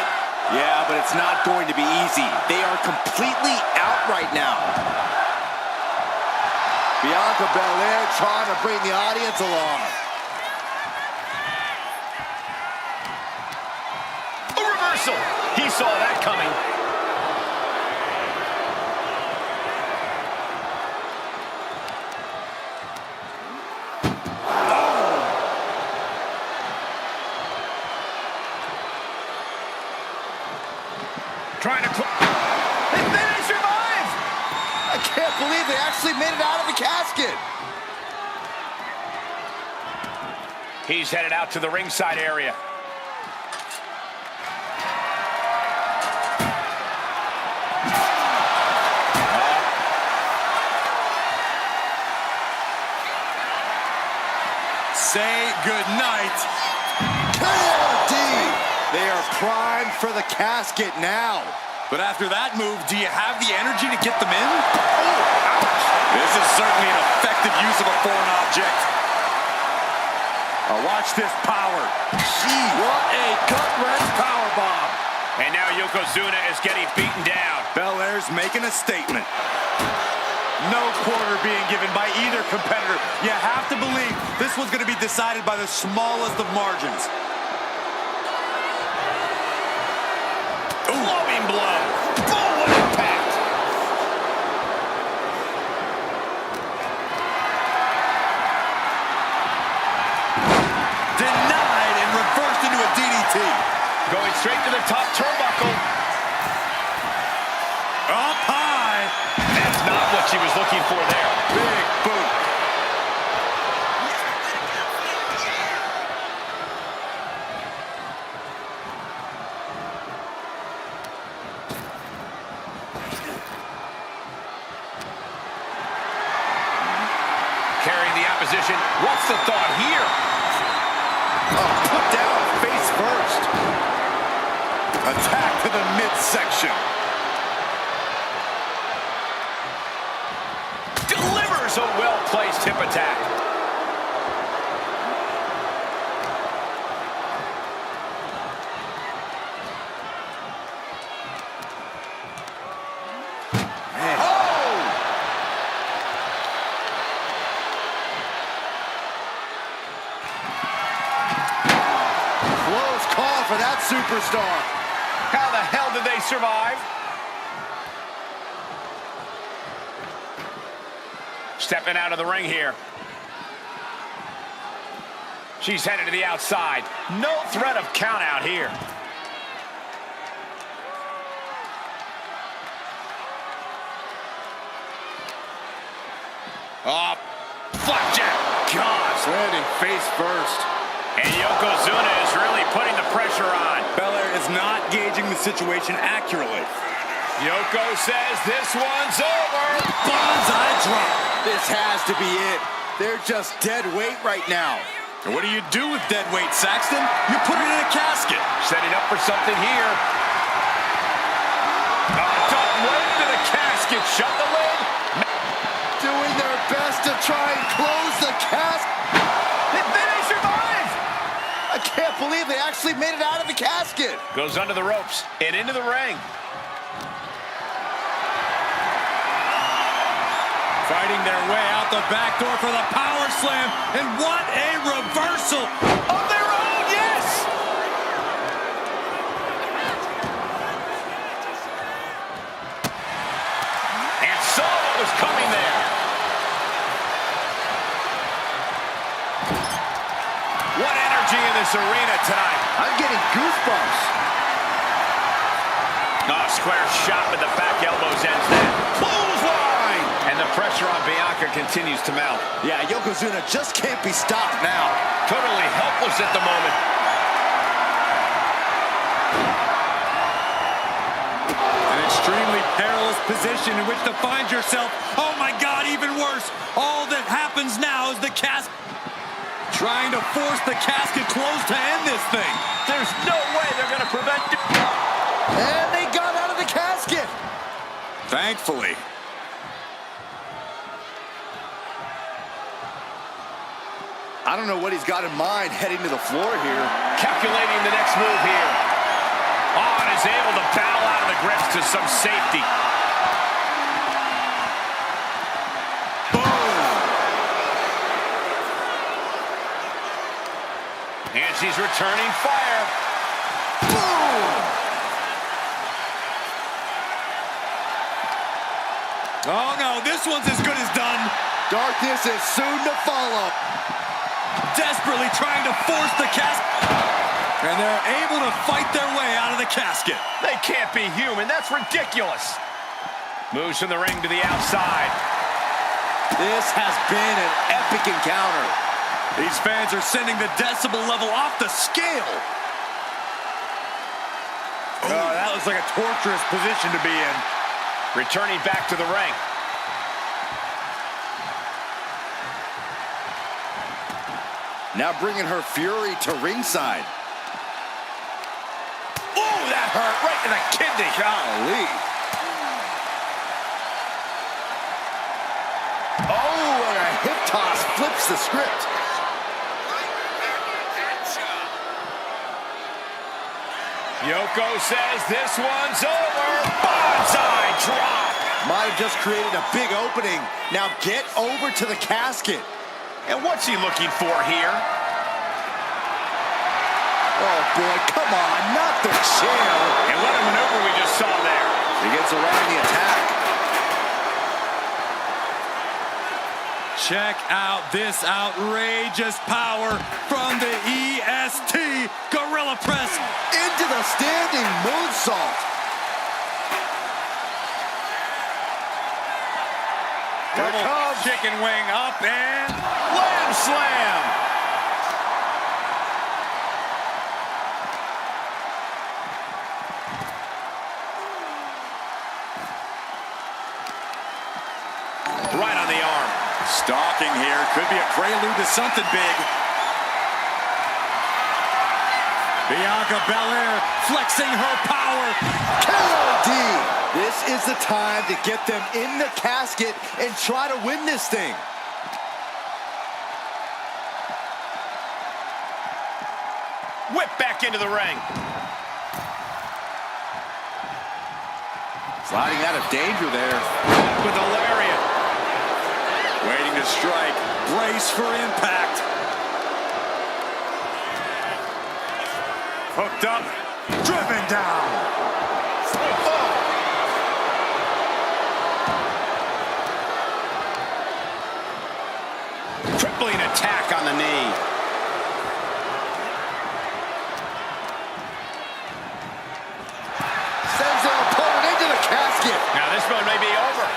[SPEAKER 3] Yeah, but it's not going to be easy. They are completely out right now. Bianca Belair trying to bring the audience along.
[SPEAKER 1] A reversal! He saw that coming. Trying to and then he survives!
[SPEAKER 3] I can't believe they actually made it out of the casket.
[SPEAKER 1] He's headed out to the ringside area.
[SPEAKER 4] Say goodnight.
[SPEAKER 3] KOD! They are primed for the casket now.
[SPEAKER 4] But after that move, do you have the energy to get them in? Oh, ouch. This is certainly an effective use of a foreign object.
[SPEAKER 3] Watch this power. Gee, what a gut-wrench powerbomb.
[SPEAKER 1] And now Yokozuna is getting beaten down.
[SPEAKER 4] Belair's making a statement. No quarter being given by either competitor. You have to believe this one's going to be decided by the smallest of margins.
[SPEAKER 1] Flowing blow. Oh, what impact.
[SPEAKER 4] Denied and reversed into a DDT.
[SPEAKER 1] Going straight to the top turnbuckle.
[SPEAKER 4] Up high.
[SPEAKER 1] That's not what she was looking for there.
[SPEAKER 4] Big boot.
[SPEAKER 1] Carrying the opposition. What's the thought here?
[SPEAKER 3] Put down face first.
[SPEAKER 4] Attack to the midsection.
[SPEAKER 1] Delivers a well-placed hip attack.
[SPEAKER 3] For that superstar.
[SPEAKER 1] How the hell did they survive? Stepping out of the ring here. She's headed to the outside. No threat of count out here. Flapjack. Gosh.
[SPEAKER 3] Landing face first.
[SPEAKER 1] And Yokozuna is really putting the pressure on.
[SPEAKER 4] Belair is not gauging the situation accurately.
[SPEAKER 1] Yoko says this one's over.
[SPEAKER 4] Bonsai drop.
[SPEAKER 3] This has to be it. They're just dead weight right now.
[SPEAKER 4] And what do you do with dead weight, Saxton? You put it in a casket.
[SPEAKER 1] Setting up for something here. Duck right into the casket. Shut the lid.
[SPEAKER 3] Doing their best to try and close the casket.
[SPEAKER 1] And then they survive.
[SPEAKER 3] I can't believe they actually made it out of the casket.
[SPEAKER 1] Goes under the ropes and into the ring.
[SPEAKER 4] Fighting their way out the back door for the power slam. And what a reversal of their own, yes!
[SPEAKER 1] And saw what was coming there. What energy in this arena tonight.
[SPEAKER 3] I'm getting goosebumps.
[SPEAKER 1] Square shot with the back elbows ends that. Clothesline! And And the pressure on Bianca continues to mount.
[SPEAKER 3] Yeah, Yokozuna just can't be stopped now.
[SPEAKER 1] Totally helpless at the moment.
[SPEAKER 4] An extremely perilous position in which to find yourself. Oh my God, even worse. All that happens now is the casket trying to force the casket closed to end this thing.
[SPEAKER 1] There's no way they're going to prevent it.
[SPEAKER 3] And they got out of the casket.
[SPEAKER 4] Thankfully.
[SPEAKER 3] I don't know what he's got in mind heading to the floor here.
[SPEAKER 1] Calculating the next move here. Oh, and is able to battle out of the grips to some safety. Boom! And she's returning fire.
[SPEAKER 3] Boom!
[SPEAKER 4] Oh no, this one's as good as done.
[SPEAKER 3] Darkness is soon to follow.
[SPEAKER 4] Desperately trying to force the casket. And they're able to fight their way out of the casket.
[SPEAKER 1] They can't be human. That's ridiculous. Moves from the ring to the outside.
[SPEAKER 3] This has been an epic encounter.
[SPEAKER 4] These fans are sending the decibel level off the scale. Oh, that looks like a torturous position to be in.
[SPEAKER 1] Returning back to the ring.
[SPEAKER 3] Now bringing her fury to ringside.
[SPEAKER 1] Oh, that hurt right in the kidney.
[SPEAKER 3] Golly. Oh, and a hip toss flips the script.
[SPEAKER 1] Yoko says this one's over. Bonsai drop.
[SPEAKER 3] Might have just created a big opening. Now get over to the casket.
[SPEAKER 1] And what's he looking for here?
[SPEAKER 3] Oh, boy, come on, not the chair.
[SPEAKER 1] And what a maneuver we just saw there.
[SPEAKER 3] He gets around the attack.
[SPEAKER 4] Check out this outrageous power from the EST Gorilla Press.
[SPEAKER 3] Into the standing moonsault.
[SPEAKER 4] Double chicken wing up and
[SPEAKER 1] Lamb slam. Right on the arm.
[SPEAKER 4] stalking here. Could be a prelude to something big. Bianca Belair flexing her power.
[SPEAKER 3] KOD! This is the time to get them in the casket and try to win this thing.
[SPEAKER 1] Whip back into the ring.
[SPEAKER 3] Sliding out of danger there.
[SPEAKER 1] With a lariat.
[SPEAKER 4] Waiting to strike. Brace for impact. Hooked up. Driven down.
[SPEAKER 1] Oh. Crippling attack on the knee.
[SPEAKER 3] Sends their opponent into the casket.
[SPEAKER 1] Now this one may be over.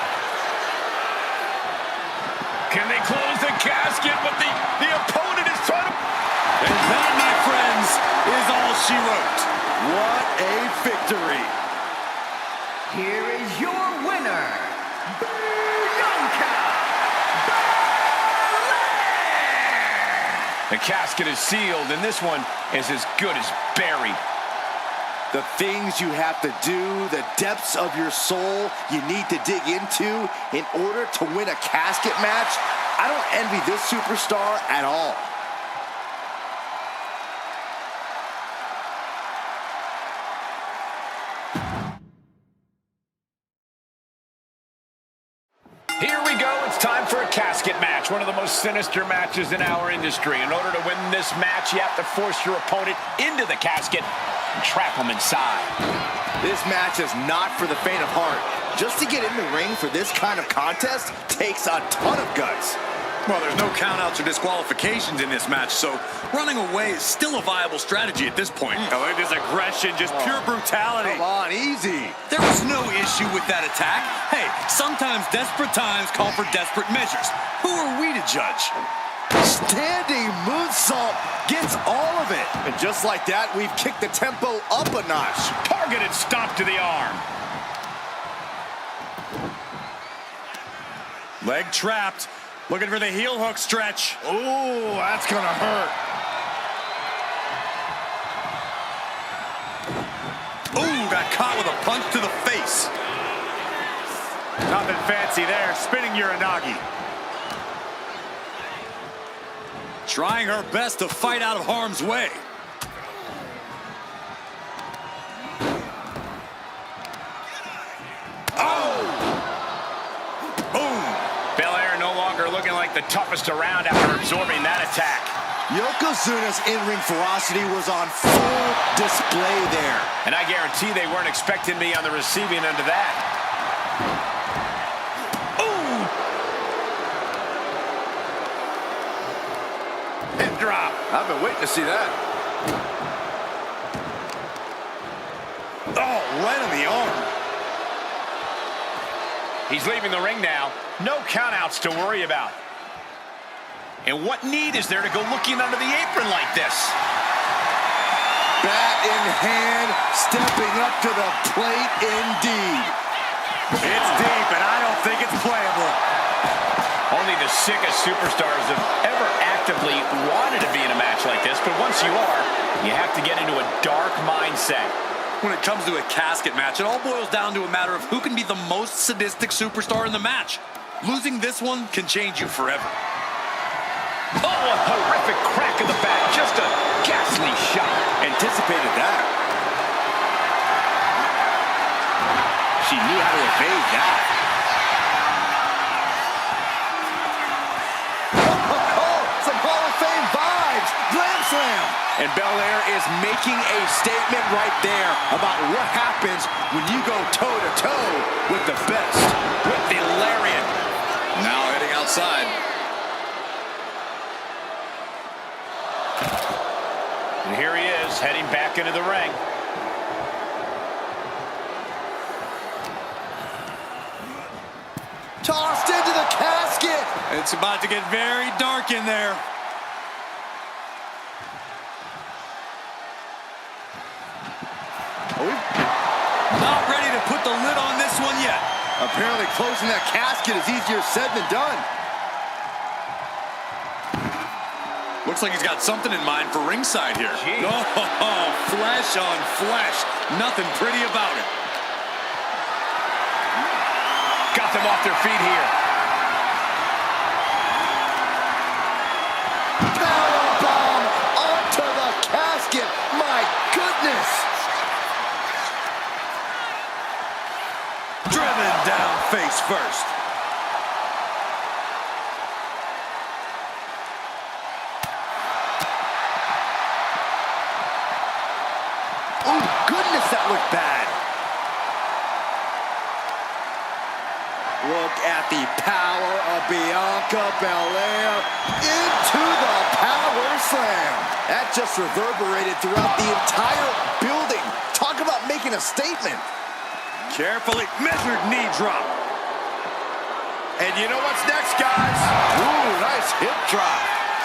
[SPEAKER 1] Can they close the casket? But the opponent is trying to...
[SPEAKER 4] And that, my friends, is all she wrote.
[SPEAKER 3] What a victory.
[SPEAKER 2] Here is your winner, Bianca Belair!
[SPEAKER 1] The casket is sealed, and this one is as good as buried.
[SPEAKER 3] The things you have to do, the depths of your soul you need to dig into in order to win a casket match. I don't envy this superstar at all.
[SPEAKER 1] Here we go. It's time for a casket match, one of the most sinister matches in our industry. In order to win this match, you have to force your opponent into the casket and trap them inside.
[SPEAKER 3] This match is not for the faint of heart. Just to get in the ring for this kind of contest takes a ton of guts.
[SPEAKER 4] Well, there's no countouts or disqualifications in this match, so running away is still a viable strategy at this point.
[SPEAKER 1] Oh, it is aggression, just pure brutality.
[SPEAKER 3] Come on, easy.
[SPEAKER 4] There was no issue with that attack. Hey, Sometimes desperate times call for desperate measures. Who are we to judge?
[SPEAKER 3] Standing moonsault gets all of it. And just like that, we've kicked the tempo up a notch.
[SPEAKER 1] Targeted stop to the arm.
[SPEAKER 4] Leg trapped. Looking for the heel hook stretch.
[SPEAKER 3] Ooh, that's gonna hurt.
[SPEAKER 4] Ooh, got caught with a punch to the face.
[SPEAKER 5] Nothing fancy there, spinning Uranagi.
[SPEAKER 4] Trying her best to fight out of harm's way. Oh! Boom!
[SPEAKER 1] Belair no longer looking like the toughest around after absorbing that attack.
[SPEAKER 3] Yokozuna's in-ring ferocity was on full display there.
[SPEAKER 1] And I guarantee they weren't expecting me on the receiving end of that.
[SPEAKER 3] Hip drop. I've been waiting to see that.
[SPEAKER 4] Oh, right on the arm.
[SPEAKER 1] He's leaving the ring now. No countouts to worry about. And what need is there to go looking under the apron like this?
[SPEAKER 3] Bat in hand, stepping up to the plate indeed.
[SPEAKER 5] It's deep, and I don't think it's playable.
[SPEAKER 1] Only the sickest superstars have ever actively wanted to be in a match like this, but once you are, you have to get into a dark mindset.
[SPEAKER 4] When it comes to a casket match, it all boils down to a matter of who can be the most sadistic superstar in the match. Losing this one can change you forever.
[SPEAKER 1] Oh, a horrific crack in the back. Just a ghastly shot.
[SPEAKER 3] Anticipated that. She knew how to evade that. Some Hall of Fame vibes. Glam slam. And Belair is making a statement right there about what happens when you go toe-to-toe with the best.
[SPEAKER 1] With the lariat.
[SPEAKER 4] Now heading outside.
[SPEAKER 1] And here he is, heading back into the ring.
[SPEAKER 3] Tossed into the casket.
[SPEAKER 4] It's about to get very dark in there. Not ready to put the lid on this one yet.
[SPEAKER 3] Apparently closing that casket is easier said than done.
[SPEAKER 4] Looks like he's got something in mind for ringside here.
[SPEAKER 1] Jeez.
[SPEAKER 4] Oh, flesh on flesh. Nothing pretty about it.
[SPEAKER 1] Got them off their feet here.
[SPEAKER 3] Powerbomb onto the casket. My goodness.
[SPEAKER 4] Driven down face first.
[SPEAKER 3] Oh, goodness, that looked bad. Look at the power of Bianca Belair into the power slam. That just reverberated throughout the entire building. Talk about making a statement.
[SPEAKER 5] Carefully measured knee drop. And you know what's next, guys?
[SPEAKER 3] Ooh, nice hip drop.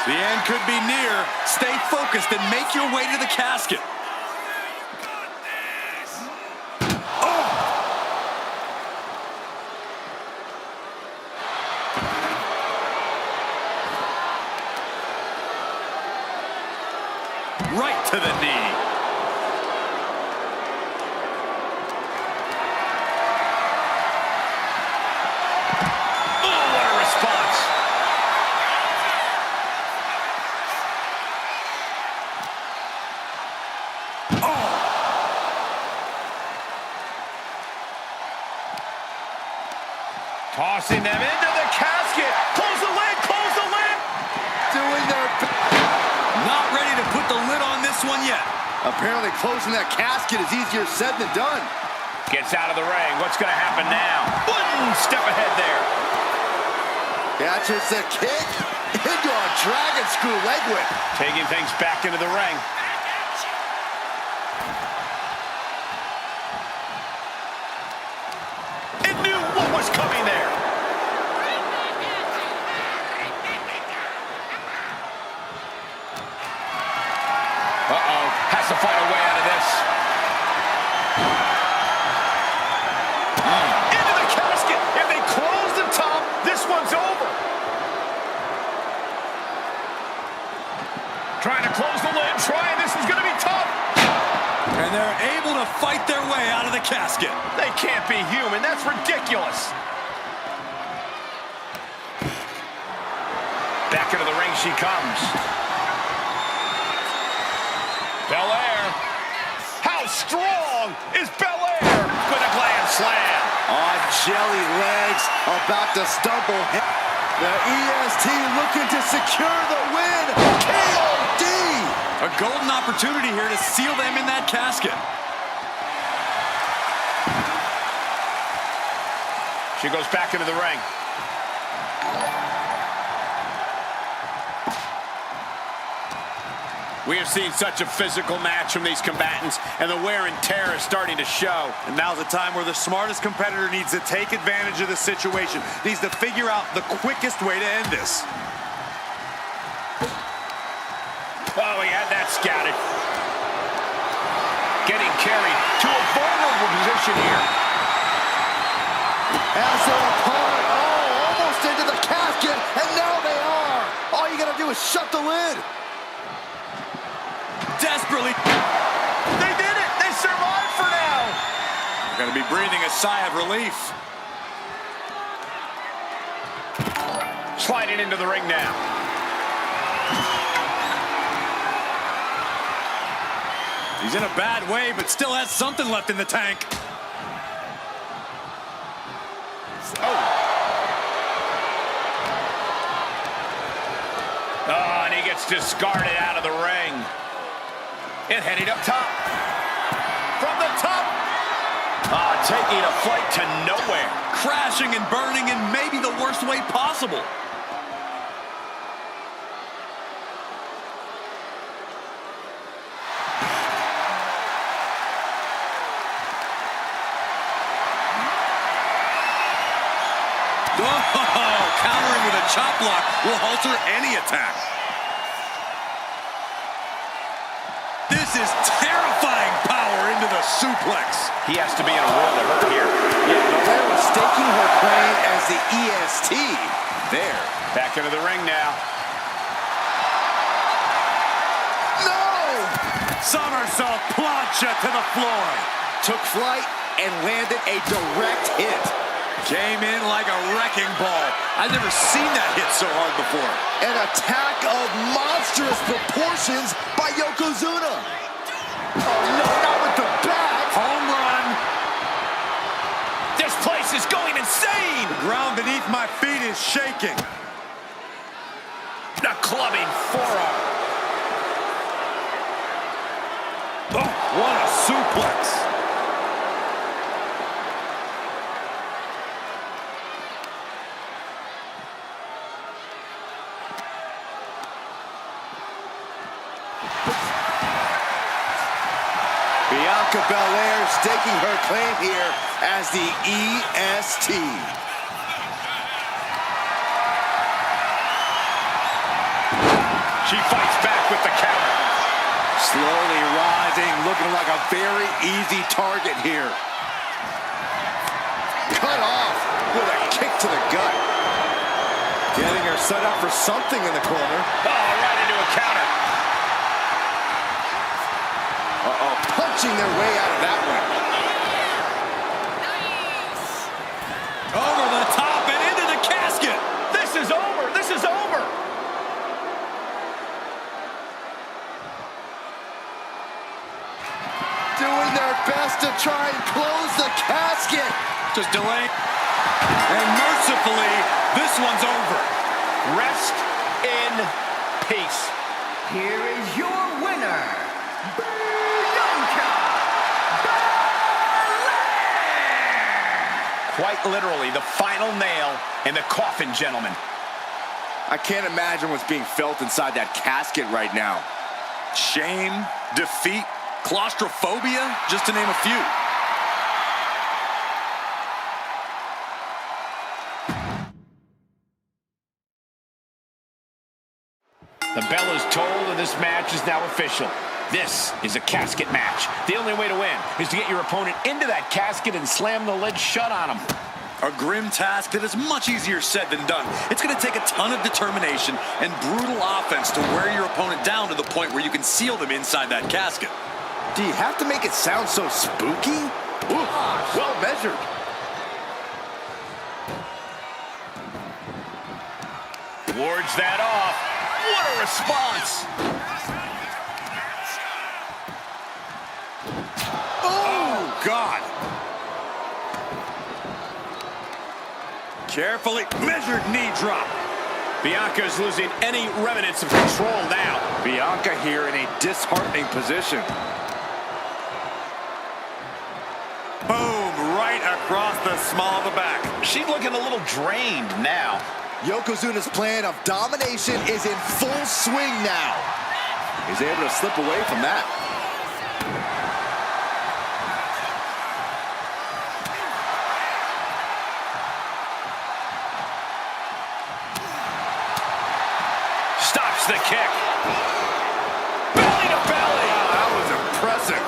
[SPEAKER 4] The end could be near. Stay focused and make your way to the casket. Right to the knee.
[SPEAKER 1] Oh, what a response. Tossing them into the casket. Close the lid, close the lid.
[SPEAKER 3] Doing their
[SPEAKER 4] Not ready to put the lid on this one yet.
[SPEAKER 3] Apparently closing that casket is easier said than done.
[SPEAKER 1] Gets out of the ring. What's going to happen now? One step ahead there.
[SPEAKER 3] Catches the kick into a dragon screw leg whip.
[SPEAKER 1] Taking things back into the ring. It knew what was what's coming there. Uh-oh, has to find a way out of this. Into the casket. If they close the top, this one's over. Trying to close the lid, this is going to be tough.
[SPEAKER 4] And they're able to fight their way out of the casket.
[SPEAKER 1] They can't be human, that's ridiculous. Back into the ring she comes. Belair. How strong is Belair? With a gland slam.
[SPEAKER 3] On jelly legs, about to stumble. The EST looking to secure the win. KOD!
[SPEAKER 4] A golden opportunity here to seal them in that casket.
[SPEAKER 1] She goes back into the ring. We have seen such a physical match from these combatants, and the wear and tear is starting to show.
[SPEAKER 5] And now's the time where the smartest competitor needs to take advantage of the situation. Needs to figure out the quickest way to end this.
[SPEAKER 1] Oh, he had that scouted. Getting carried to a vulnerable position here.
[SPEAKER 3] As their opponent, almost into the casket, and now they are. All you gotta do is shut the lid.
[SPEAKER 4] Desperately.
[SPEAKER 1] They did it! They survived for now!
[SPEAKER 5] They're gonna be breathing a sigh of relief.
[SPEAKER 1] Sliding into the ring now.
[SPEAKER 4] He's in a bad way, but still has something left in the tank.
[SPEAKER 1] Oh, and he gets discarded out of the ring. And heading up top. From the top. Taking a flight to nowhere.
[SPEAKER 4] Crashing and burning in maybe the worst way possible. Oh, countering with a chop block will halter any attack. This is terrifying power into the suplex.
[SPEAKER 1] He has to be in a world of hurt here.
[SPEAKER 3] Yeah, Belair was staking her claim as the EST. There.
[SPEAKER 1] Back into the ring now.
[SPEAKER 3] No!
[SPEAKER 5] Somersault plancha to the floor.
[SPEAKER 3] Took flight and landed a direct hit.
[SPEAKER 4] Came in like a wrecking ball. I've never seen that hit so hard before.
[SPEAKER 3] An attack of monstrous proportions by Yokozuna. Oh, no, not with the bat.
[SPEAKER 4] Home run.
[SPEAKER 1] This place is going insane.
[SPEAKER 5] The ground beneath my feet is shaking.
[SPEAKER 1] A clubbing forearm.
[SPEAKER 5] Oh, what a suplex.
[SPEAKER 3] Bianca Belair staking her claim here as the EST.
[SPEAKER 1] She fights back with the counter.
[SPEAKER 3] Slowly rising, looking like a very easy target here. Cut off with a kick to the gut. Getting her set up for something in the corner.
[SPEAKER 1] Oh, right into a counter.
[SPEAKER 3] Uh-oh, punching their way out of that one.
[SPEAKER 4] Over the top and into the casket.
[SPEAKER 1] This is over. This is over.
[SPEAKER 3] Doing their best to try and close the casket.
[SPEAKER 4] Just delaying. And mercifully, this one's over.
[SPEAKER 1] Rest in peace.
[SPEAKER 2] Here is your winner, Bianca Belair!
[SPEAKER 1] Quite literally, the final nail in the coffin, gentlemen.
[SPEAKER 3] I can't imagine what's being felt inside that casket right now.
[SPEAKER 4] Shame, defeat, claustrophobia, just to name a few.
[SPEAKER 1] The bell is tolled and this match is now official. This is a casket match. The only way to win is to get your opponent into that casket and slam the lid shut on him.
[SPEAKER 4] A grim task that is much easier said than done. It's going to take a ton of determination and brutal offense to wear your opponent down to the point where you can seal them inside that casket.
[SPEAKER 3] Do you have to make it sound so spooky? Ooh, well measured.
[SPEAKER 1] Wards that off. What a response!
[SPEAKER 4] Oh, God! Carefully measured knee drop.
[SPEAKER 1] Bianca is losing any remnants of control now.
[SPEAKER 3] Bianca here in a disheartening position.
[SPEAKER 5] Boom, right across the small of the back.
[SPEAKER 1] She's looking a little drained now.
[SPEAKER 3] Yokozuna's plan of domination is in full swing now. He's able to slip away from that.
[SPEAKER 1] Stops the kick. Belly to belly.
[SPEAKER 3] Wow, that was impressive.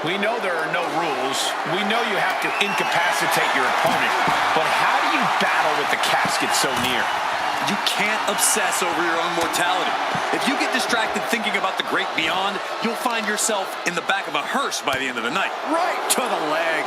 [SPEAKER 1] We know there are no rules. We know you have to incapacitate your opponent. But how do you battle with the casket so near?
[SPEAKER 4] You can't obsess over your own mortality. If you get distracted thinking about the great beyond, you'll find yourself in the back of a hearse by the end of the night.
[SPEAKER 3] Right to the leg.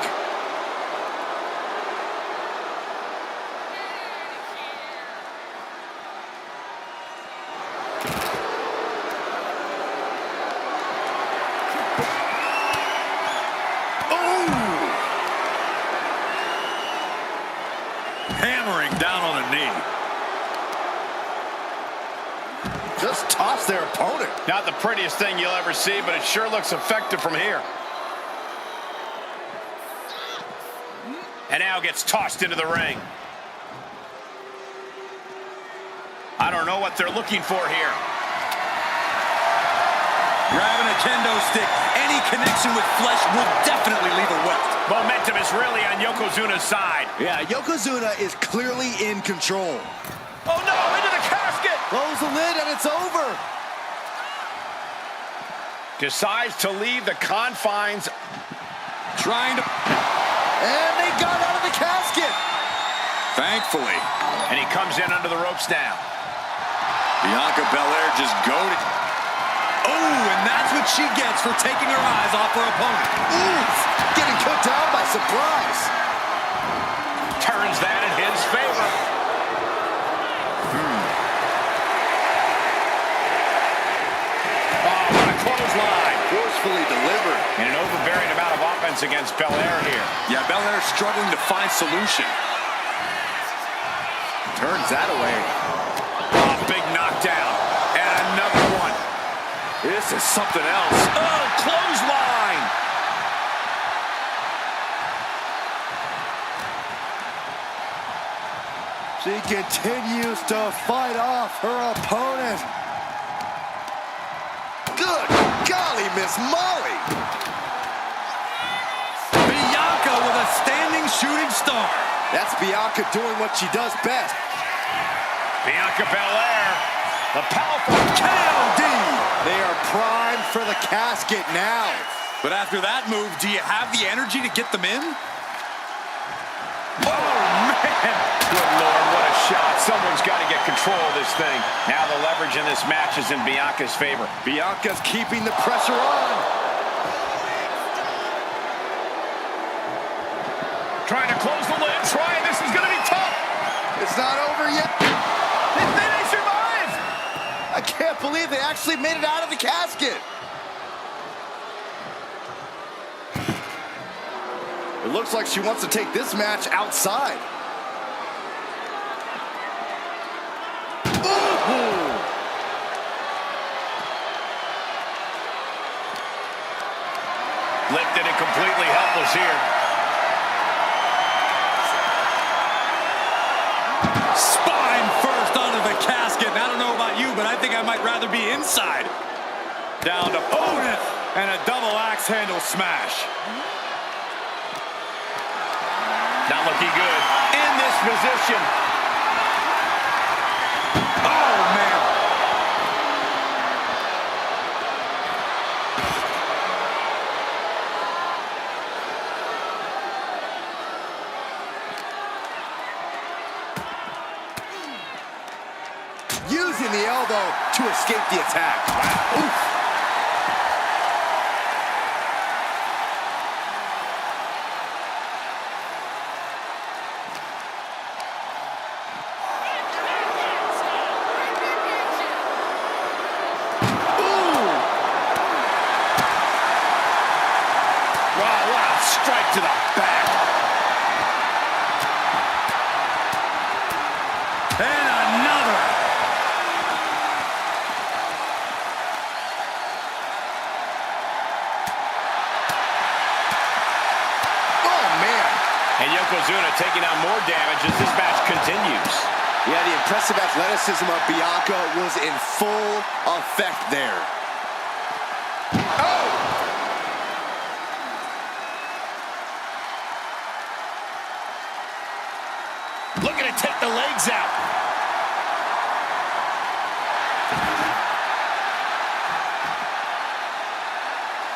[SPEAKER 4] Hammering down on the knee.
[SPEAKER 3] Just toss their opponent.
[SPEAKER 1] Not the prettiest thing you'll ever see, but it sure looks effective from here. And now gets tossed into the ring. I don't know what they're looking for here.
[SPEAKER 4] Grabbing a kendo stick, any connection with flesh will definitely leave a welt.
[SPEAKER 1] Momentum is really on Yokozuna's side.
[SPEAKER 3] Yeah, Yokozuna is clearly in control.
[SPEAKER 1] Oh no, into the casket!
[SPEAKER 3] Close the lid and it's over.
[SPEAKER 1] Decides to leave the confines.
[SPEAKER 4] Trying to...
[SPEAKER 3] And they got out of the casket.
[SPEAKER 4] Thankfully.
[SPEAKER 1] And he comes in under the ropes now.
[SPEAKER 4] Bianca Belair just goaded. Oh, and that's what she gets for taking her eyes off her opponent.
[SPEAKER 3] Oof, getting put down by surprise.
[SPEAKER 1] Turns that in his favor. Oh, what a clothesline.
[SPEAKER 3] Forcefully delivered.
[SPEAKER 1] And an overbearing amount of offense against Belair here.
[SPEAKER 4] Yeah, Belair struggling to find solution.
[SPEAKER 3] Turns that away.
[SPEAKER 1] Oh, big knockdown. And another one.
[SPEAKER 3] This is something else.
[SPEAKER 1] Oh, clothesline.
[SPEAKER 3] She continues to fight off her opponent. Good golly, Miss Molly.
[SPEAKER 4] Bianca with a standing shooting star.
[SPEAKER 3] That's Bianca doing what she does best.
[SPEAKER 1] Bianca Belair, the powerful
[SPEAKER 3] KOD. They are primed for the casket now.
[SPEAKER 4] But after that move, do you have the energy to get them in?
[SPEAKER 1] Oh, man. Good Lord, what a shot. Someone's got to get control of this thing. Now the leverage in this match is in Bianca's favor.
[SPEAKER 3] Bianca's keeping the pressure on.
[SPEAKER 1] Trying to close the lid. This is going to be tough.
[SPEAKER 3] It's not over yet.
[SPEAKER 1] They survived.
[SPEAKER 3] I can't believe they actually made it out of the casket. It looks like she wants to take this match outside. Ooh.
[SPEAKER 1] Lifted and completely helpless here.
[SPEAKER 4] Spine first onto the casket. And I don't know about you, but I think I might rather be inside.
[SPEAKER 5] Down to opponent and a double axe handle smash.
[SPEAKER 1] Not looking good. In this position.
[SPEAKER 5] Oh, man.
[SPEAKER 3] Using the elbow to escape the attack. Oof.
[SPEAKER 1] Strike to the back.
[SPEAKER 5] And another.
[SPEAKER 3] Oh, man.
[SPEAKER 1] And Yokozuna taking on more damage as this match continues.
[SPEAKER 3] Yeah, the impressive athleticism of Bianca was in full effect there. Oh!
[SPEAKER 1] Looking to take the legs out.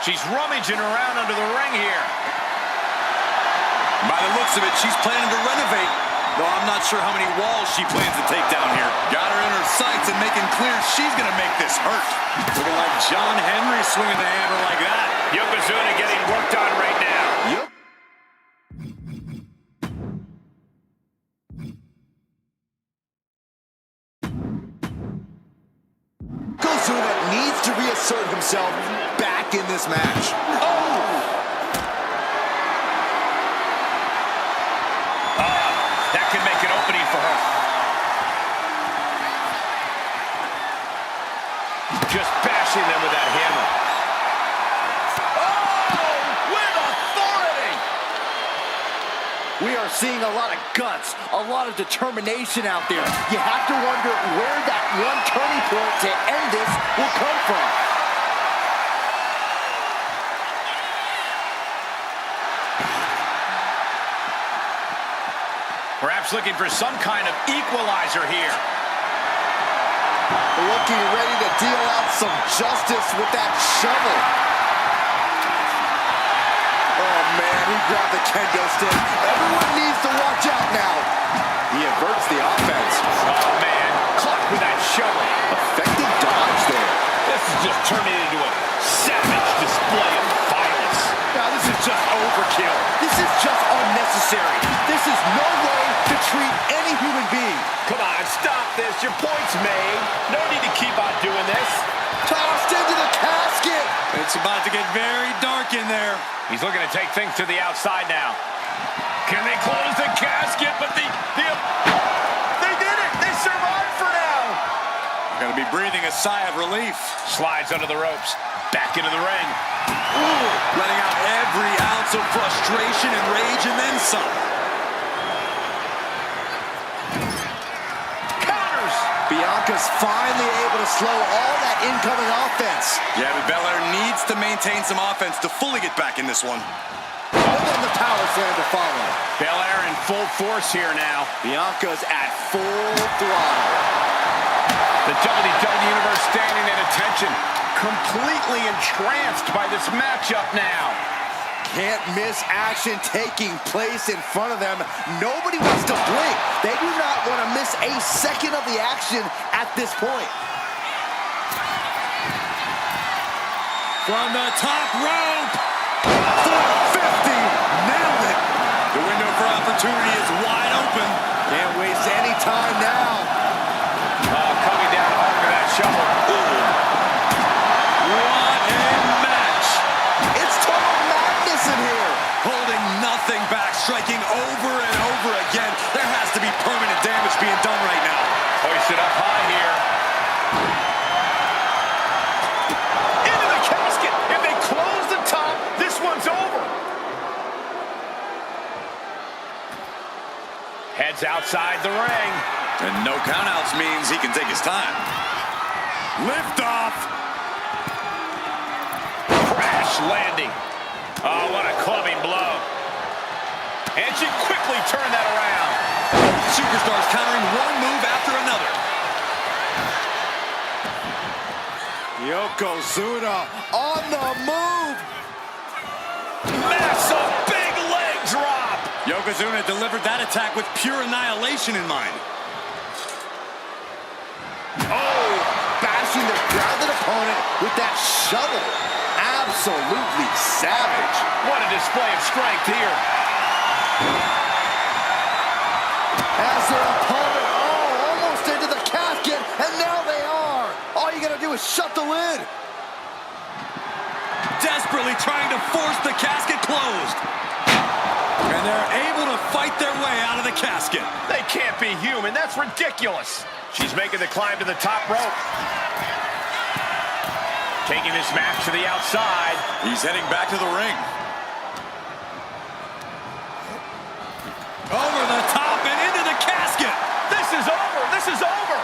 [SPEAKER 1] She's rummaging around under the ring here.
[SPEAKER 4] By the looks of it, she's planning to renovate. Though I'm not sure how many walls she plans to take down here. Got her in her sights and making clear she's going to make this hurt. Looking like John Henry swinging the hammer like that.
[SPEAKER 1] Yokozuna getting worked on right now.
[SPEAKER 3] Yep. Yokozuna needs to reassert himself back in this match.
[SPEAKER 1] That can make an opening for her. Just bashing them with that hammer. Oh, with authority!
[SPEAKER 3] We are seeing a lot of guts, a lot of determination out there. You have to wonder where that one turning point to end this will come from.
[SPEAKER 1] Perhaps looking for some kind of equalizer here.
[SPEAKER 3] Looking ready to deal out some justice with that shovel. Oh, man, he grabbed the kendo stick. Everyone needs to watch out now. He averts the offense.
[SPEAKER 1] Oh, man, caught with that shovel.
[SPEAKER 3] Effective dodge there.
[SPEAKER 1] This is just turning into a savage display of violence.
[SPEAKER 3] Now, this is just overkill. This is just unnecessary. This is no way to treat any human being.
[SPEAKER 1] Come on, stop this. Your point's made. No need to keep on doing this.
[SPEAKER 3] Tossed into the casket.
[SPEAKER 4] It's about to get very dark in there.
[SPEAKER 1] He's looking to take things to the outside now. Can they close the casket? But they did it. They survived for now.
[SPEAKER 4] Gonna be breathing a sigh of relief.
[SPEAKER 1] Slides under the ropes. Back into the ring.
[SPEAKER 4] Ooh, letting out every ounce of frustration and rage and then some.
[SPEAKER 1] Counters.
[SPEAKER 3] Bianca's finally able to slow all that incoming offense.
[SPEAKER 4] Yeah, but Belair needs to maintain some offense to fully get back in this one.
[SPEAKER 3] And then the power slam to follow.
[SPEAKER 1] Belair in full force here now.
[SPEAKER 3] Bianca's at full throttle.
[SPEAKER 1] The WWE Universe standing at attention. Completely entranced by this matchup now.
[SPEAKER 3] Can't miss action taking place in front of them. Nobody wants to blink. They do not want to miss a second of the action at this point.
[SPEAKER 4] From the top rope.
[SPEAKER 3] 450. Nailed it.
[SPEAKER 4] The window for opportunity is wide open.
[SPEAKER 3] Can't waste any time now.
[SPEAKER 1] Coming down hard with that shovel. Ooh.
[SPEAKER 4] What a match.
[SPEAKER 3] It's total madness in here.
[SPEAKER 4] Holding nothing back, striking over and over again. There has to be permanent damage being done right now.
[SPEAKER 1] Hoisted up high here. Into the casket. If they close the top, this one's over. Heads outside the ring.
[SPEAKER 4] And no countouts means he can take his time. Lift off.
[SPEAKER 1] Crash landing. Oh, what a clubbing blow. And she quickly turned that around.
[SPEAKER 4] Superstars countering one move after another.
[SPEAKER 3] Yokozuna on the move.
[SPEAKER 1] Massive big leg drop.
[SPEAKER 4] Yokozuna delivered that attack with pure annihilation in mind.
[SPEAKER 3] Oh, bashing the grounded opponent with that shovel. Absolutely savage.
[SPEAKER 1] What a display of strength here.
[SPEAKER 3] As their opponent, almost into the casket, and now they are. All you gotta do is shut the lid.
[SPEAKER 4] Desperately trying to force the casket closed. And they're able to fight their way out of the casket.
[SPEAKER 1] They can't be human. That's ridiculous. She's making the climb to the top rope. Taking this match to the outside.
[SPEAKER 4] He's heading back to the ring. Over the top and into the casket.
[SPEAKER 1] This is over. This is over.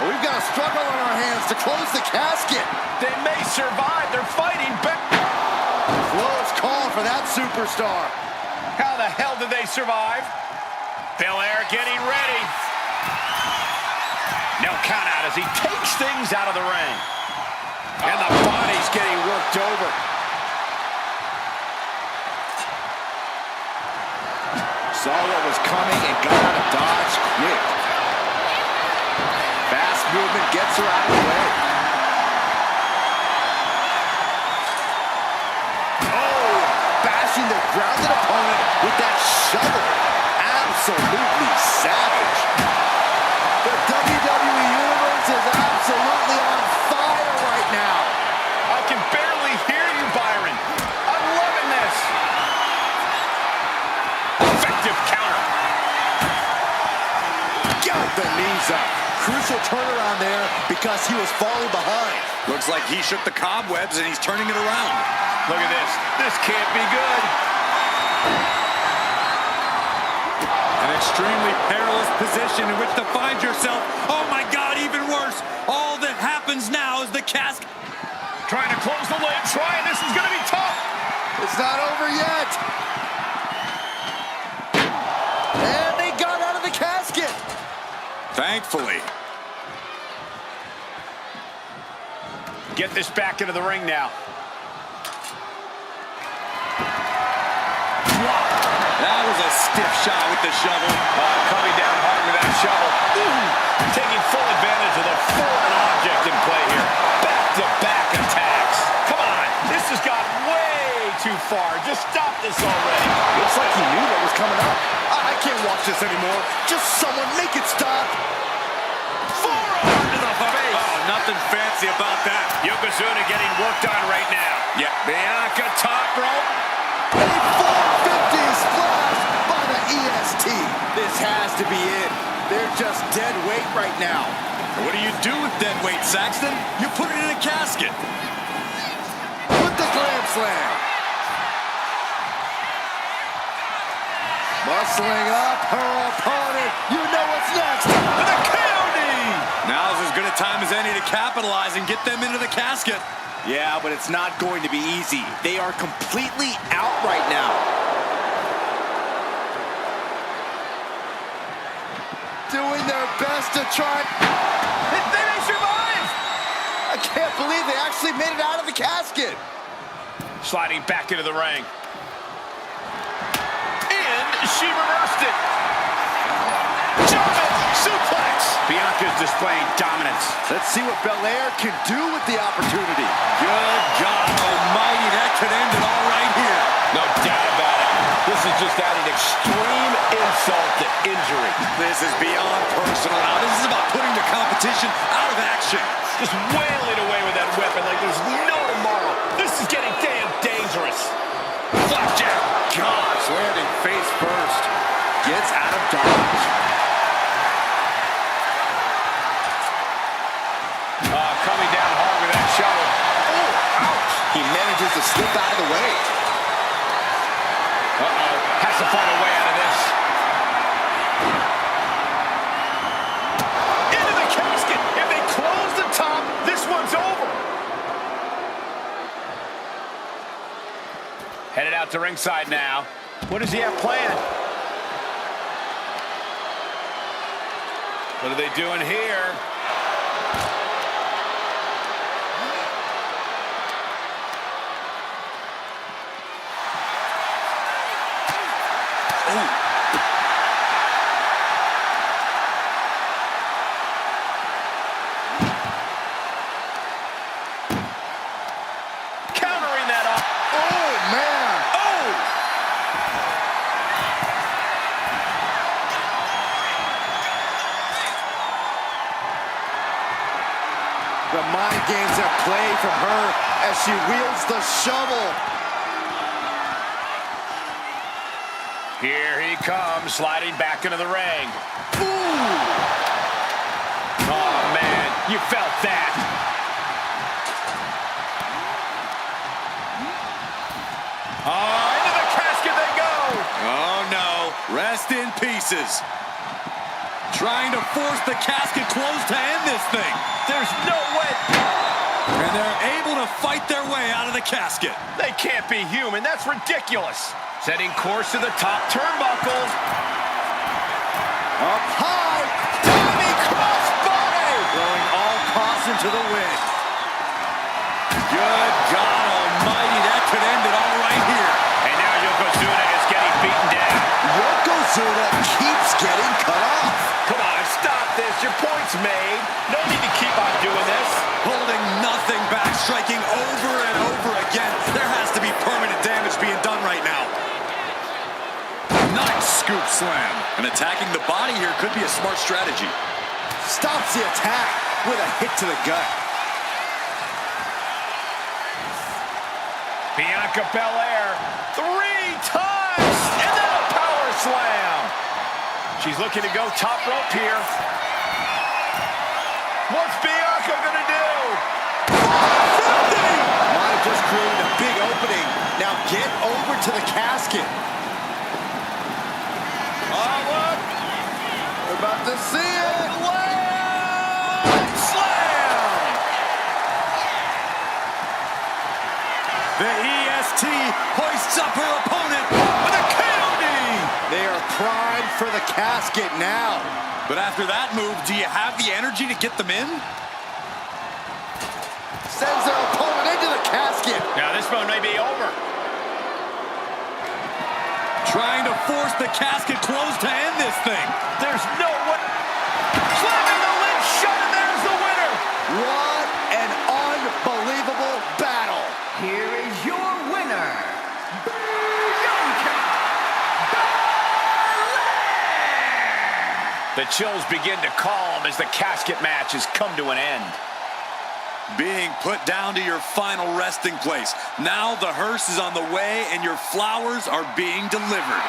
[SPEAKER 3] We've got a struggle on our hands to close the casket.
[SPEAKER 1] They may survive. They're fighting, but
[SPEAKER 3] Close call for that superstar.
[SPEAKER 1] how the hell did they survive? Belair getting ready. No count out as he takes things out of the ring. And the body's getting worked over.
[SPEAKER 3] Saw what was coming and got out of dodge quick. Fast movement gets her out of the way. Oh, bashing the grounded opponent with that shovel. Absolutely savage. The WWE Universe is absolutely on fire right now.
[SPEAKER 1] I can barely hear you, Byron. I'm loving this. Effective counter.
[SPEAKER 3] Got the knees up. Crucial turnaround there because he was falling behind.
[SPEAKER 4] Looks like he shook the cobwebs and he's turning it around.
[SPEAKER 1] Look at this. This can't be good.
[SPEAKER 4] An extremely perilous position in which to find yourself. Oh my God, even worse. All that happens now is the casket.
[SPEAKER 1] Trying to close the lid. Trying. This is going to be tough.
[SPEAKER 3] It's not over yet. And they got out of the casket.
[SPEAKER 4] Thankfully.
[SPEAKER 1] Get this back into the ring now.
[SPEAKER 4] That was a stiff shot with the shovel.
[SPEAKER 1] Coming down hard with that shovel. Ooh, taking full advantage of the foreign object in play here. Back-to-back attacks. Come on. This has got way too far. Just stop this already.
[SPEAKER 3] Looks like he knew what was coming up. I can't watch this anymore. Just someone make it stop.
[SPEAKER 1] Forearm to the face.
[SPEAKER 4] Oh, nothing fancy about that.
[SPEAKER 1] Yokozuna getting worked on right now.
[SPEAKER 4] Yeah.
[SPEAKER 1] Bianca top rope.
[SPEAKER 3] A 450 splash by the EST. This has to be it. They're just dead weight right now.
[SPEAKER 4] What do you do with dead weight, Saxton? You put it in a casket.
[SPEAKER 3] With the Glam Slam. Muscling up her opponent. You know what's next.
[SPEAKER 1] With a KOD.
[SPEAKER 4] Now's as good a time as any to capitalize and get them into the casket.
[SPEAKER 3] Yeah, but it's not going to be easy. They are completely out right now. Doing their best to try.
[SPEAKER 1] They may survive.
[SPEAKER 3] I can't believe they actually made it out of the casket.
[SPEAKER 1] Sliding back into the ring. And she reversed it. German suplex. Bianca's displaying dominance.
[SPEAKER 3] Let's see what Belair can do with the opportunity.
[SPEAKER 4] Good God almighty, that could end it all right here.
[SPEAKER 1] No doubt about it. This is just adding extreme insult to injury.
[SPEAKER 4] This is beyond personal now. This is about putting the competition out of action.
[SPEAKER 1] Just wailing away with that weapon like there's no tomorrow. This is getting damn dangerous. Flapjack.
[SPEAKER 3] Gosh, landing face first. Gets out of dodge.
[SPEAKER 1] Coming down hard with that shovel.
[SPEAKER 3] Oh, ouch. He manages to slip out of the way.
[SPEAKER 1] Uh-oh. Has to find a way out of this. Into the casket. If they close the top, this one's over. Headed out to ringside now. What does he have planned? What are they doing here?
[SPEAKER 4] Oh.
[SPEAKER 1] Countering that off.
[SPEAKER 3] Oh, man.
[SPEAKER 1] Oh!
[SPEAKER 3] The mind games at play from her as she wields the shovel.
[SPEAKER 1] Here he comes, sliding back into the ring.
[SPEAKER 3] Ooh.
[SPEAKER 1] Oh, man, you felt that. Oh, into the casket they go.
[SPEAKER 4] Oh, no. Rest in pieces. Trying to force the casket closed to end this thing.
[SPEAKER 1] There's no way.
[SPEAKER 4] And they're able to fight their way out of the casket.
[SPEAKER 1] They can't be human. That's ridiculous. Setting course to the top turnbuckle.
[SPEAKER 3] Up high. Diving crossbody. Throwing all caution to the wind.
[SPEAKER 4] Good God almighty, that could end it all right here.
[SPEAKER 1] And now Yokozuna is getting beaten down.
[SPEAKER 3] Yokozuna keeps getting cut off.
[SPEAKER 1] Come on, stop this. Your point's made. No need to keep on doing this.
[SPEAKER 4] Holding nothing back, striking over and over again. There has to be permanent damage being done right now. Nice scoop slam. And attacking the body here could be a smart strategy.
[SPEAKER 3] Stops the attack with a hit to the gut.
[SPEAKER 1] Bianca Belair 3 times. And then a power slam. She's looking to go top rope here. What's Bianca gonna do?
[SPEAKER 3] 450! Might have just created a big opening. Now get over to the casket.
[SPEAKER 1] Oh, look.
[SPEAKER 3] We're about to see it.
[SPEAKER 1] Slam!
[SPEAKER 4] The EST hoists up her opponent with a KOD.
[SPEAKER 3] They are primed for the casket now.
[SPEAKER 4] But after that move, do you have the energy to get them in?
[SPEAKER 3] Sends their opponent into the casket.
[SPEAKER 1] Now this one may be over.
[SPEAKER 4] Trying to force the casket closed to end this thing.
[SPEAKER 1] There's no way. Slamming the lid shut, and there's the winner.
[SPEAKER 3] What an unbelievable battle.
[SPEAKER 2] Here is your winner, Bianca Belair!
[SPEAKER 1] The chills begin to calm as the casket match has come to an end.
[SPEAKER 4] Being put down to your final resting place. Now the hearse is on the way and your flowers are being delivered.